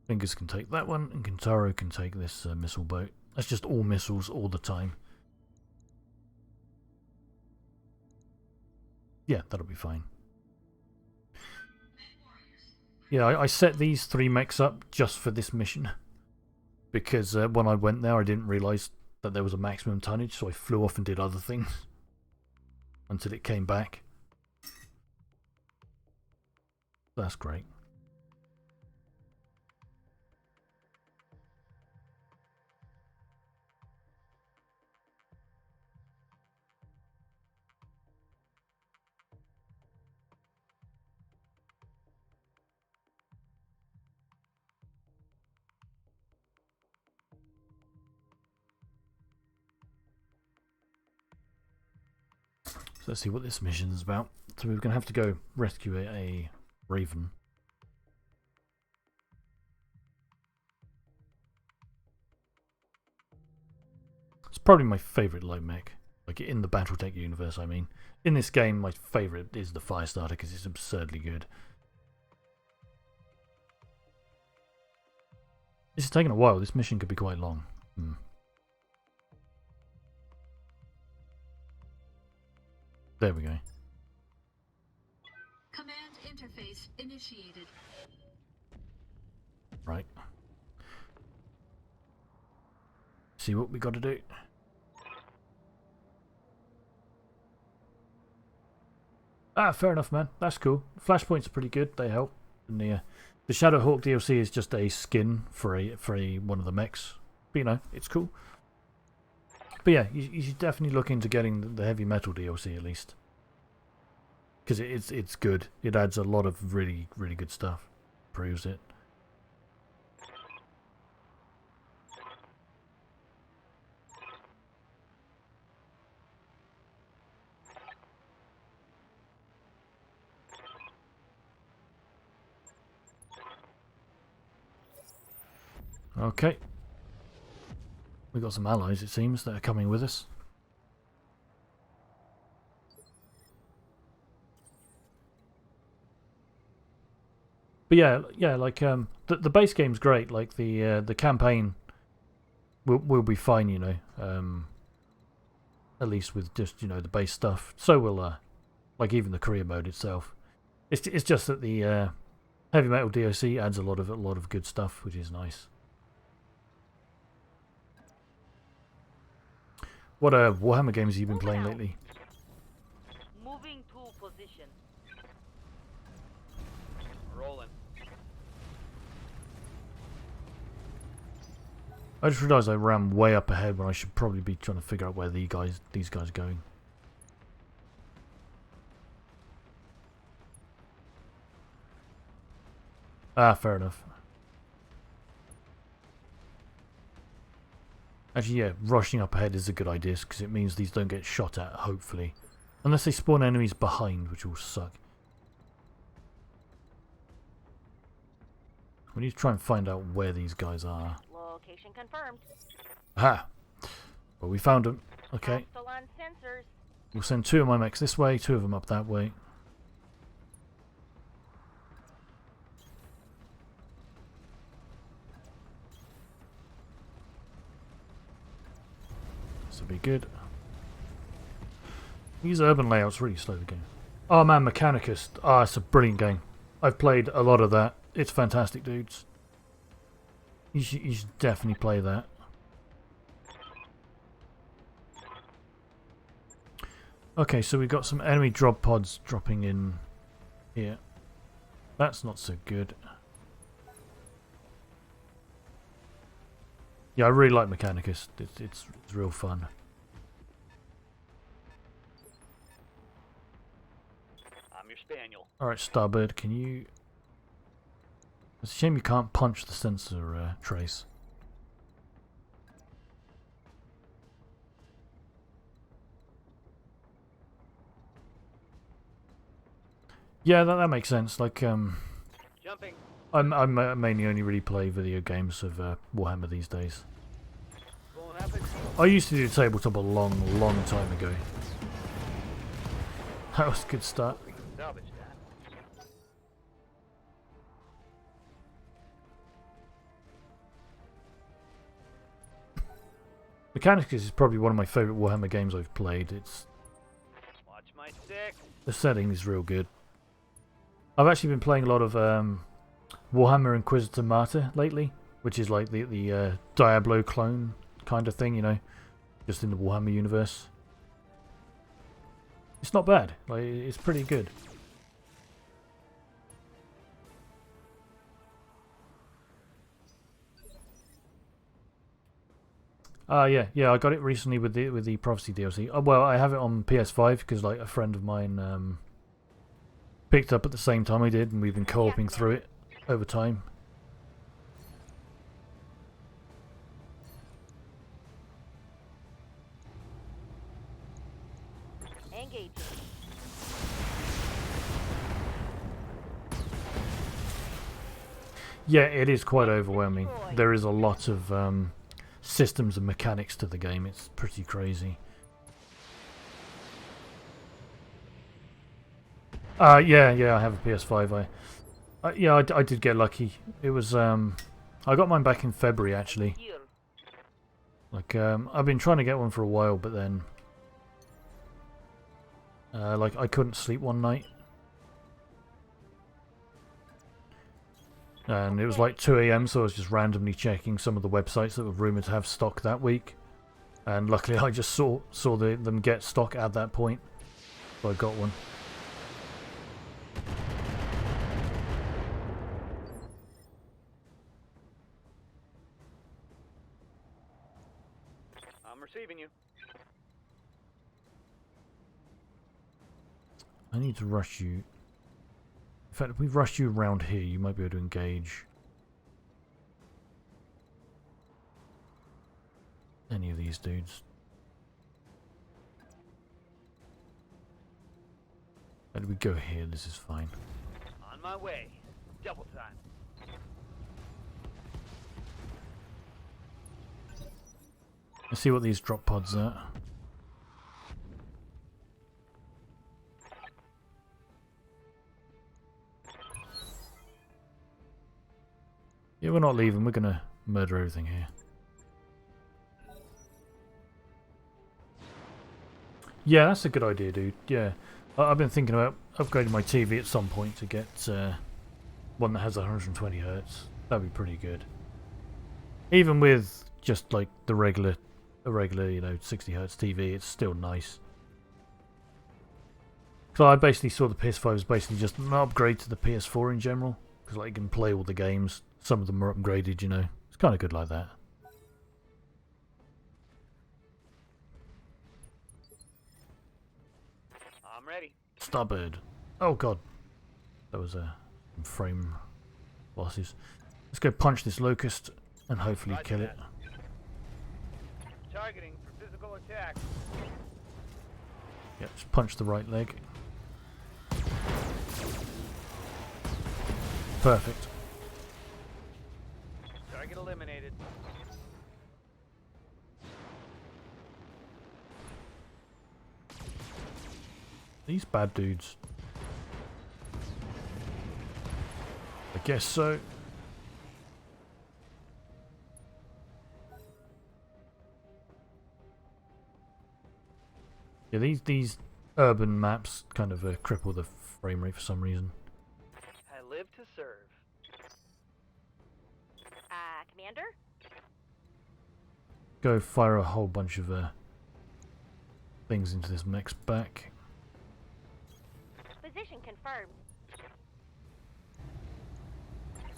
Fingers can take that one, and Kintaro can take this missile boat. That's just all missiles all the time. Yeah, that'll be fine. Yeah, I set these 3 mechs up just for this mission. Because when I went there, I didn't realise that there was a maximum tonnage, so I flew off and did other things. Until it came back. That's great. So let's see what this mission is about. So we're going to have to go rescue a Raven. It's probably my favourite light mech. Like in the Battletech universe, I mean. In this game, my favourite is the Firestarter because it's absurdly good. This is taking a while. This mission could be quite long. There we go. Command interface initiated. Right. See what we got to do. Ah, fair enough, man. That's cool. Flashpoints are pretty good. They help. And the Shadowhawk DLC is just a skin for one of the mechs. But you know, it's cool. But yeah, you should definitely look into getting the Heavy Metal DLC at least. Because it's good. It adds a lot of really, really good stuff. Proves it. Okay. We've got some allies, it seems, that are coming with us. But yeah, like the base game's great. Like the campaign will be fine, you know. At least with just the base stuff. So will like even the career mode itself. It's just that the Heavy Metal DLC adds a lot of good stuff, which is nice. What Warhammer games have you been playing lately? Moving to position. Rolling. I just realised I ran way up ahead when I should probably be trying to figure out where these guys are going. Ah, fair enough. Actually, yeah, rushing up ahead is a good idea because it means these don't get shot at, hopefully. Unless they spawn enemies behind, which will suck. We need to try and find out where these guys are. Location confirmed. Aha! Well, we found them. Okay. Hostile on sensors. We'll send 2 of my mechs this way, 2 of them up that way. This will be good. These urban layouts really slow the game. Oh man, Mechanicus. Ah, it's a brilliant game. I've played a lot of that. It's fantastic, dudes. You should definitely play that. Okay, so we've got some enemy drop pods dropping in here. That's not so good. Yeah, I really like Mechanicus. It's real fun. I'm your spaniel. Alright, Starbird, can you... It's a shame you can't punch the sensor trace. Yeah, that makes sense. Like, Jumping. I mainly only really play video games of Warhammer these days. Going up it. I used to do tabletop a long time ago. That was a good start. We can salvage that. Mechanicus is probably one of my favourite Warhammer games I've played. Watch my stick. The setting is real good. I've actually been playing a lot of Warhammer Inquisitor Martyr lately, which is like the Diablo clone kind of thing, you know, just in the Warhammer universe. It's not bad. Like, it's pretty good. Yeah, I got it recently with the Prophecy DLC. Oh, well, I have it on PS5 because like a friend of mine picked up at the same time I did, and we've been co-oping through it over time. Engage. Yeah, it is quite overwhelming. There is a lot of systems and mechanics to the game. It's pretty crazy. Yeah, I have a PS5. I did get lucky. It was I got mine back in February actually. Here. Like I've been trying to get one for a while, but then like I couldn't sleep one night. And it was like 2 AM, so I was just randomly checking some of the websites that were rumoured to have stock that week. And luckily I just saw them get stock at that point. So I got one. I'm receiving you. I need to rush you. In fact, if we rush you around here, you might be able to engage any of these dudes. And we go here, this is fine. On my way. Double time. Let's see what these drop pods are. Yeah, we're not leaving. We're gonna murder everything here. Yeah, that's a good idea, dude. Yeah, I've been thinking about upgrading my TV at some point to get one that has 120 Hz. That'd be pretty good. Even with just like a regular, you know, 60 Hz TV, it's still nice. So I basically saw the PS5 as basically just an upgrade to the PS4 in general, because like you can play all the games. Some of them are upgraded, you know. It's kind of good like that. Starboard. Oh god. That was some frame losses. Let's go punch this locust and hopefully Roger kill it. that. Targeting for physical attack. Yeah, just punch the right leg. Perfect. Target eliminated. These bad dudes. I guess so. Yeah, these urban maps kind of cripple the frame rate for some reason. I live to serve. Commander? Go fire a whole bunch of things into this mech's back. Position confirmed.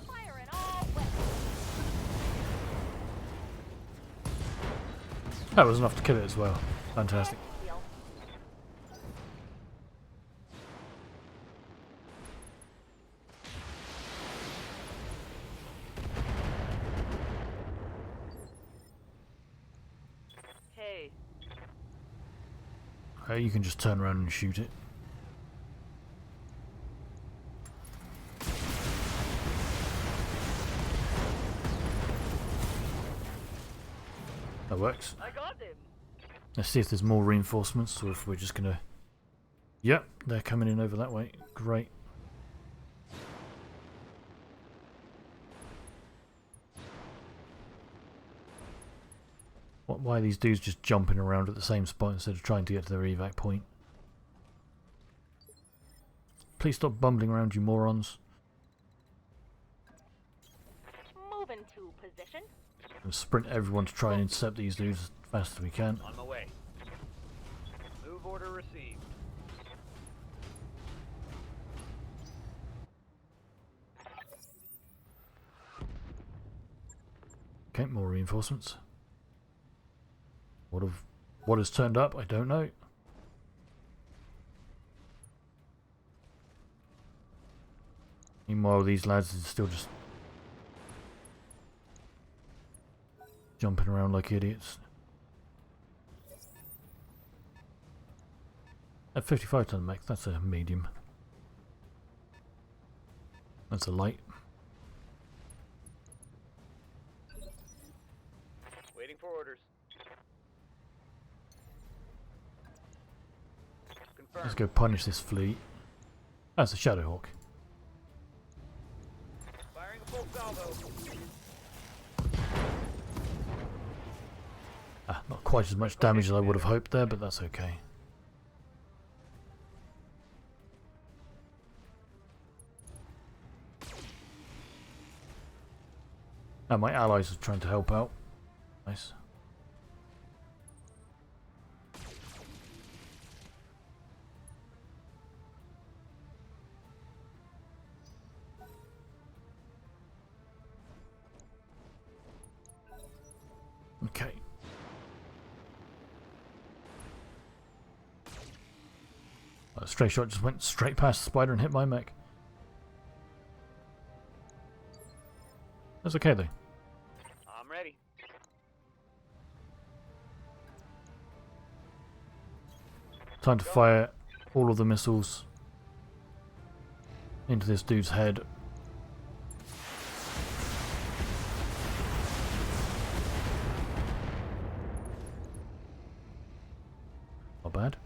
Fire in all weapons. That was enough to kill it as well. Fantastic. Wheel. Hey, You can just turn around and shoot it. That works. I got him. Let's see if there's more reinforcements or if we're just gonna... Yep, they're coming in over that way. Great. Why are these dudes just jumping around at the same spot instead of trying to get to their evac point? Please stop bumbling around, you morons. Move into position. And sprint everyone to try and intercept these dudes as fast as we can. On my way. Move order received. Okay, more reinforcements. What has turned up? I don't know. Meanwhile, these lads are still just jumping around like idiots. At 55 ton mech, that's a medium. That's a light. Waiting for orders. Confirmed. Let's go punish this fleet. That's a Shadowhawk. Firing a full salvo. Not quite as much damage as I would have hoped there, but that's okay. And my allies are trying to help out. Nice. Okay. A stray shot just went straight past the spider and hit my mech. That's okay though. I'm ready. Time to fire all of the missiles into this dude's head. Not bad.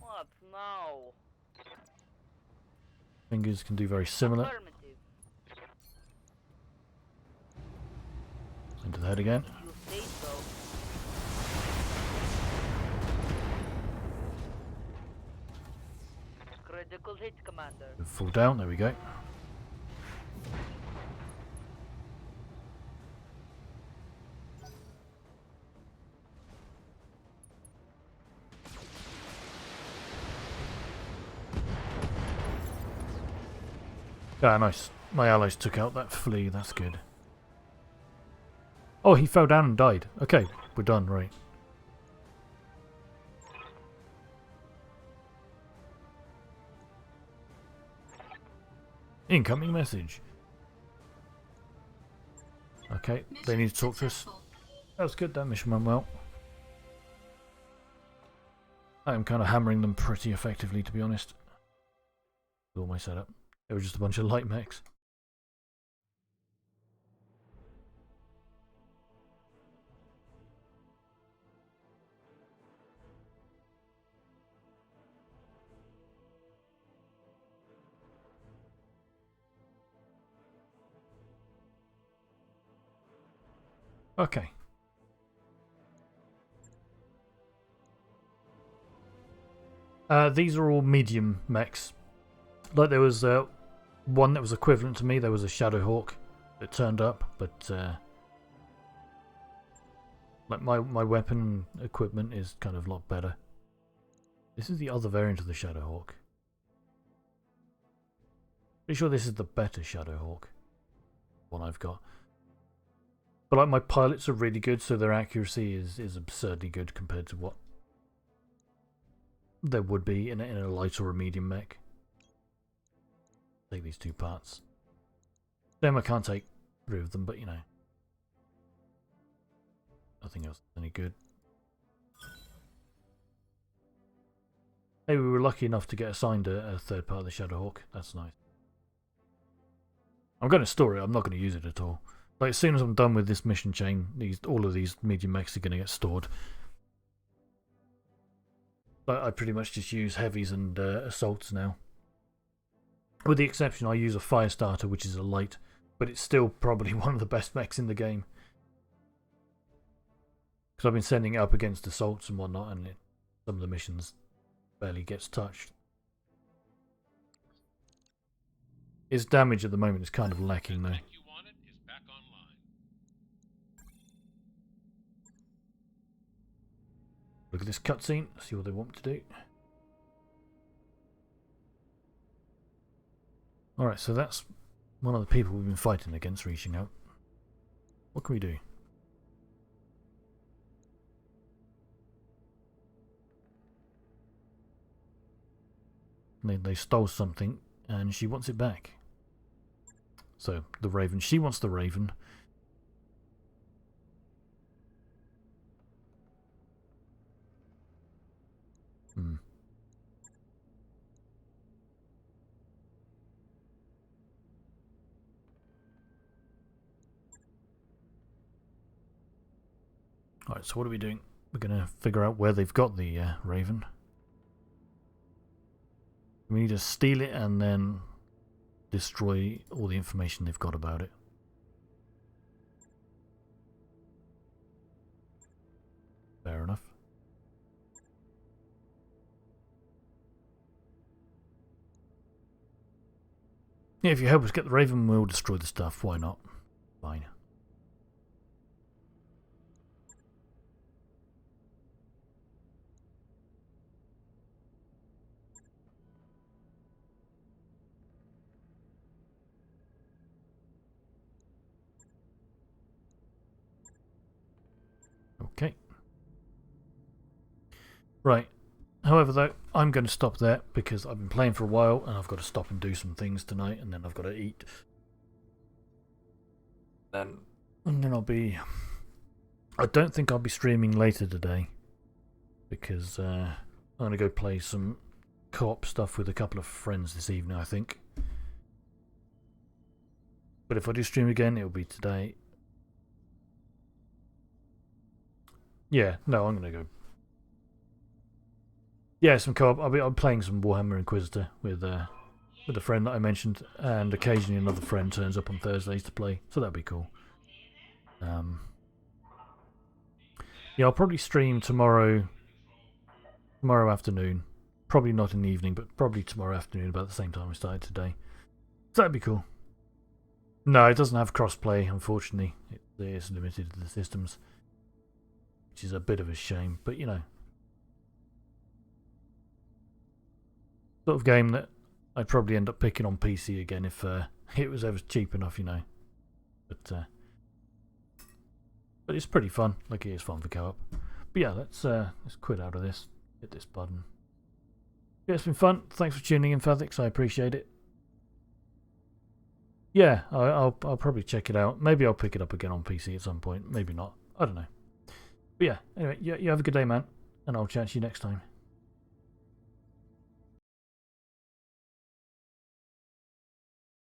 What now? Fingers can do very similar. Affirmative. Into the head again. You say so. Critical hit, Commander. Fall down, there we go. Ah, nice. My allies took out that flea, that's good. Oh, he fell down and died. Okay, we're done, right. Incoming message. Okay, they need to talk to us. That was good, that mission went well. I'm kind of hammering them pretty effectively, to be honest. With all my setup. They were just a bunch of light mechs. Okay. These are all medium mechs. Like there was one that was equivalent to me. There was a Shadowhawk that turned up, but like my weapon equipment is kind of a lot better. This is the other variant of the Shadowhawk. Pretty sure this is the better Shadowhawk one I've got. But like my pilots are really good, so their accuracy is absurdly good compared to what there would be in a light or a medium mech. Take these two parts. Then I can't take 3 of them, but you know. Nothing else is any good. Hey, we were lucky enough to get assigned a third part of the Shadowhawk. That's nice. I'm going to store it, I'm not going to use it at all. Like as soon as I'm done with this mission chain, all of these medium mechs are going to get stored. But I pretty much just use heavies and assaults now. With the exception, I use a fire starter, which is a light, but it's still probably one of the best mechs in the game. Because I've been sending it up against assaults and whatnot, and some of the missions barely gets touched. Its damage at the moment is kind of lacking, though. Look at this cutscene, see what they want me to do. Alright, so that's one of the people we've been fighting against reaching out. What can we do? They stole something and she wants it back. So, the Raven. She wants the Raven. Alright, so what are we doing? We're going to figure out where they've got the Raven. We need to steal it and then destroy all the information they've got about it. Fair enough. Yeah, if you help us get the Raven, we'll destroy the stuff. Why not? Fine. Okay. Right. However, though, I'm going to stop there because I've been playing for a while and I've got to stop and do some things tonight, and then I've got to eat. And then I'll be... I don't think I'll be streaming later today because I'm going to go play some co-op stuff with a couple of friends this evening, I think. But if I do stream again, it'll be today. Yeah, no, I'm going to go. Yeah, some co-op. I'm playing some Warhammer Inquisitor with a friend that I mentioned, and occasionally another friend turns up on Thursdays to play, so that'd be cool. Yeah, I'll probably stream tomorrow afternoon. Probably not in the evening, but probably tomorrow afternoon about the same time we started today. So that'd be cool. No, it doesn't have crossplay, unfortunately. It is limited to the systems, which is a bit of a shame, but you know. Sort of game that I'd probably end up picking on PC again if it was ever cheap enough, you know. But But it's pretty fun. Like, it is fun for co-op. But yeah, let's quit out of this. Hit this button. Yeah, it's been fun. Thanks for tuning in, Fathix. I appreciate it. Yeah, I'll probably check it out. Maybe I'll pick it up again on PC at some point. Maybe not. I don't know. But yeah, anyway, you have a good day, man. And I'll chat to you next time.